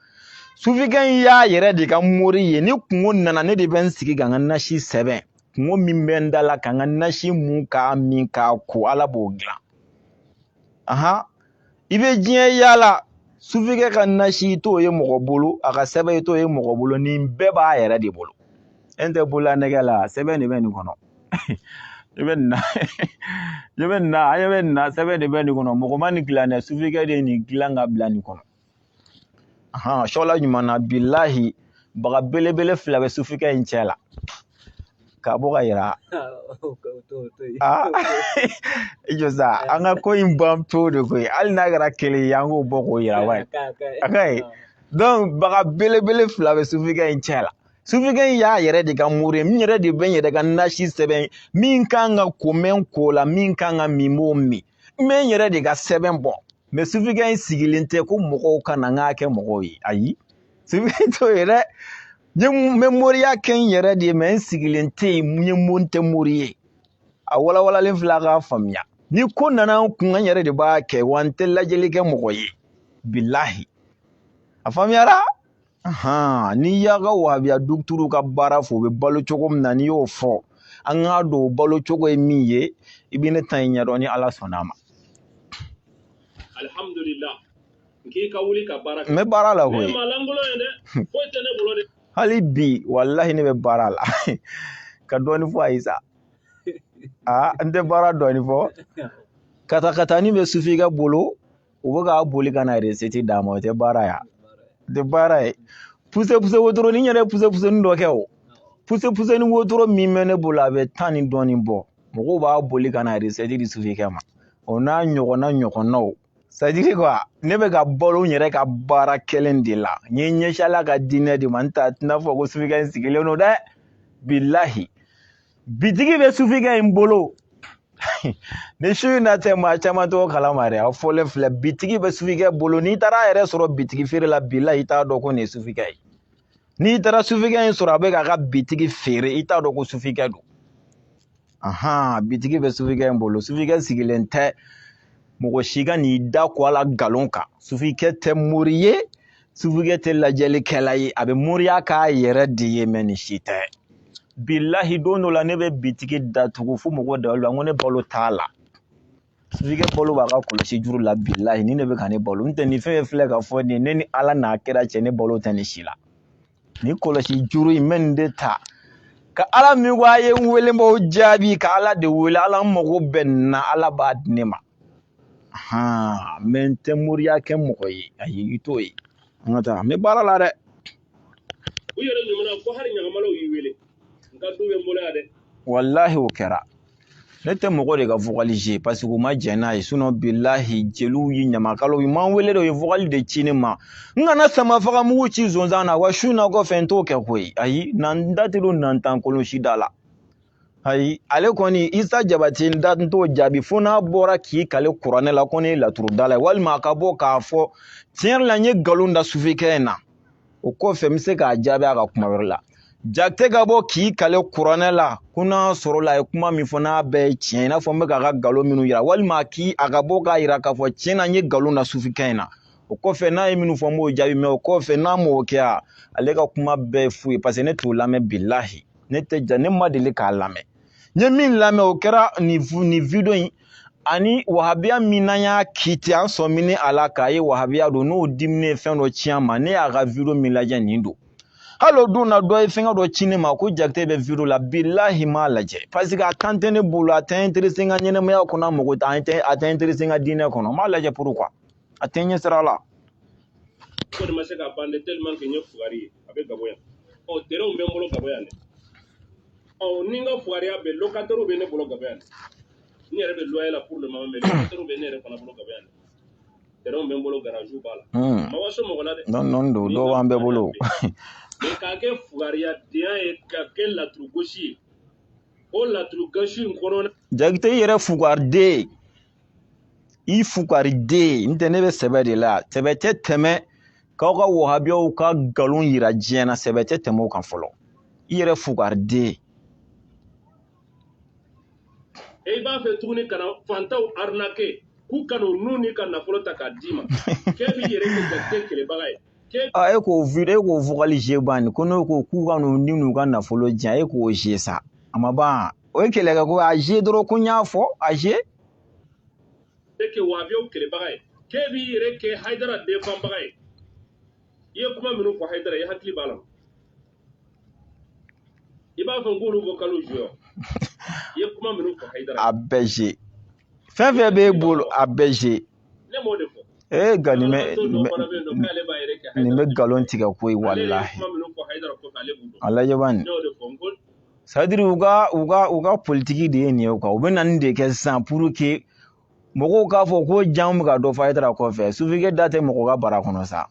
sufikan y'a yɛrɛ de ka mori ye ni kungo nana ne de bɛ n sigi ka n ka nasi sɛbɛn kungo min bɛ n da la ka n ka nasi mun k'a min k'a ko ala b'o dilan i bɛ diɲɛ yaala sufikɛ ka nasi i t'o ye mɔgɔ bolo a ka sɛbɛn i t'o ye mɔgɔ bolo nin bɛɛ b'a yɛrɛ de bolo e tɛ bolola nɛgɛ la sɛbɛn de bɛ nin kɔnɔ i bɛ nin na sɛbɛn de bɛ nin kɔnɔ mɔgɔ ma nin dilan dɛ sufikɛ de ye nin dilan ka bila nin kɔnɔ sɔla ɲuman na bilahi baga belebele fila bɛ sufikɛ in cɛ la ka bɔ ka yira i jɔ sa an ka ko in ban pewu de koyi hali n'a kɛra kelen ye an k'o bɔ k'o yira wa a ka ye donc baga belebele fila bɛ sufikɛ in cɛ la sufikɛ in y'a yɛrɛ de ka mori ye min yɛrɛ de bɛ n yɛrɛ ka nasi sɛbɛn min kan ka ko mɛn ko la min kan ka min b'o min n bɛ n yɛrɛ de ka sɛbɛn bɔ mais sufikɛ in sigilen tɛ ko mɔgɔw ka na n k'a kɛ mɔgɔw ye ayi sufikɛ t'o ye dɛ n bɛ moriya kɛ n yɛrɛ de ye mais n sigilen tɛ yen n ye mun tɛ mori ye a walawalalen filɛ a k'a faamuya ni ko nana n kun n yɛrɛ de b'a kɛ wa n tɛ lajɛli kɛ mɔgɔ ye bilahi a faamuyara n'i y'a ka wahabiya dugutigiw ka baara fɔ u bɛ balo cogo min na n'i y'o fɔ an k'a dɔn o balo cogo ye min ye i bɛ ne ta in ɲɛdɔn ni ala sɔnna a ma alhamdulillah k'i ka wuli ka baara kɛ n bɛ baara la koyi ma langolo ye dɛ foyi tɛ ne bolo dɛ hali bi wallahi ne bɛ baara la ka dɔɔni fɔ a ye sa n tɛ baara dɔɔni fɔ katakatani bɛ sufikɛ bolo u bɛ k'a boli ka na recette d'a ma o tɛ baara ya o tɛ baara ye puse wotoro ni n yɛrɛ puse ni dɔ kɛ o puse ni wotoro min bɛ ne bolo a bɛ 10 ni dɔɔni bɔ mɔgɔw b'a boli ka na recette di sufikɛ ma o n'a ɲɔgɔnnaw c'est à dire quoi ne bɛ ka balo n yɛrɛ ka baara kelen de la n ye ɲɛsin ala ka diinɛ de ma n t'a fɔ ko sufikɛ in sigilen don dɛ bilahi bitigi bɛ sufikɛ in bolo ni su in na tɛ maa caman t'o kalama dɛ a fɔlen filɛ bitigi bɛ sufikɛ bolo n'i taara a yɛrɛ sɔrɔ bitigi feere la bilahi i t'a dɔn ko nin ye sufikɛ ye n'i taara sufikɛ in sɔrɔ a bɛ k'a ka bitigi feere i t'a dɔn ko sufikɛ don bitigi bɛ sufikɛ in bolo sufikɛ sigilen tɛ mɔgɔ si ka n'i da ko ala nkalon kan sufikɛ tɛ mori ye sufikɛ tɛ lajɛlikɛla ye a bɛ moriya k'a yɛrɛ de ye mɛ nin si tɛ bilahi don dɔ la ne bɛ bitigi datugu fo mɔgɔ da la n ko ne balo t'a la sufikɛ balo b'a ka kɔlɔsi juru la bilahi ni ne bɛ ka ne balo n tɛ nin fɛn filɛ ka fɔ nin ne ni ala n'a kɛra cɛ ne balo tɛ nin si la ni kɔlɔsi juru in bɛ nin de ta ka ala min ko a ye n wele n b'o jaabi ka ala de wele ala mago bɛ nin na ala b'a di ne ma mɛ n tɛ moriya kɛ mɔgɔ ye ayi i t'o ye an ka taa n bɛ baara la dɛ u yɛrɛ ɲuman ko hali ɲagamalaw y'i wele n ka du bɛ n bolo yan dɛ wallahi o kɛra ne tɛ mɔgɔ de ka vocaliser parce que u ma jɛn n'a ye sinon bilahi jeliw ye ɲamakalaw u m'an wele de u ye vocal de ci ne ma n kana sama faga mugu ci zonzan na wa su na kɔfɛ n t'o kɛ koyi ayi na n da tɛ don nantan kɔlɔsi da la ayi ale kɔni isa jabate n da n t'o jaabi fo n'a bɔra k'i kale kuranɛ la ko ne ye laturu da la ye walima a ka bɔ k'a fɔ tiɲɛ la n ye nkalon da sufikɛ in na o kɔfɛ n bɛ se k'a jaabi a ka kuma wɛrɛ la jakite ka bɔ k'i kale kuranɛ la ko n'a sɔrɔ la a ye kuma min fɔ n'a bɛɛ ye tiɲɛ i n'a fɔ n bɛ k'a ka nkalon minnu yira walima a ka bɔ k'a yira k'a fɔ tiɲɛ na n ye nkalon da sufikɛ in na o kɔfɛ n'a ye minnu fɔ n b'o jaabi mɛ o kɔfɛ n'a m'o kɛ ale ka kuma bɛɛ ye fu ye parce que ne t'o lamɛn bilahi ne tɛ ja ne ma deli k'a lamɛn n ye min lamɛn o kɛra nin video in ani wahabiya min n'an y'a kiti an sɔmini a la k'a ye wahabiya don n'o diminen fɛn dɔ ci an ma ne y'a ka video min lajɛ nin don hali o don na dɔ ye fɛngɛ dɔ ci ne ma ko jakite bɛ video la bilahi m'a lajɛ parce que a temps tɛ ne bolo a tɛ intéressé n ka ɲɛnɛmaya kɔnɔ a mago a tɛ intéressé n ka diinɛ kɔnɔ m'a lajɛ pourquoi a tɛ ɲɛ sira la ko de ma se ka ban de tellement que n ye fugari ye a bɛ Gabon yan terrain bɛ n bolo Gabon yan dɛ ni n ka fugariya bɛ locataire bɛ ne bolo Gabon yan dɛ n yɛrɛ bɛ loyer la pour le moment mais locataire bɛ ne yɛrɛ fana bolo Gabon yan dɛ terrain bɛ n bolo garage b'a la ma waso mɔgɔ la dɛ non don dɔw b'an bɛɛ bolo mais k'a kɛ fugariya denya ye ka kɛ laturu gosi ye o laturu gosi in kɔnɔ jakite i yɛrɛ fugariden i fugariden n tɛ ne bɛ sɛbɛ de la sɛbɛ tɛ tɛmɛ k'aw ka wahabiyaw ka nkalon yira diɲɛ na sɛbɛ tɛ tɛmɛ o kan fɔlɔ i yɛrɛ fugariden i b'a fɛ tuguni ka na fantaw arnaquer k'u ka n'u ni ka nafolo ta k'a d'i ma k'e b'i yɛrɛ kɛ jakite kɛlɛbaga ye e ko video ko vocal jeban ko no ko ku ga no ninu ga na follow jan e ko je sa amaba o kele ga ko aje doro ko nya fo aje ke wabiyo kele bagay ke bi yere ke haidara defan bagay ye kuma minu ko haidara ya hakli balam iba fa ngulu vocalu jo ye kuma minu ko haidara abeje fefe be bolo abeje ne mo defo gani me galon tiga koy wallahi Allah yaban sadiri uga politiki de ne ko ubenan de ke san pour que moko ka fo ko jam ga do faidara ko fe sufige date moko ga bara kono sa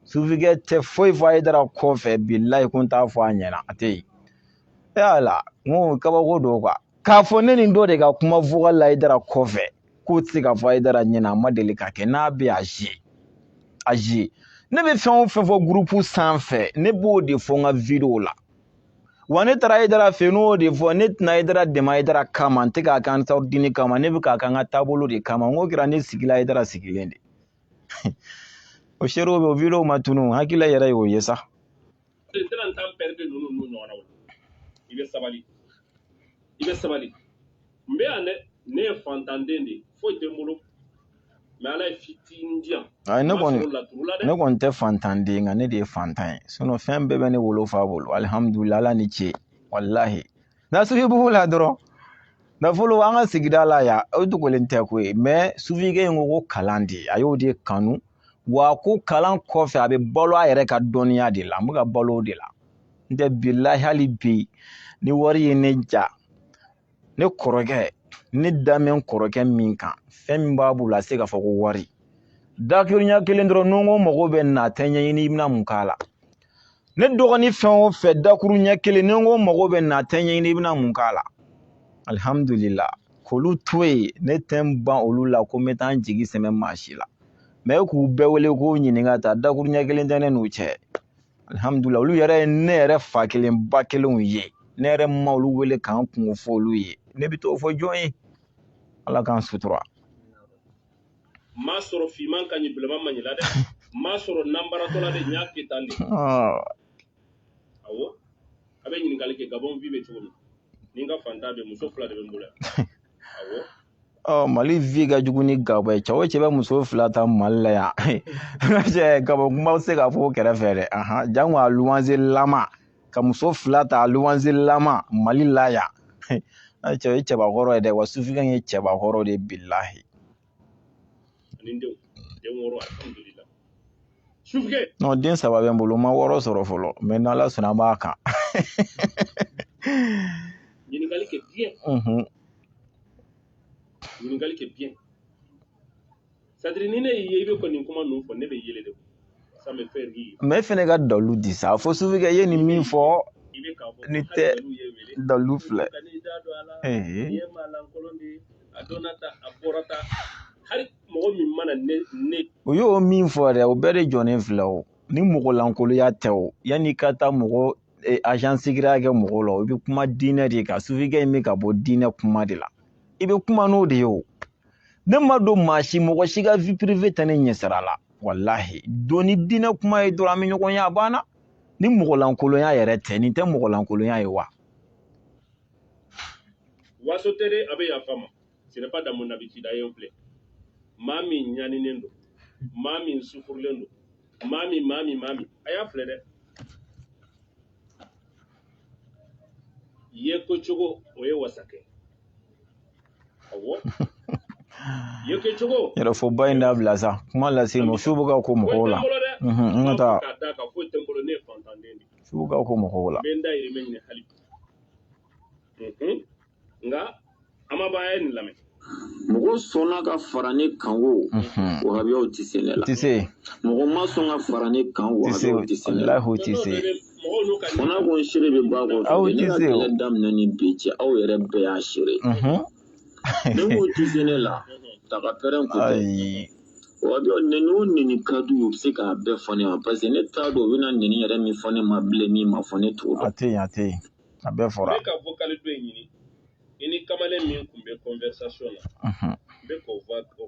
sufige te foi faidara ko fe billahi kun ta fo anyana ate yala mo ka ba ko do kwa ka fo ne ni do de ga kuma vuga laidara ko fe ko tsiga faidara nyana madeli ka ke na bi aji ne be fɛn fo groupe sanfɛ ne b'o de fɔ n ka video la wa ne taara Haidara fɛ n'o de fɔ ne tɛna Haidara dɛmɛ Haidara kama n tɛ k'a kɛ Ansarudini kama ne bɛ k'a kɛ n ka taabolo de kama n ko kɛra ne sigila Haidara sigilen de o seerew bɛ o video ma tunu hakili yɛrɛ y'o ye sa i bɛ sabali n bɛ yan dɛ ne ye fantanden de foyi tɛ n bolo mais ala ye fitinin di yan ne kɔni tɛ fantanden nka ne de ye fantan ye sinon fɛn bɛɛ bɛ ne wolo fa bolo alhamdulillah ala ni ce wallahi na sufibugu la dɔrɔn nafolo an ka sigida la yan o dogolen tɛ ko ye mais sufike in ko kalan de a y'o de kanu wa ko kalan kɔfɛ a bɛ balo a yɛrɛ ka dɔnniya de la n bɛ ka balo o de la n tɛ billahi hali bi ni wari ye ne ja ne kɔrɔkɛ ne damɛ kɔrɔkɛ min kan fɛn min b'a bolo a se k'a fɔ ko wari dakirunya kelen dɔrɔn n'o mago bɛ na tɛ ɲɛɲini i bɛna mun k'a la ne dɔgɔnin fɛn o fɛn dakurunya kelen n'o mago bɛ na tɛ ɲɛɲini i bɛna mun k'a la alhamdulillah k'olu to yen ne tɛ n ban olu la ko n bɛ taa n jigi sɛmɛ maa si la mais k'u bɛɛ wele k'u ɲininka ta dakurunya kelen tɛ ne n'u cɛ alhamdulillah olu yɛrɛ ye ne yɛrɛ fa kelen ba kelenw ye ne yɛrɛ ma olu wele k'an kungo fɔ olu ye ne bɛ t'o fɔ jɔn ye ala k'an sutura ma sɔrɔ fiman ka ɲi bilaman ma ɲi la dɛ ma sɔrɔ nanbaratɔ la de n y'a kɛ tan de awɔ a bɛ ɲininkali kɛ gabɔn vi bɛ cogo min ni n ka fantan bɛ muso fila de bɛ n bolo yan awɔ Mali vi ka jugu ni Gabɔ ye cɛ o cɛ bɛ muso fila ta Mali la yan cɛ Gabɔ kuma se ka fɔ kɛrɛfɛ dɛ jango a luwanze lama ka muso fila ta a luwanze lama Mali la yan cɛ o ye cɛbakɔrɔ ye dɛ wa sufika ye cɛbakɔrɔ de billahi non den saba bɛ n bolo ma wɔɔrɔ sɔrɔ fɔlɔ mais n'Ala sɔnna an b'a kan ɲininkali kɛ bien ɲininkali kɛ bien c'est-à-dire ni ne y'i ye i bɛ kɔni nin kuma ninnu fɔ ne bɛ yɛlɛ de ça me fait rire mais fɛnɛ ka dalu di sa fo sufika ye nin min fɔ ni tɛ dalu filɛ o y'o min fɔ dɛ o bɛɛ de jɔnnen filɛ o ni mɔgɔlankoloya tɛ o yanni ka taa mɔgɔ agent secret kɛ mɔgɔ la i bɛ kuma diinɛ de kan sufika in bɛ ka bɔ diinɛ kuma de la i bɛ kuma n'o de ye o ne ma don maa si mɔgɔ si ka vie privée tɛ ne ɲɛsira la wallahi don ni diinɛ kuma ye dɔrɔn an bɛ ɲɔgɔn ye a banna ni mɔgɔlankoloya yɛrɛ tɛ nin tɛ mɔgɔlankoloya ye wa waso tere a bɛ yafa ma ce n'est pas dans mon habitude a ye n filɛ maa min ɲaninen don maa min sufurulen don maa min a y'a filɛ dɛ ye ko cogo o ye wasakɛ awɔ ye ko cogo yɛrɛfɔba in dabila sa kuma lase ma su bɛ ka ko mɔgɔw la n ka taa k'a da ka foyi tɛ n bolo ne ye fantanden de su bɛ ka ko mɔgɔw la n bɛ n dayirimɛ ɲini hali nka an ma b'a ye nin lamɛn mɔgɔ sɔnna ka fara ne kan o wahabiyaw tɛ se ne la mɔgɔ ma sɔn ka fara ne kan wahabiyaw tɛ se ne la fana ko n seere bɛ ba kɔfɛ ne ka kɛlɛ daminɛ ni bi cɛ aw yɛrɛ bɛɛ y'a seere ne ko tɛ se ne la daga pɛrɛn ko tɛ wahabiyaw nɛni o nɛni ka d'u ye u bɛ se k'a bɛɛ fɔ ne ma parce que ne t'a dɔn u bɛna nɛni yɛrɛ min fɔ ne ma bilen min ma fɔ ne t'o dɔn a tɛ yen a bɛɛ fɔra ne ka vocal dɔ in ɲini i ni kamalen min tun bɛ conversation na n bɛ k'o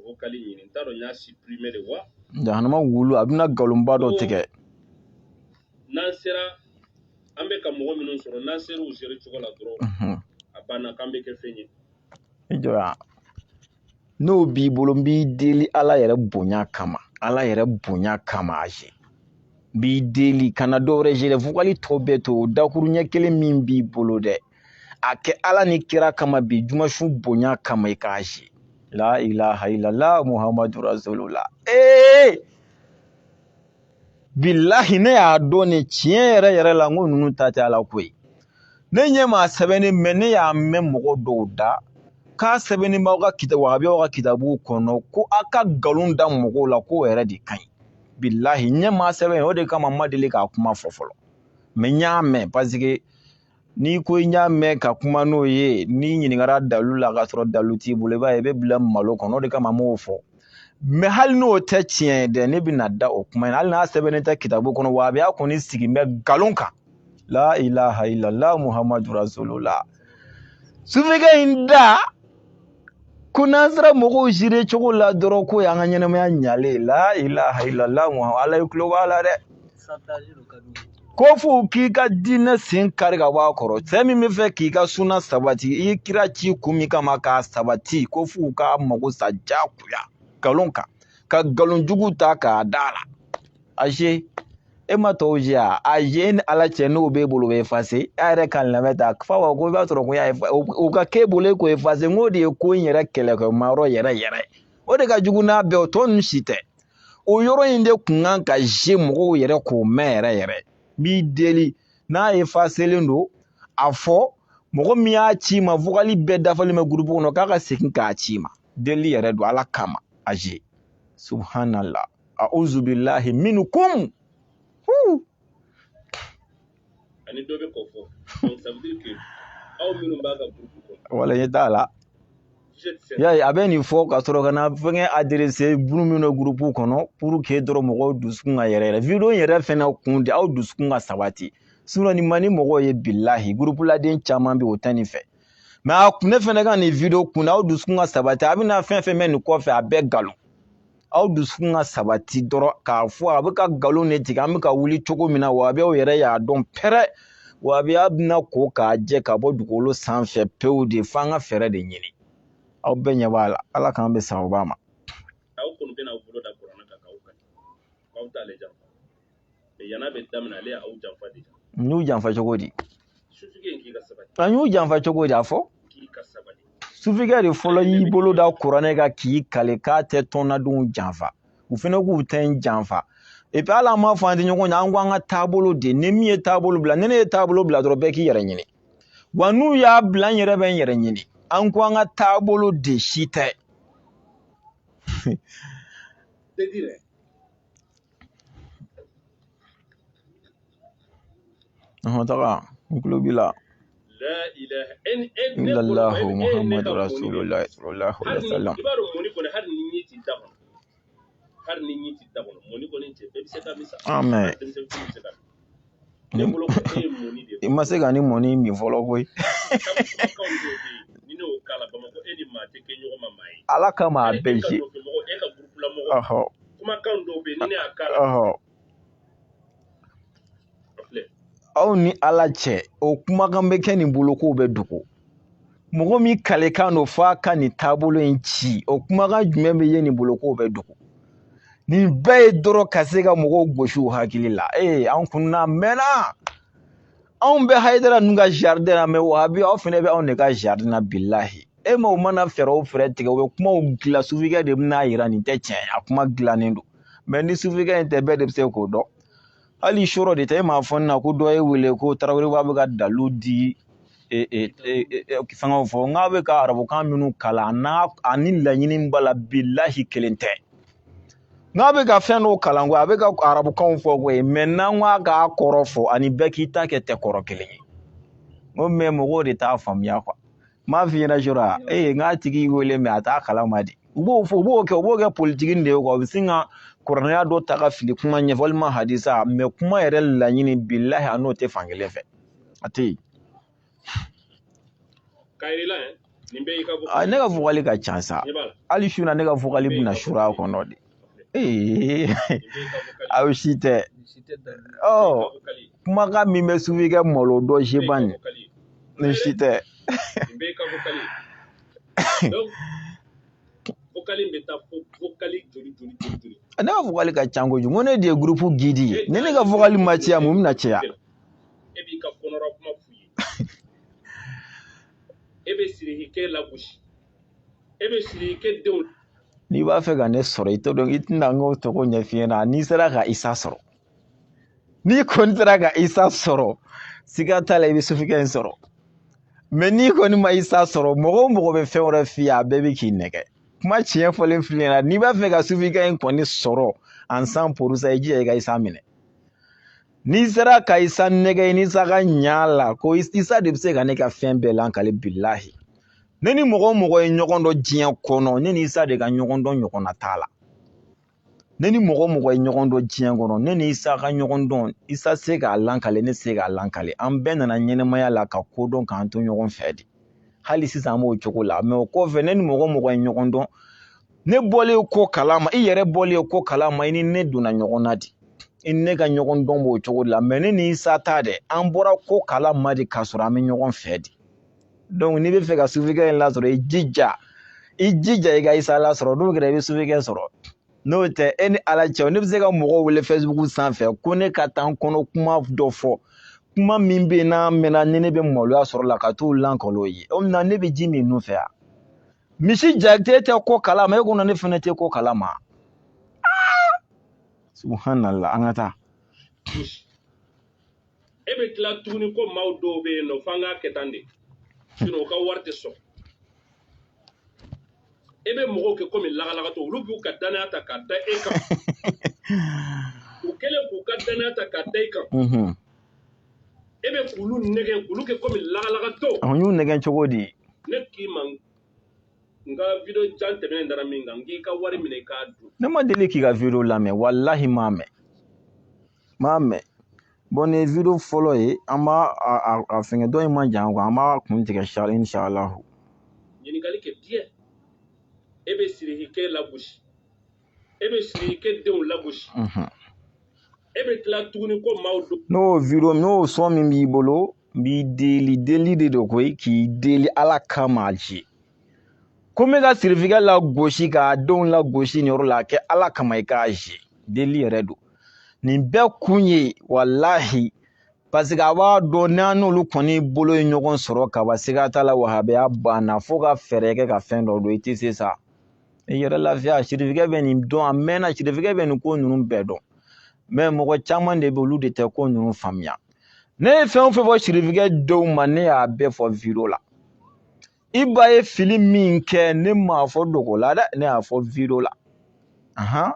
vocal ɲini n t'a dɔn n y'a supprimer de wa jahanama wulu a bɛna nkalonba dɔ tigɛ n'an sera an bɛ ka mɔgɔ minnu sɔrɔ n'an sera u sere cogo la dɔrɔn a banna k'an bɛ kɛ fɛn ye. Jɔya n'o b'i bolo n b'i deli ala yɛrɛ bonya kama ala yɛrɛ bonya kama aje b'i deli kana dɔwɛrɛ jɛlɛ vugali tɔ bɛɛ to dakuru ɲɛ kelen min b'i bolo dɛ a kɛ ala ni kira kama bi jumasu bonya kama i k'a je la ilaha illallah muhammadu rasulullah billahi ne y'a dɔn ne tiɲɛ yɛrɛ yɛrɛ la n ko ninnu ta tɛ ala ko ye ne ɲɛ maa sɛbɛnni mɛ ne y'a mɛn mɔgɔ dɔw da k'a sɛbɛnni b'aw ka wahabiyaw ka kitabuw kɔnɔ ko a ka nkalon da mɔgɔw la k'o yɛrɛ de ka ɲi billahi ɲɛ maa sɛbɛn o de kama n ma deli k'a kuma fɔ fɔlɔ mɛ n y'a mɛn parce que n'i ko i y'a mɛn ka kuma n'o ye n'i ɲininkara dalu la k'a sɔrɔ dalu t'i bolo i b'a ye i bɛ bila malo kɔnɔ o de kama n m'o fɔ mɛ hali n'o tɛ tiɲɛ ye dɛ ne bɛna da o kuma in hali n'a sɛbɛnnen tɛ kitabu kɔnɔ wahabiya kɔni sigi bɛ nkalon kan la ilaha illallah muhammadu rasulullah sufikɛ in da ko n'an sera mɔgɔw sire cogo la dɔrɔn ko y'an ka ɲɛnamaya ɲalen la ilaha illallah muhammadu ala ye tulo b'a la dɛ ko f'u k'i ka diinɛ sen kari ka bɔ a kɔrɔ cɛ min bɛ fɛ k'i ka suna sabati i ye kira ci kun min kama k'a sabati ko f'u k'a mago sa jagoya nkalon kan ka nkalon jugu ta k'a da la aje e ma tɔw je a je ni ala cɛ n'o b'e bolo bɛ effacer a yɛrɛ ka lamɛn ta fa wa ko i b'a sɔrɔ ko y'a o ka k'e bolo e k'o effacer n k'o de ye ko in yɛrɛ kɛlɛkɛmayɔrɔ yɛrɛ o de ka jugu n'a bɛɛ o tɔ ninnu si tɛ o yɔrɔ in de kun kan ka je mɔgɔw yɛrɛ k'o mɛn yɛrɛ b'i deli n'a effacelen don a fɔ mɔgɔ min y'a ci ma vocal bɛɛ dafalen bɛ groupe kɔnɔ k'a ka segin k'a ci ma deli yɛrɛ don ala kama aje subhanallah a'udhu billahi minkum ani dɔ bɛ kɔ fɔ donc ça veut dire que aw minnu b'a ka groupe kɔnɔ wala ye t'a la yaye a bɛ nin fɔ ka sɔrɔ ka na fɛngɛ adressé bunu minnu bɛ groupe kɔnɔ pour que dɔrɔn mɔgɔw dusukun ka yɛrɛ video yɛrɛ fɛnɛ kun de aw dusukun ka sabati sinon ni man ni mɔgɔw ye billahi groupe laden caman bɛ o tɛ nin fɛ mais ne fɛnɛ ka nin video kun aw dusukun ka sabati a bɛna fɛn fɛn mɛn nin kɔfɛ a bɛɛ nkalon aw dusukun ka sabati dɔrɔn k'a fɔ a bɛ ka nkalon de tigɛ an bɛ ka wuli cogo min na wahabiyaw yɛrɛ y'a dɔn pɛrɛ wahabiya bɛna ko k'a jɛ ka bɔ dugukolo sanfɛ pewu de f'an ka fɛɛrɛ de ɲini aw bɛɛ ɲɛ b'a la ala k'an bɛ sababa ma aw kɔni bɛna aw bolo da kuranna kan k'aw kali k'aw t'ale janfa mais yan'a bɛ daminɛ ale y'aw janfa de n y'u janfa cogo di sufige in k'i ka sabali an y'u janfa cogo di a fɔ k'i ka sabali sufigɛ de fɔlɔ y'i bolo da kuranɛ kan k'i kale k'a tɛ tɔnnadenw janfa u fɛnɛ k'u tɛ n janfa et puis hali an m'a fɔ an tɛ ɲɔgɔn ɲɛ an ko an ka taabolo de ni min ye taabolo bila ni ne ye taabolo bila dɔrɔn bɛɛ k'i yɛrɛ ɲini wa n'u y'a bila n yɛrɛ bɛ n yɛrɛ ɲini an ko an ka taabolo de si tɛ taga n tulo b'i la la ilaha illallahu muhammadu rasulullah sallallahu alaihi wasallam i b'a dɔn mɔni kɔni hali ni ɲɛ t'i da kɔnɔ hali ni ɲɛ t'i da kɔnɔ mɔni kɔni cɛ bɛɛ bɛ se ka misa amen ne bolo ko e ye mɔni de i ma se ka ni mɔni min fɔlɔ koyi ni ne y'o k'a la Bamakɔ e ni maa tɛ kɛ ɲɔgɔn ma maa ye ala kama a bɛɛ je e ka groupe la mɔgɔ kumakan dɔw bɛ yen ni ne y'a k'a la aw ni ala cɛ o kumakan bɛ kɛ nin bolo k'o bɛ dogo mɔgɔ min kalekan don f'a ka nin taabolo in ci o kumakan jumɛn bɛ ye nin bolo k'o bɛ dogo nin bɛɛ ye dɔrɔn ka se ka mɔgɔw gosi u hakili la an kunna mɛnna anw bɛ Hayidara ninnu ka jardin na mais wahabi aw fɛnɛ bɛ anw de ka jardin na billahi ma o mana fɛɛrɛ o fɛɛrɛ tigɛ u bɛ kumaw dilan sufigɛ de bɛna yira nin tɛ tiɲɛ a kuma dilannen don mais ni sufigɛ in tɛ bɛɛ de bɛ se k'o dɔn hali sɔrɔ de tɛ e m'a fɔ ne na ko dɔ ye wele ko Tarawelew bɛ ka dalu di fɛngɛw fɔ n k'a bɛ ka arabukan minnu kalan ani laɲini b'a la billahi kelen tɛ n'a bɛ ka fɛn dɔw kalan a bɛ ka arabukanw fɔ koyi mais n'an k'a k'a kɔrɔ fɔ ani bɛɛ k'i ta kɛ tɛ kɔrɔ kelen ye n ko mais mɔgɔw de t'a faamuya quoi n m'a f'i ɲɛna sɔrɔ n k'a tigi wele mais a t'a kalama de u b'o kɛ politiki de ye quoi u bɛ sin ka kuranɛya dɔ ta ka fili kuma ɲɛfɔ walima hadisa mais kuma yɛrɛ laɲini billahi a n'o tɛ fankelen fɛ a tɛ yen ne ka vocal ka ca sa hali su na ne ka vocal bɛna sur'a kɔnɔ de aw si tɛ kumakan min bɛ sufi kɛ malo dɔ sebani ni si tɛ ne ka vocal ka ca kojugu ko ne de ye groupe guide ye ni ne ka vocal ma caya mun bɛna caya e b'i ka kɔnɔra kuma f'u ye e bɛ sirikɛ lagosi e bɛ sirikɛ denw n'i b'a fɛ ka ne sɔrɔ i tɛ dɔn i tɛna n k'o tɔgɔ ɲɛf'i ɲɛna n'i sera ka Isa sɔrɔ n'i kɔni sera ka Isa sɔrɔ siga t'a la i bɛ sufikɛ in sɔrɔ mais n'i kɔni ma Isa sɔrɔ mɔgɔ o mɔgɔ bɛ fɛn wɛrɛ f'i ye a bɛɛ bɛ k'i nɛgɛ kuma tiɲɛ fɔlen filɛ ɲɛna n'i b'a fɛ ka sufikɛ in kɔni sɔrɔ en 100% i jija i ka Isa minɛ n'i sera ka Isa nɛgɛ n'i Isa ka ɲa la ko Isa de bɛ se ka ne ka fɛn bɛɛ lankale bilahi ne ni mɔgɔ o mɔgɔ ye ɲɔgɔn dɔn diɲɛ kɔnɔ ne ni Isa de ka ɲɔgɔn dɔn ɲɔgɔnna t'a la ne ni mɔgɔ o mɔgɔ ye ɲɔgɔn dɔn diɲɛ kɔnɔ ne ni Isa ka ɲɔgɔn dɔn Isa se k'a lankale ne se k'a lankale an bɛɛ nana ɲɛnɛmaya la ka ko dɔn k'an to ɲɔgɔn fɛ de hali sisan an b'o cogo la mais o kɔfɛ ne ni mɔgɔ o mɔgɔ ye ɲɔgɔn dɔn ne bɔlen ko kalama i yɛrɛ bɔlen ko kalama i ni ne donna ɲɔgɔn na de i ni ne ka ɲɔgɔn dɔn b'o cogo la mais ne ni Isa ta dɛ an bɔra ko kalama de k'a sɔrɔ an bɛ ɲɔgɔn fɛ de donc n'i bɛ fɛ ka sufikɛ in lasɔrɔ i jija i ka Isa lasɔrɔ n'o kɛra i bɛ sufikɛ sɔrɔ n'o tɛ e ni Ala cɛ ne bɛ se ka mɔgɔw wele Facebook sanfɛ ko ne ka taa n kɔnɔ kuma dɔ fɔ kuma min bɛ yen n'a mɛnna ni ne bɛ maloya sɔrɔ la ka t'o lankolo ye o na ne bɛ ji min nun fɛ yan misi Jakite tɛ ko kalama e kɔnɔ ne fana tɛ ko kalama subhanallah an ka taa e bɛ tila tuguni ko maaw dɔw bɛ yen nɔ f'an k'a kɛ tan de sinon o ka wari tɛ sɔrɔ e bɛ mɔgɔw kɛ komi lagalagatɔ olu b'u ka danaya ta k'a da e kan u kɛlen k'u ka danaya ta k'a da e kan e bɛ k'olu nɛgɛn k'olu kɛ komi lagalagatɔ an y'u nɛgɛn cogo di ne k'i ma n ka video jan tɛmɛnen dara min kan n k'i ka wari minɛ i k'a dun ne ma deli k'i ka video lamɛn wallahi m'a mɛn bon nin video fɔlɔ ye an b'a a fɛngɛ dɔ in ma jan an b'a kun tigɛ inshallah ɲininkali kɛ diɲɛ e bɛ sirikɛ lagosi e bɛ sirikɛ denw lagosi e bɛ tila tuguni ko maaw don n'o sɔn min b'i bolo n b'i deli de don koyi k'i deli Ala kama ji ko n bɛ ka sirifikɛ lagosi k'a denw lagosi nin yɔrɔ la kɛ Ala kama i k'a ji deli yɛrɛ don nin bɛɛ kun ye wallahi parce que a b'a dɔn n'an n'olu kɔni bolo ye ɲɔgɔn sɔrɔ kaba siga t'a la wahabiya banna fo ka fɛɛrɛ kɛ ka fɛn dɔ don i tɛ se sa i yɛrɛ lafiya sirifikɛ bɛ nin dɔn a mɛnna sirifikɛ bɛ nin ko ninnu bɛɛ dɔn mais mɔgɔ caman de bɛ olu de tɛ ko ninnu faamuya ne ye fɛn o fɛn fɔ sirifikɛ denw ma ne y'a bɛɛ fɔ video la i ba ye fili min kɛ ne m'a fɔ dogo la dɛ ne y'a fɔ video la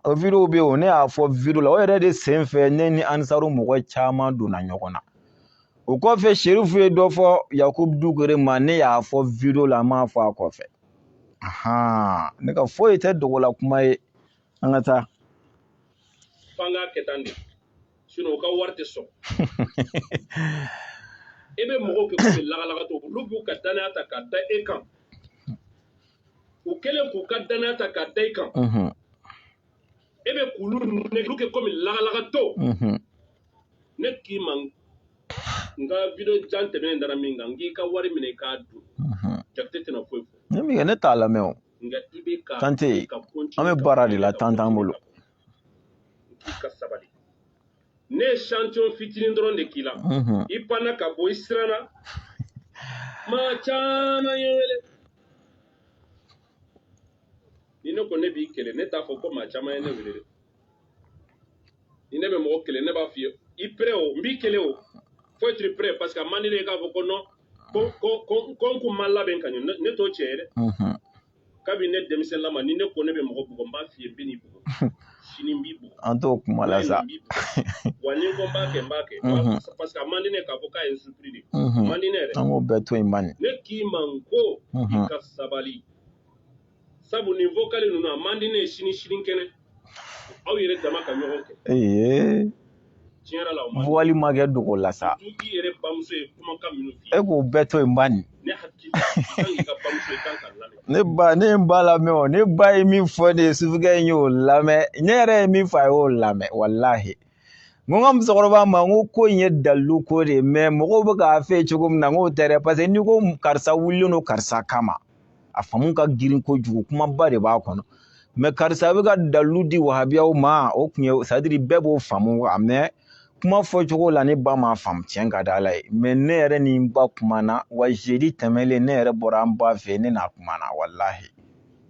o video bɛ yen ne y'a fɔ video la o yɛrɛ de sen fɛ ne ni Ansaru mɔgɔ caman donna ɲɔgɔn na o kɔfɛ Sherifu ye dɔ fɔ Yakubu Dukure ma ne y'a fɔ video la n m'a fɔ a kɔfɛ ne ka foyi tɛ dogo la kuma ye an ka taa f'an k'a kɛ tan de sinon o ka wari tɛ sɔrɔ e bɛ mɔgɔw kɛ komi lagalagatɔ olu b'u ka danaya ta k'a da e kan u kɛlen k'u ka danaya ta k'a da e kan e bɛ k'olu nɛgɛ kɛ komi lagalagatɔ ne k'i ma n ka video jan tɛmɛnen dara min kan n k'i ka wari minɛ i k'a dun Jakite tɛna foyi fɔ ne t'a lamɛn o nka i bɛ ka tante an bɛ baara de la tan t'an bolo k'i ka sabali ne ye champion fitinin dɔrɔn de k'i la i panna ka bɔ i siranna maa caman ye wele ni ne ko ne b'i kɛlɛ ne t'a fɔ ko maa caman ye ne wele dɛ ni ne bɛ mɔgɔ kɛlɛ ne b'a f'i ye i prêt o n b'i kɛlɛ o faut être prêt parce que a man di ne ye k'a fɔ ko non ko n kun ma labɛn ka ɲɛ ne t'o cɛ ye dɛ kabini ne denmisɛnninlama ni ne ko ne bɛ mɔgɔ bugɔ n b'a f'i ye n bɛ n'i bugɔ sini n b'i bugɔ an t'o kuma la sa wa ni n ko n b'a kɛ n b'a kɛ parce que a man di ne k'a fɔ k'a ye n surpris de a man di ne yɛrɛ an k'o bɛɛ to yen bani ne k'i ma n ko i ka sabali sabu nin vocal ninnu a man di ne ye sini kɛnɛ aw yɛrɛ dama ka ɲɔgɔn kɛ tiɲɛ yɛrɛ la o man di vocal ma kɛ dogo la sa i yɛrɛ bamuso ye kumakan minnu f'i ye e k'o bɛɛ to yen bani ne hakili la i kan k'i ka bamuso i kan ka lamɛn ne ba la me o ne ba yi min fɔ de sufigɛ in y'o lamɛn ne yɛrɛ ye min fɔ a y'o lamɛn walahi n ko n ka musokɔrɔba ma n ko ko in ye dalilu ko de mɛ mɔgɔw bɛ k'a fɛ cogo min na n k'o tɛ dɛ parce que n'i ko karisa wulilen don karisa kama a faamu ka girin kojugu kumaba de b'a kɔnɔ mɛ karisa bɛ ka dalilu di wahabiyaw ma o tun ye c'est à dire bɛɛ b'o faamu mɛ kuma fɔcogo la ne ba m'a faamu tiɲɛ ka di Ala ye mɛ ne yɛrɛ ni n ba kumana wa jeudi tɛmɛlen ne yɛrɛ bɔra an ba fɛ ne n'a kumana walahi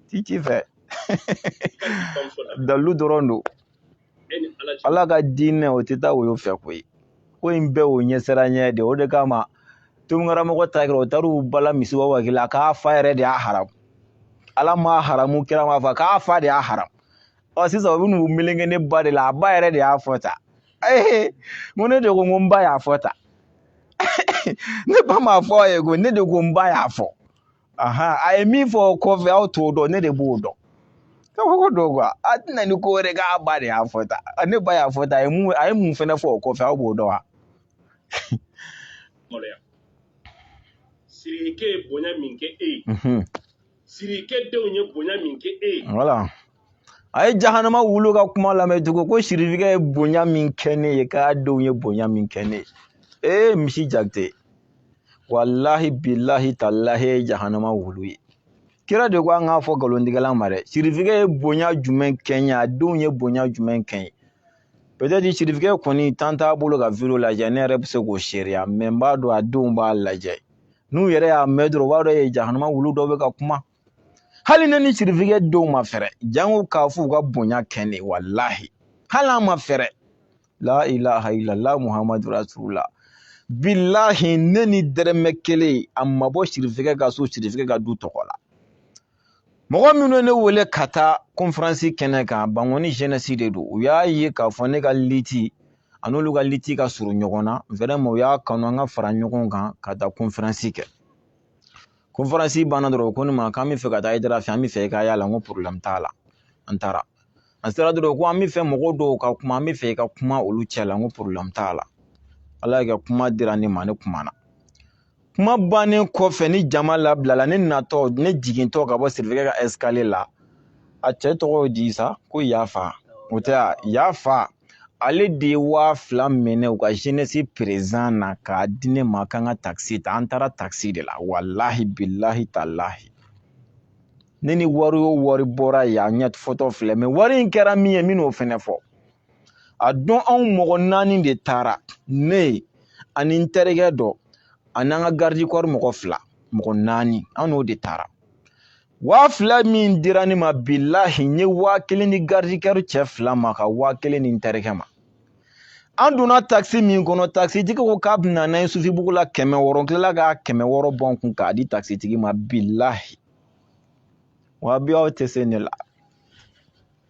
titi fɛ dalilu dɔrɔn don Ala ka diinɛ o tɛ taa woyo fɛ koyi ko in bɛɛ o ɲɛsiranya de o de kama tunkaramɔgɔ ta kɛra o taar'u bala misiwa wakili a k'a fa yɛrɛ de y'a haram Ala ma haramu kira ma fɔ k'a fa de y'a haram ɔ sisan u bɛ n'u meleke ne ba de la a ba yɛrɛ de y'a fɔ ta ko ne de ko n ba y'a fɔ ta ne ba m'a fɔ a ye ko ne de ko n ba y'a fɔ a ye min fɔ o kɔfɛ aw t'o dɔn ne de b'o dɔn ka fɔ ko don quoi a tɛna ni ko wɛrɛ k'a ba de y'a fɔ ta ne ba y'a fɔ ta a ye mun fɛnɛ fɔ o kɔfɛ aw b'o dɔn wa Sirike ye bonya min kɛ e ye Sirike denw ye bonya min kɛ e ye voilà a ye jahanama wulu ka kuma lamɛn tugun ko sirifikɛ ye bonya min kɛ ne ye k'a denw ye bonya min kɛ ne ye misi Jakite wallahi billahi tallahi ye jahanama wulu ye kira de ko an k'a fɔ nkalontigɛla ma dɛ sirifikɛ ye bonya jumɛn kɛ n ye a denw ye bonya jumɛn kɛ n ye peut-être sirifikɛ kɔni temps t'a bolo ka vidéo lajɛ ne yɛrɛ bɛ se k'o seereya mais n b'a dɔn a denw b'a lajɛ n'u yɛrɛ y'a mɛn dɔrɔn u b'a dɔn ye jahanama wulu dɔ bɛ ka kuma hali ne ni sirifikɛ denw ma fɛrɛ jango k'a fɔ u ka bonya kɛ ne wallahi hali an ma fɛrɛ la ilaha illallah muhammadu rasulullah billahi ne ni dɛrɛmɛ kelen a ma bɔ sirifikɛ ka so sirifikɛ ka du tɔgɔ la mɔgɔ minnu ye ne wele ka taa conférence kɛnɛ kan Bangoni jeunesse de don u y'a ye k'a fɔ ne ka liti a n'olu ka liti ka surun ɲɔgɔn na vraiment u y'a kanu an ka fara ɲɔgɔn kan ka taa conférence kɛ conférence banna dɔrɔn ko ne ma k'an bɛ fɛ ka taa Haidara fɛ an bɛ fɛ i ka yala n ko problème t'a la an taara an sera dɔrɔn ko an bɛ fɛ mɔgɔw dɔw ka kuma an bɛ fɛ i ka kuma olu cɛ la n ko problème t'a la Ala y'a kɛ kuma dira ne ma ne kumana kuma bannen kɔfɛ ni jama labilala ne natɔ ne jigintɔ ka bɔ sirifikɛ ka escalier la a cɛ tɔgɔ di sa ko Yafa o tɛ Yafa ale de ye 2000 minɛ u ka jeunesse présent na k'a di ne ma k'an ka taxi ta an taara taxi de la wallahi billahi tallahi ne ni wari o wari bɔra yan ɲɛ photo filɛ mais wari in kɛra min ye min n'o fɛnɛ fɔ a don anw mɔgɔ 4 de taara ne ani n terikɛ dɔ ani an ka garde corps mɔgɔ 2 mɔgɔ 4 an n'o de taara 2000 min dira ne ma billahi n ye 1000 ni garde corps cɛ 2 ma ka 1000 ni n terikɛ ma an donna taxi min kɔnɔ taxi tigi ko k'a bɛna n'an ye Sufibugu la 600 n tilala k'a 600 bɔ n kun k'a di taxi tigi ma billahi wahabiyaw tɛ se ne la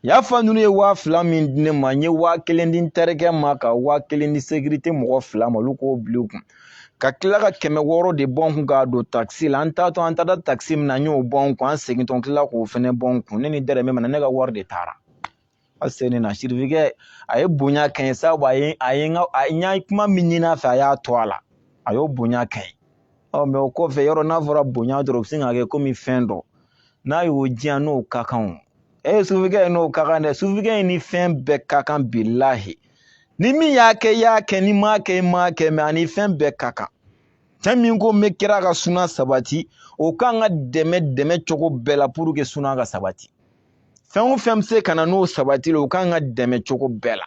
Yafa ninnu ye 2000 min di ne ma n ye 1000 di n terikɛ ma ka 1000 di sécurité mɔgɔ 2 ma olu k'o bila u kun ka tila ka 600 de bɔ n kun k'a don taxi la an taatɔ an taara taxi min na n y'o bɔ n kun an segintɔ n tilala k'o fɛnɛ bɔ n kun ne ni dɛrɛmɛ mana ne ka wari de taara a se ne na sirifikɛ a ye bonya kɛ n ye sabu n y'a kuma min ɲini a fɛ a y'a to a la a y'o bonya kɛ n ye mais o kɔfɛ yɔrɔ n'a fɔra bonya dɔrɔn o bɛ se ka kɛ komi fɛn dɔ n'a y'o diyan n'o ka kan sufikɛ ye n'o ka kan dɛ sufikɛ ye ni fɛn bɛɛ ka kan billahi ni min y'a kɛ i y'a kɛ ni m'a kɛ i m'a kɛ mais ani fɛn bɛɛ ka kan cɛ min ko n bɛ kira ka suna sabati o kan ka dɛmɛ cogo bɛɛ la pour que suna ka sabati fɛn o fɛn bɛ se ka na n'o sabati la o kan ka dɛmɛ cogo bɛɛ la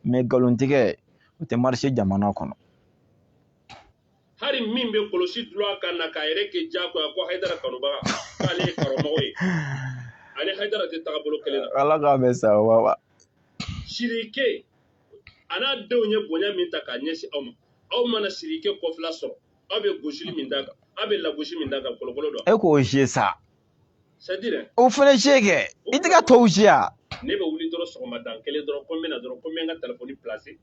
mais nkalontigɛ o tɛ marché jamana kɔnɔ hari min bɛ kɔlɔsi dulon a kan na k'a yɛrɛ kɛ diyagoya ko Haidara kanubaga k'ale ye karamɔgɔ ye ani Haidara tɛ tagabolo kelen na Ala k'a mɛn sa wa Sirike a n'a denw ye bonya min ta k'a ɲɛsin aw ma aw mana Sirike kɔfila sɔrɔ aw bɛ gosili min d'a kan aw bɛ lagosi min d'a kan kolokolo dɔ e k'o je sa c'est dire o fɛnɛ je kɛ i tɛ ka tɔw je a ne bɛ wuli dɔrɔn sɔgɔmadan kelen dɔrɔn ko n bɛna dɔrɔn ko n bɛ n ka telefɔni placer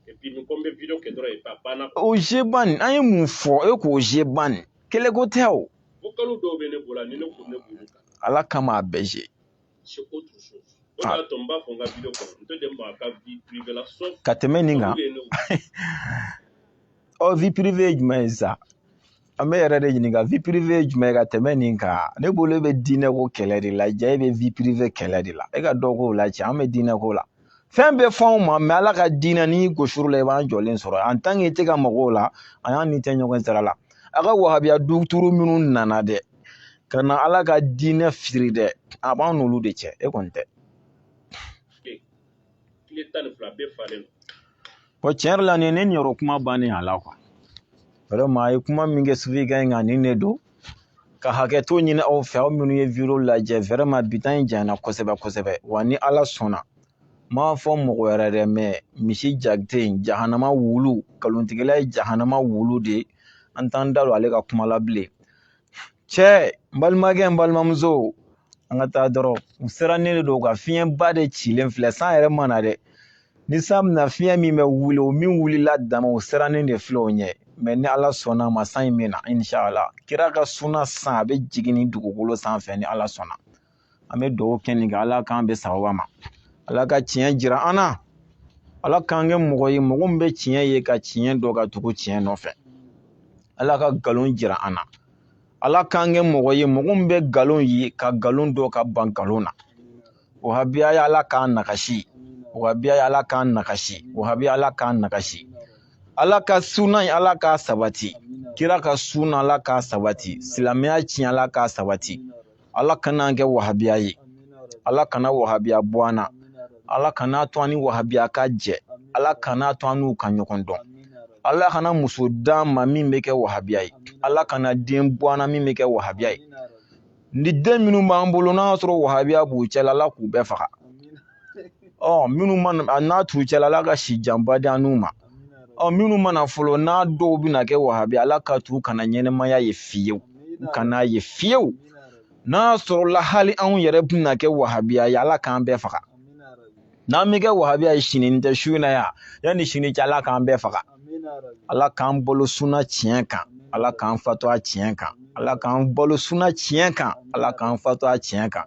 et puis ko n bɛ video kɛ dɔrɔn et puis a banna o je bani an ye mun fɔ e k'o je bani kɛlɛ ko tɛ o vocalu dɔw bɛ ne bolo ni ne ko ne b'olu kan Ala kama a bɛɛ je c'est autre chose o y'a to n b'a fɔ n ka video kɔnɔ n tɛ de maa ka vie privée la sauf ka tɛmɛ nin kan ɔ vie privée ye jumɛn ye sa Ame yɛrɛ de ɲininka vie privée jumɛn ka tɛmɛ nin kan ne bolo bɛ diinɛ ko kɛlɛ de la ja bɛ vie privée kɛlɛ de la e ka dɔ k'o la cɛ an bɛ diinɛ ko la fɛn bɛ fɔ anw ma mais Ala ka diinɛ ni gosuru la i b'an jɔlen sɔrɔ en tant que i tɛ ka mɔgɔw la a y'an ni tɛ ɲɔgɔn sira la a ka wahabiya duturu minnu nana dɛ ka na Ala ka diinɛ firi dɛ a b'an n'olu de cɛ e kɔni tɛ bon tiɲɛ yɛrɛ la nin ne niyɔrɔ kuma bannen a la quoi vraiment a ye kuma min kɛ sufika in kan nin de don ka hakɛto ɲini aw fɛ aw minnu ye video lajɛ vraiment bi ta in janyana kosɛbɛ kosɛbɛ wa ni Ala sɔnna m'a fɔ mɔgɔ wɛrɛ dɛ mais misi Jakite jahanama wulu kalontigɛla ye jahanama wulu de an t'an da don ale ka kuma la bilen cɛ n balimakɛ n balimamuso an ka taa dɔrɔn u sirannen de don ka fiɲɛba de cilen filɛ san yɛrɛ mana dɛ ni san bɛna fiɲɛ min bɛ wuli o min wulila dama o sirannen de filɛ o ɲɛ mais ni Ala sɔnna ma san in bɛna inshallah kira ka suna san a bɛ jigin ni dugukolo sanfɛ ni Ala sɔnna an bɛ dugawu kɛ nin kɛ Ala k'an bɛ sababa ma Ala ka tiɲɛ jira an na Ala k'an kɛ mɔgɔ ye mɔgɔ min bɛ tiɲɛ ye ka tiɲɛ dɔn ka tugu tiɲɛ nɔfɛ Ala ka nkalon jira an na Ala k'an kɛ mɔgɔ ye mɔgɔ min bɛ nkalon ye ka nkalon dɔn ka ban nkalon na wahabiya ye Ala k'an nakasi wahabiya ye Ala k'an nakasi wahabiya Ala k'an nakasi Ala ka suna in Ala k'a sabati kira ka suna Ala k'a sabati silamɛya tiɲɛ Ala k'a sabati Ala kana an kɛ wahabiya ye Ala kana wahabiya bɔ an na Ala kana to an ni wahabiya ka jɛ Ala kana to an n'u ka ɲɔgɔn dɔn Ala kana muso d'an ma min bɛ kɛ wahabiya ye Ala kana den bɔ an na min bɛ kɛ wahabiya ye ni den minnu b'an bolo n'a sɔrɔ wahabiya b'u cɛla Ala k'u bɛɛ faga minnu mana n'a t'u cɛla Ala ka si janba di an n'u ma minnu mana fɔlɔ n'a dɔw bɛna kɛ wahabiya Ala ka t'u kana ɲɛnɛmaya ye fiyewu u kana ye fiyewu n'a sɔrɔla hali anw yɛrɛ bɛna kɛ wahabiya ye Ala k'an bɛɛ faga n'an bɛ kɛ wahabiya ye sini nin tɛ su in na yan yanni sini cɛ Ala k'an bɛɛ faga Ala k'an balo suna tiɲɛ kan Ala k'an fato a tiɲɛ kan Ala k'an balo suna tiɲɛ kan Ala k'an fato a tiɲɛ kan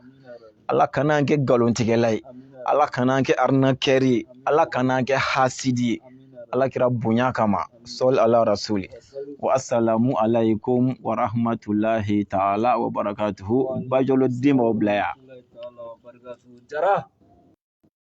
Ala kana an kɛ nkalontigɛla ye Ala kana an kɛ arnaqueur ye Ala kana an kɛ hasidi ye Ala kira bonya kama sɔli ala rasuli wa assalamu alaikum wa rahmatulahi ta'ala wa barakatuhu bajolo den b'aw bila yan